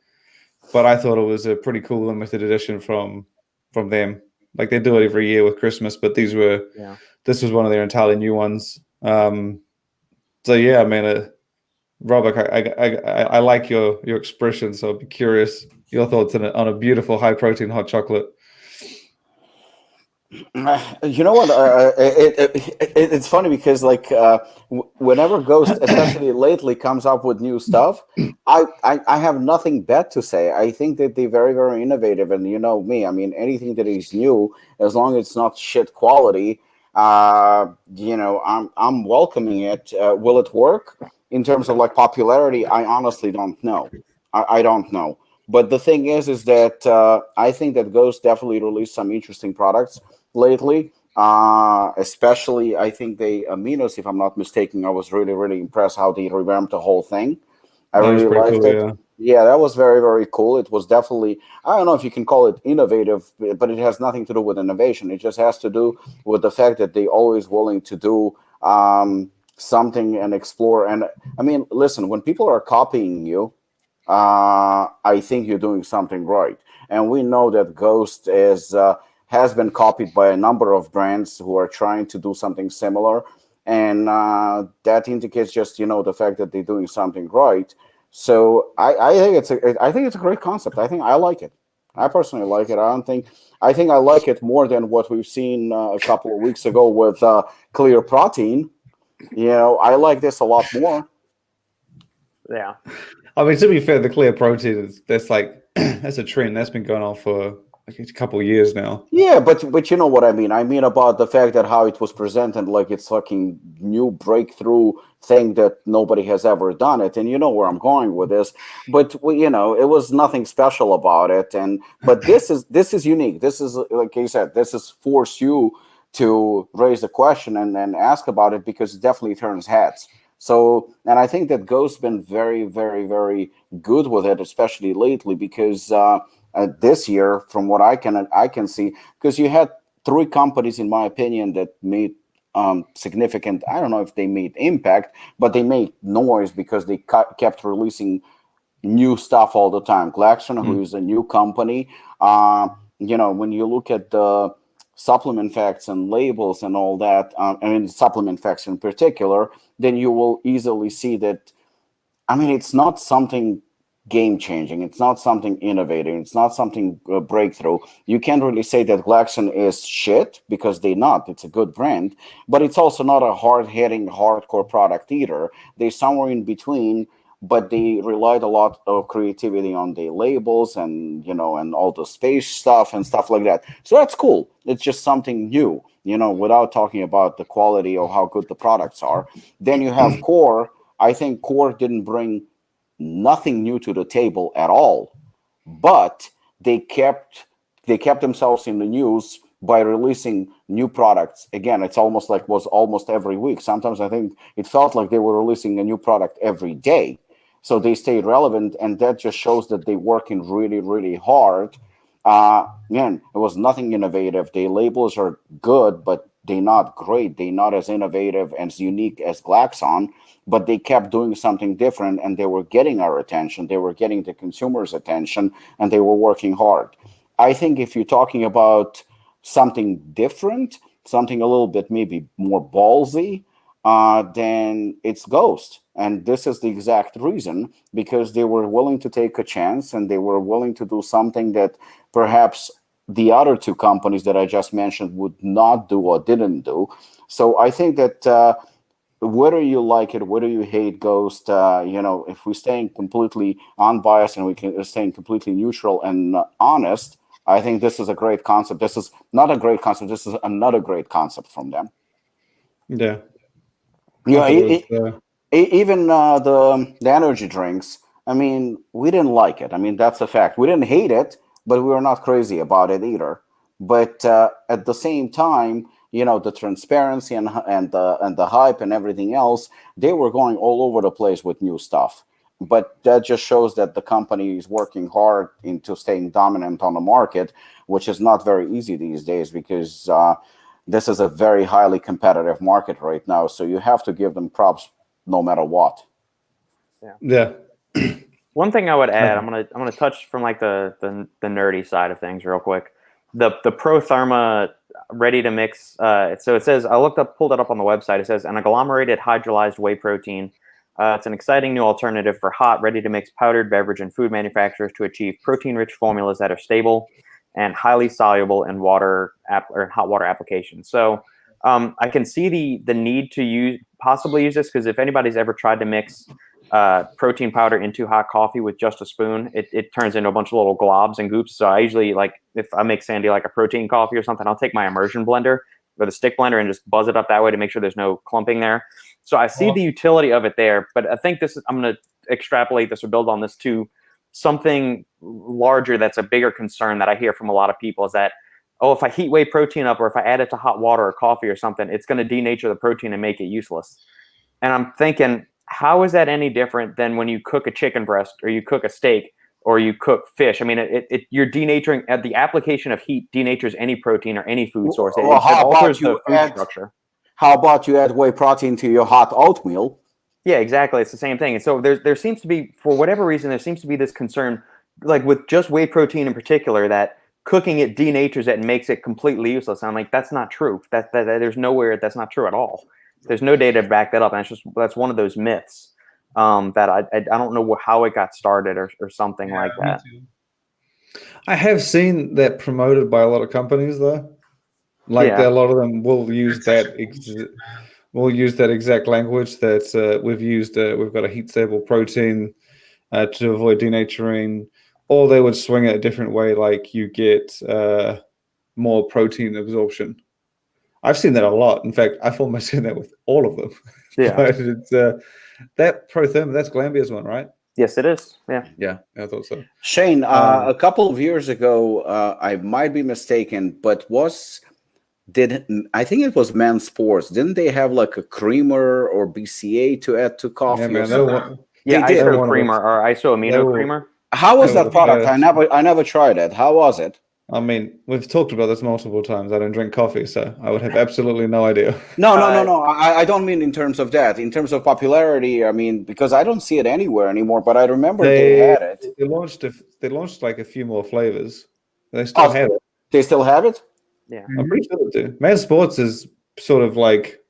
Speaker 1: but I thought it was a pretty cool limited edition from them. Like they do it every year with Christmas, but this was one of their entirely new ones. So yeah, I mean, Robert, I like your expression, so I'd be curious your thoughts on a beautiful high protein hot chocolate.
Speaker 3: You know what? It's funny because like whenever Ghost, especially lately, comes up with new stuff, I have nothing bad to say. I think that they're very, very innovative, and you know me. I mean, anything that is new, as long as it's not shit quality, you know, I'm welcoming it. Will it work in terms of like popularity? I honestly don't know. I don't know. But the thing is that I think that Ghost definitely released some interesting products lately. Especially, I think the aminos, if I'm not mistaken, I was really, really impressed how they revamped the whole thing. I really liked it. Yeah, that was very, very cool. It was definitely, I don't know if you can call it innovative, but it has nothing to do with innovation. It just has to do with the fact that they're always willing to do something and explore. And I mean, listen, when people are copying you, I think you're doing something right. And we know that Ghost has been copied by a number of brands who are trying to do something similar. And that indicates just, you know, the fact that they're doing something right. So I think it's a great concept. I think I like it. I personally like it. I think I like it more than what we've seen a couple of weeks ago with Clear Protein. You know, I like this a lot more.
Speaker 2: Yeah.
Speaker 1: I mean, to be fair, the clear protein that's like that's a trend that's been going on for like a couple of years now.
Speaker 3: Yeah, but you know what I mean. I mean about the fact that how it was presented, like it's fucking new breakthrough thing that nobody has ever done it, and you know where I'm going with this. But you know, it was nothing special about it, but this is unique. This is, like you said, this is force you to raise the question and ask about it because it definitely turns heads. So, and I think that Ghost's been very, very, very good with it, especially lately, because this year, from what I can see, because you had 3 companies, in my opinion, that made significant. I don't know if they made impact, but they made noise because they kept releasing new stuff all the time. Glaxon, who is a new company, you know, when you look at the supplement facts and labels and all that, I mean, supplement facts in particular, then you will easily see that, I mean, it's not something game-changing. It's not something innovative. It's not something breakthrough. You can't really say that Glaxon is shit because they're not. It's a good brand, but it's also not a hard-hitting, hardcore product either. They're somewhere in between, but they relied a lot of creativity on the labels and, you know, and all the space stuff and stuff like that. So that's cool. It's just something new, you know, without talking about the quality or how good the products are. Then you have Core. I think Core didn't bring nothing new to the table at all, but they kept themselves in the news by releasing new products. Again, it's almost like was almost every week. Sometimes I think it felt like they were releasing a new product every day. So they stayed relevant, and that just shows that they're working really, really hard. Again, it was nothing innovative. The labels are good, but they're not great. They're not as innovative and as unique as Glaxon, but they kept doing something different, and they were getting our attention. They were getting the consumer's attention, and they were working hard. I think if you're talking about something different, something a little bit maybe more ballsy, then it's Ghost. And this is the exact reason, because they were willing to take a chance and they were willing to do something that perhaps the other two companies that I just mentioned would not do or didn't do. So I think that whether you like it, whether you hate Ghost, if we're staying completely unbiased and we can staying completely neutral and honest, I think this is a great concept. This is not a great concept. This is another great concept from them.
Speaker 1: Yeah.
Speaker 3: Yeah. Even the energy drinks. I mean, we didn't like it. I mean, that's a fact. We didn't hate it, but we were not crazy about it either. But at the same time, the transparency and the hype and everything else, they were going all over the place with new stuff. But that just shows that the company is working hard into staying dominant on the market, which is not very easy these days because this is a very highly competitive market right now. So you have to give them props no matter what.
Speaker 1: Yeah.
Speaker 2: One thing I would add, I'm gonna touch from like the nerdy side of things real quick. The Protherma ready to mix. So it says, pulled it up on the website. It says an agglomerated hydrolyzed whey protein. It's an exciting new alternative for hot, ready to mix powdered beverage and food manufacturers to achieve protein-rich formulas that are stable and highly soluble in hot water applications. So I can see the need to possibly use this because if anybody's ever tried to mix protein powder into hot coffee with just a spoon, it turns into a bunch of little globs and goops. So I usually, like, if I make Sandy like a protein coffee or something, I'll take my immersion blender or the stick blender and just buzz it up that way to make sure there's no clumping there. So I see the utility of it there, but I think I'm going to extrapolate this or build on this to something larger that's a bigger concern that I hear from a lot of people is that, if I heat whey protein up or if I add it to hot water or coffee or something, it's going to denature the protein and make it useless. And I'm thinking, how is that any different than when you cook a chicken breast or you cook a steak or you cook fish? I mean, you're denaturing, the application of heat denatures any protein or any food source. It alters the food structure.
Speaker 3: How about you add whey protein to your hot oatmeal?
Speaker 2: Yeah, exactly. It's the same thing. And so there seems to be, for whatever reason, there seems to be this concern, like with just whey protein in particular, that cooking it denatures it and makes it completely useless. And I'm like, that's not true. That there's nowhere that's not true at all. There's no data to back that up. And that's one of those myths that I don't know how it got started or something like that.
Speaker 1: I have seen that promoted by a lot of companies though. Like a lot of them will use that exact language that we've used. We've got a heat stable protein to avoid denaturing, or they would swing it a different way, like you get more protein absorption. I've seen that a lot. In fact, I've almost seen that with all of them.
Speaker 2: Yeah.
Speaker 1: But it's, that Protherma, that's Glanbia's one, right?
Speaker 2: Yes, it is. Yeah.
Speaker 1: Yeah, I thought so.
Speaker 3: Shane, a couple of years ago, I might be mistaken, but I think it was Men's Sports. Didn't they have like a creamer or BCA to add to coffee?
Speaker 1: Yeah, man,
Speaker 2: ISO creamer or ISO amino creamer.
Speaker 3: How was that product? I never tried it. How was it?
Speaker 1: I mean, we've talked about this multiple times. I don't drink coffee, so I would have absolutely no idea.
Speaker 3: No. I don't mean in terms of that. In terms of popularity, I mean, because I don't see it anywhere anymore, but I remember they had it.
Speaker 1: They launched like a few more flavors. They still have it.
Speaker 3: They still have it?
Speaker 2: Yeah.
Speaker 1: I'm pretty sure they do. Men's Sports is sort of like,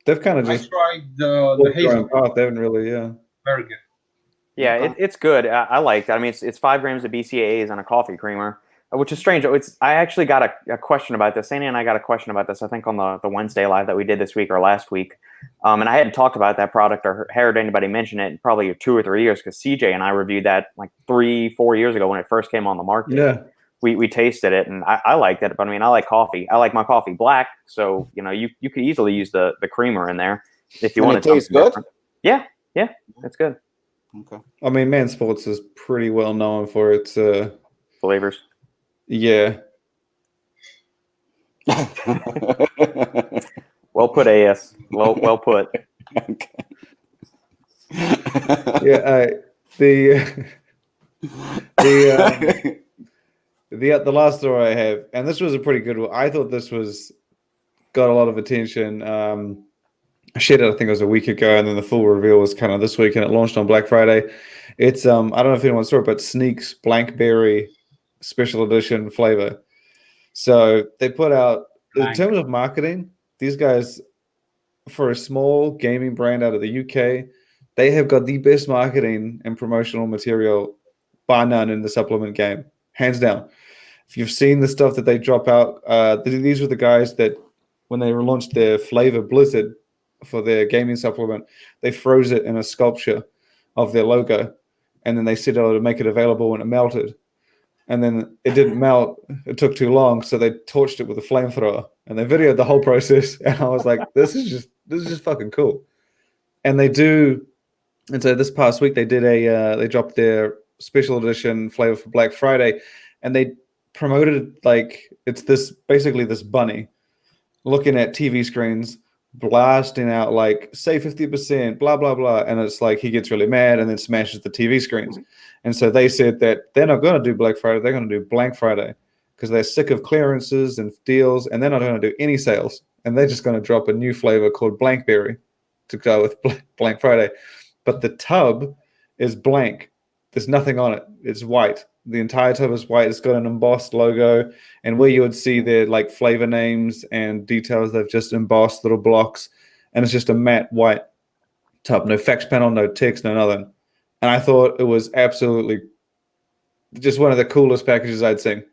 Speaker 1: they've kind of just...
Speaker 4: I tried the hazel.
Speaker 1: They haven't really,
Speaker 4: Very good.
Speaker 2: Yeah, it's good. I like that. I mean, it's 5 grams of BCAAs on a coffee creamer, which is strange. I actually got a question about this. Sandy and I got a question about this, I think, on the Wednesday live that we did this week or last week. And I hadn't talked about that product or heard anybody mention it in probably 2 or 3 years because CJ and I reviewed that like 3-4 years ago when it first came on the market.
Speaker 1: Yeah.
Speaker 2: We tasted it, and I liked it. But I mean, I like coffee. I like my coffee black, so you could easily use the creamer in there if you want.
Speaker 3: It tastes good.
Speaker 2: Yeah, it's good.
Speaker 3: Okay.
Speaker 1: I mean, Men's Sports is pretty well known for its
Speaker 2: flavors.
Speaker 1: Yeah.
Speaker 2: Well put, AS. Well put.
Speaker 3: Okay.
Speaker 1: Yeah. The last story I have, and this was a pretty good one. I thought this got a lot of attention. I shared it, I think it was a week ago, and then the full reveal was kind of this week, and it launched on Black Friday. It's I don't know if anyone saw it, but Sneak's Blankberry special edition flavor. So they put out, in terms of marketing, these guys, for a small gaming brand out of the UK, they have got the best marketing and promotional material bar none in the supplement game, hands down. if you've seen the stuff that they drop out, these were the guys that when they launched their flavor Blizzard for their gaming supplement, they froze it in a sculpture of their logo, and then they said, "Oh, to make it available," and it melted. And then it didn't melt. It took too long, so they torched it with a flamethrower, and they videoed the whole process. And I was like, "This is just fucking cool." And they do. And so this past week they did they dropped their special edition flavor for Black Friday, and they promoted like it's basically this bunny looking at TV screens, blasting out like say 50%, blah blah blah, and it's like he gets really mad and then smashes the TV screens. And so they said that they're not going to do Black Friday, they're going to do Blank Friday because they're sick of clearances and deals, and they're not going to do any sales, and they're just going to drop a new flavor called Blankberry to go with Blank Friday. But the tub is blank. There's nothing on it. It's white. The entire tub is white. It's got an embossed logo, and where you would see their like flavor names and details, they've just embossed little blocks, and it's just a matte white tub. No facts panel, no text, no nothing. And I thought it was absolutely just one of the coolest packages I'd seen.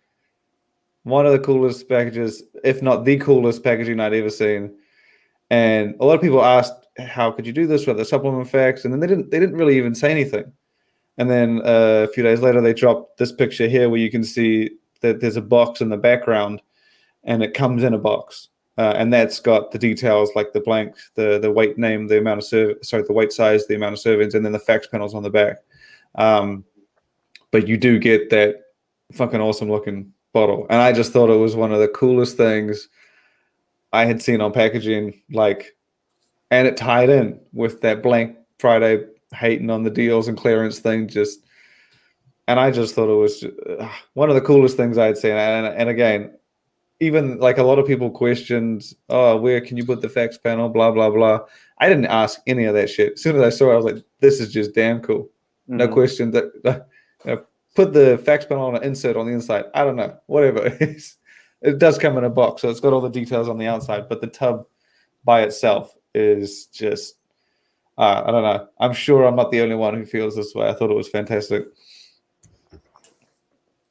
Speaker 1: One of the coolest packages, if not the coolest packaging I'd ever seen. And a lot of people asked, how could you do this with the supplement facts? And then they didn't really even say anything. And then a few days later, they dropped this picture here where you can see that there's a box in the background, and it comes in a box. And that's got the details like the blank, the weight name, the amount of the weight size, the amount of servings, and then the facts panels on the back. But you do get that fucking awesome looking bottle. And I just thought it was one of the coolest things I had seen on packaging, and it tied in with that Blank Friday hating on the deals and clearance thing. And I just thought it was one of the coolest things I had seen. And again, even like a lot of people questioned, oh, where can you put the facts panel, blah, blah, blah. I didn't ask any of that shit. As soon as I saw it, I was like, this is just damn cool. Mm-hmm. No question. Put the facts panel on an insert on the inside. I don't know. Whatever. It does come in a box, so it's got all the details on the outside. But the tub by itself is just, I don't know. I'm sure I'm not the only one who feels this way. I thought it was fantastic.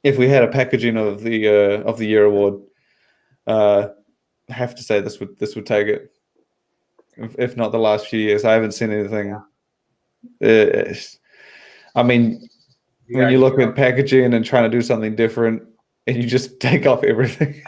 Speaker 1: If we had a packaging of the year award, I have to say this would take it. If not the last few years, I haven't seen anything. I mean, when you look at packaging and trying to do something different, and you just take off everything.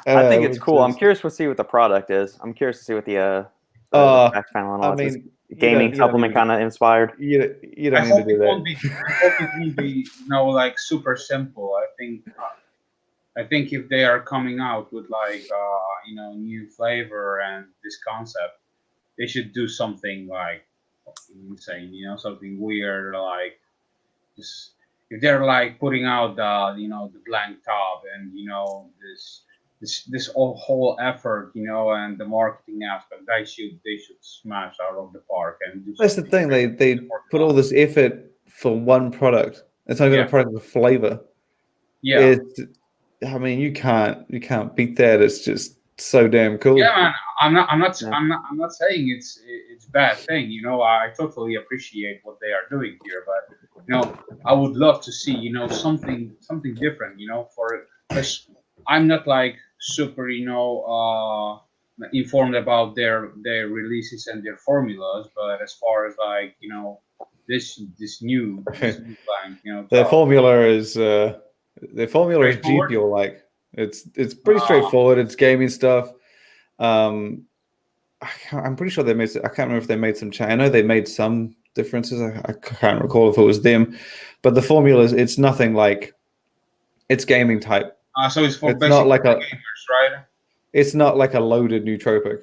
Speaker 2: I think it's cool. I'm curious to see what the product is. I'm curious to see what the facts panel and all this gaming supplement kind of inspired.
Speaker 1: You don't need to do that.
Speaker 4: I hope it will be like super simple. I think if they are coming out with new flavor and this concept, they should do something like insane, something weird, like just if they're like putting out the blank top and this whole effort, and the marketing aspect, they should smash out of the park and do.
Speaker 1: That's the thing. They put all this effort for one product. It's not even a product with flavor.
Speaker 4: Yeah.
Speaker 1: I mean, you can't beat that. It's just so damn cool.
Speaker 4: Yeah, man. I'm not saying it's a bad thing. I totally appreciate what they are doing here, but I would love to see something different. Because I'm not like super informed about their releases and their formulas, but as far as this new line,
Speaker 1: their formula is G Fuel. Like it's pretty straightforward. It's gaming stuff. I'm pretty sure they made. I can't remember if they made some change. I know they made some differences. I can't recall if it was them, but the formula is it's nothing like it's gaming type.
Speaker 4: So it's
Speaker 1: not like
Speaker 4: gamers, right?
Speaker 1: It's not like a loaded nootropic.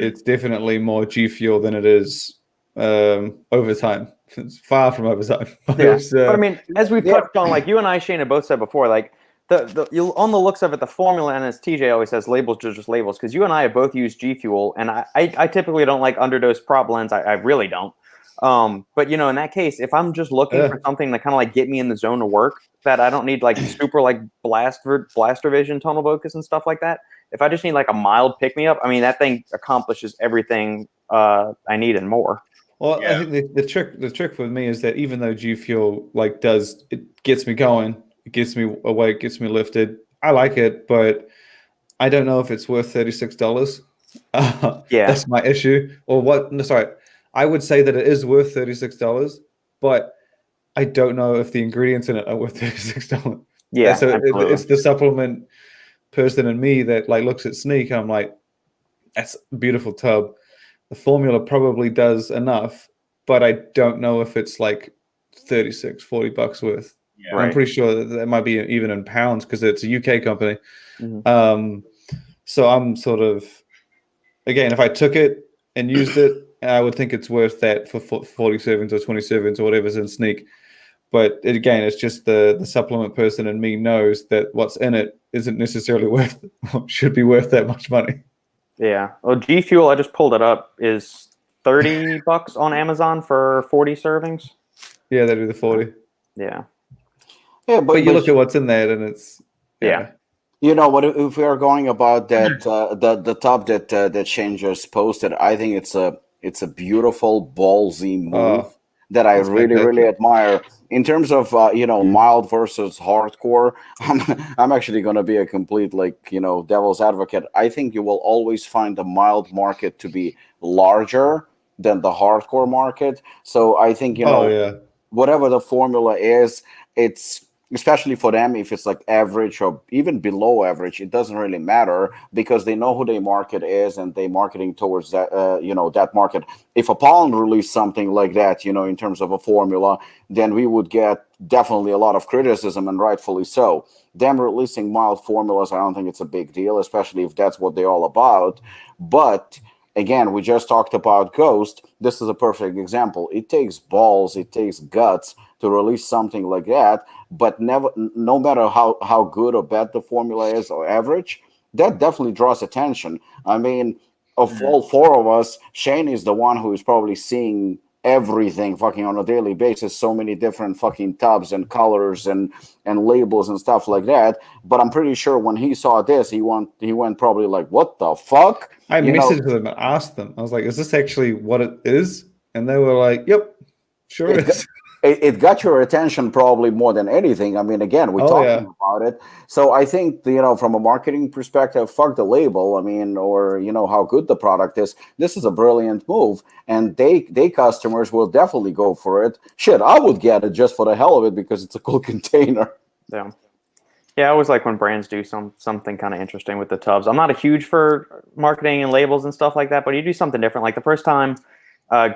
Speaker 1: It's definitely more G Fuel than it is overtime. It's far from overtime.
Speaker 2: Yeah. But I mean, as we've touched on, like you and I, Shane, have both said before, like on the looks of it, the formula, and as TJ always says, labels are just labels. Because you and I have both used G Fuel, and I typically don't like underdose prop blends. I really don't. But in that case, if I'm just looking for something to kind of like get me in the zone of work, that I don't need like super like blaster vision, tonal focus, and stuff like that. If I just need like a mild pick me up, I mean that thing accomplishes everything I need and more.
Speaker 1: Well, I think the trick with me is that even though G Fuel it gets me going It gets me awake, gets me lifted. I like it, but I don't know if it's worth $36.
Speaker 2: Yeah.
Speaker 1: That's my issue. Or what? No, sorry. I would say that it is worth $36, but I don't know if the ingredients in it are worth $36.
Speaker 2: Yeah,
Speaker 1: So
Speaker 2: absolutely.
Speaker 1: it's the supplement person in me that like looks at Sneak. I'm like, that's a beautiful tub. The formula probably does enough, but I don't know if it's like 36, $40 worth.
Speaker 4: Yeah.
Speaker 1: And I'm
Speaker 2: Right.
Speaker 1: pretty sure that might be even in pounds because it's a UK company.
Speaker 2: Mhm.
Speaker 1: So I'm sort of, again, if I took it and used it, I would think it's worth that for 47s or 27s or whatever's in Sneak. But again, it's just the supplement person in me knows that what's in it isn't necessarily worth, should be worth that much money.
Speaker 2: Yeah. Well, G Fuel, I just pulled it up, is $30 on Amazon for 40 servings.
Speaker 1: Yeah, they do the 40.
Speaker 2: Yeah.
Speaker 3: Yeah,
Speaker 1: But you look at what's in there, and it's
Speaker 2: Yeah.
Speaker 3: You know what? If we are going about that, the top that Shane just posted, I think it's a beautiful ballsy move that I
Speaker 1: that's
Speaker 3: really
Speaker 1: fantastic.
Speaker 3: admire. In terms of mild versus hardcore, I'm actually going to be a complete devil's advocate. I think you will always find the mild market to be larger than the hardcore market. So I think whatever the formula is, it's, especially for them, if it's like average or even below average, it doesn't really matter because they know who their market is and they're marketing towards that, that market. If Apollon released something like that, in terms of a formula, then we would get definitely a lot of criticism, and rightfully so. Them releasing mild formulas, I don't think it's a big deal, especially if that's what they're all about. But again, we just talked about Ghost. This is a perfect example. It takes balls, it takes guts to release something like that, but no matter how good or bad the formula is or average, that definitely draws attention. I mean, of all four of us, Shane is the one who is probably seeing everything fucking on a daily basis, so many different fucking tubs and colors and labels and stuff like that. But I'm pretty sure when he saw this, he went probably like, what the fuck?
Speaker 1: I messaged them and asked them. I was like, is this actually what it is? And they were like, yep, sure is.
Speaker 3: It got your attention probably more than anything. I mean, again, we're talking about it. So I think, from a marketing perspective, fuck the label. I mean, or, how good the product is. This is a brilliant move. And they customers will definitely go for it. Shit, I would get it just for the hell of it because it's a cool container.
Speaker 2: Yeah. Yeah, I always like when brands do something kind of interesting with the tubs. I'm not a huge for marketing and labels and stuff like that, but you do something different. Like the first time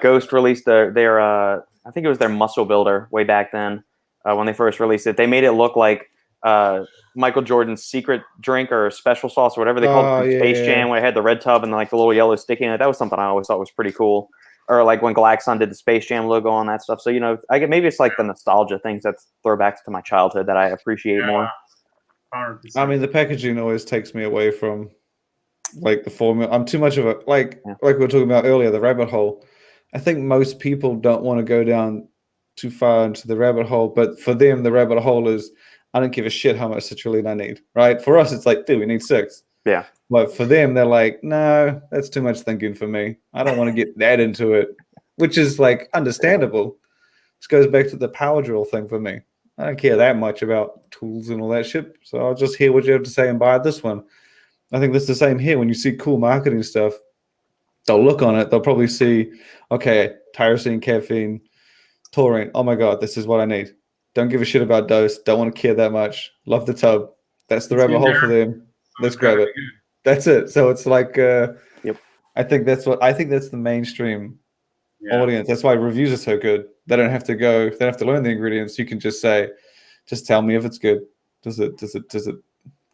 Speaker 2: Ghost released their I think it was their muscle builder way back then when they first released it. They made it look like Michael Jordan's secret drink or special sauce or whatever they called it from Space Jam, where it had the red tub and like the little yellow sticky in it. That was something I always thought was pretty cool. Or like when Glaxon did the Space Jam logo on that stuff. So, maybe it's like the nostalgia things that's throwbacks to my childhood that I appreciate more.
Speaker 4: 100%.
Speaker 1: I mean, the packaging always takes me away from like the formula. I'm too much of a like we were talking about earlier, the rabbit hole. I think most people don't want to go down too far into the rabbit hole, but for them, the rabbit hole is, I don't give a shit how much citrulline I need, right? For us, it's like, dude, we need 6.
Speaker 2: Yeah.
Speaker 1: But for them, they're like, no, that's too much thinking for me. I don't want to get that into it, which is like understandable. This goes back to the power drill thing for me. I don't care that much about tools and all that shit, so I'll just hear what you have to say and buy this one. I think that's the same here. When you see cool marketing stuff, they'll look on it. They'll probably see, okay, tyrosine, caffeine, taurine. Oh my God, this is what I need. Don't give a shit about dose. Don't want to care that much. Love the tub. That's the rabbit hole for them. Let's grab it. That's it. So it's like, I think that's the mainstream audience. That's why reviews are so good. They don't have to go. They don't have to learn the ingredients. You can just say, just tell me if it's good. Does it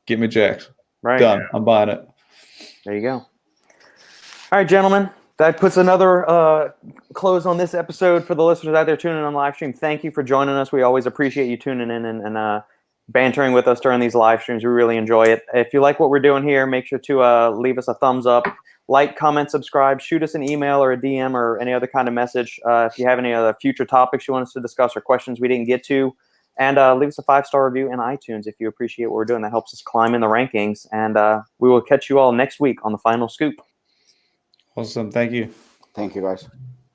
Speaker 1: get me jacked?
Speaker 2: Right.
Speaker 1: Done. I'm buying it.
Speaker 2: There you go. All right, gentlemen. That puts another close on this episode for the listeners out there tuning in on live stream. Thank you for joining us. We always appreciate you tuning in and bantering with us during these live streams. We really enjoy it. If you like what we're doing here, make sure to leave us a thumbs up, like, comment, subscribe, shoot us an email or a DM or any other kind of message. If you have any other future topics you want us to discuss or questions we didn't get to, and leave us a 5-star review in iTunes if you appreciate what we're doing. That helps us climb in the rankings. And we will catch you all next week on the Final Scoop.
Speaker 1: Awesome. Thank you.
Speaker 3: Thank you, guys.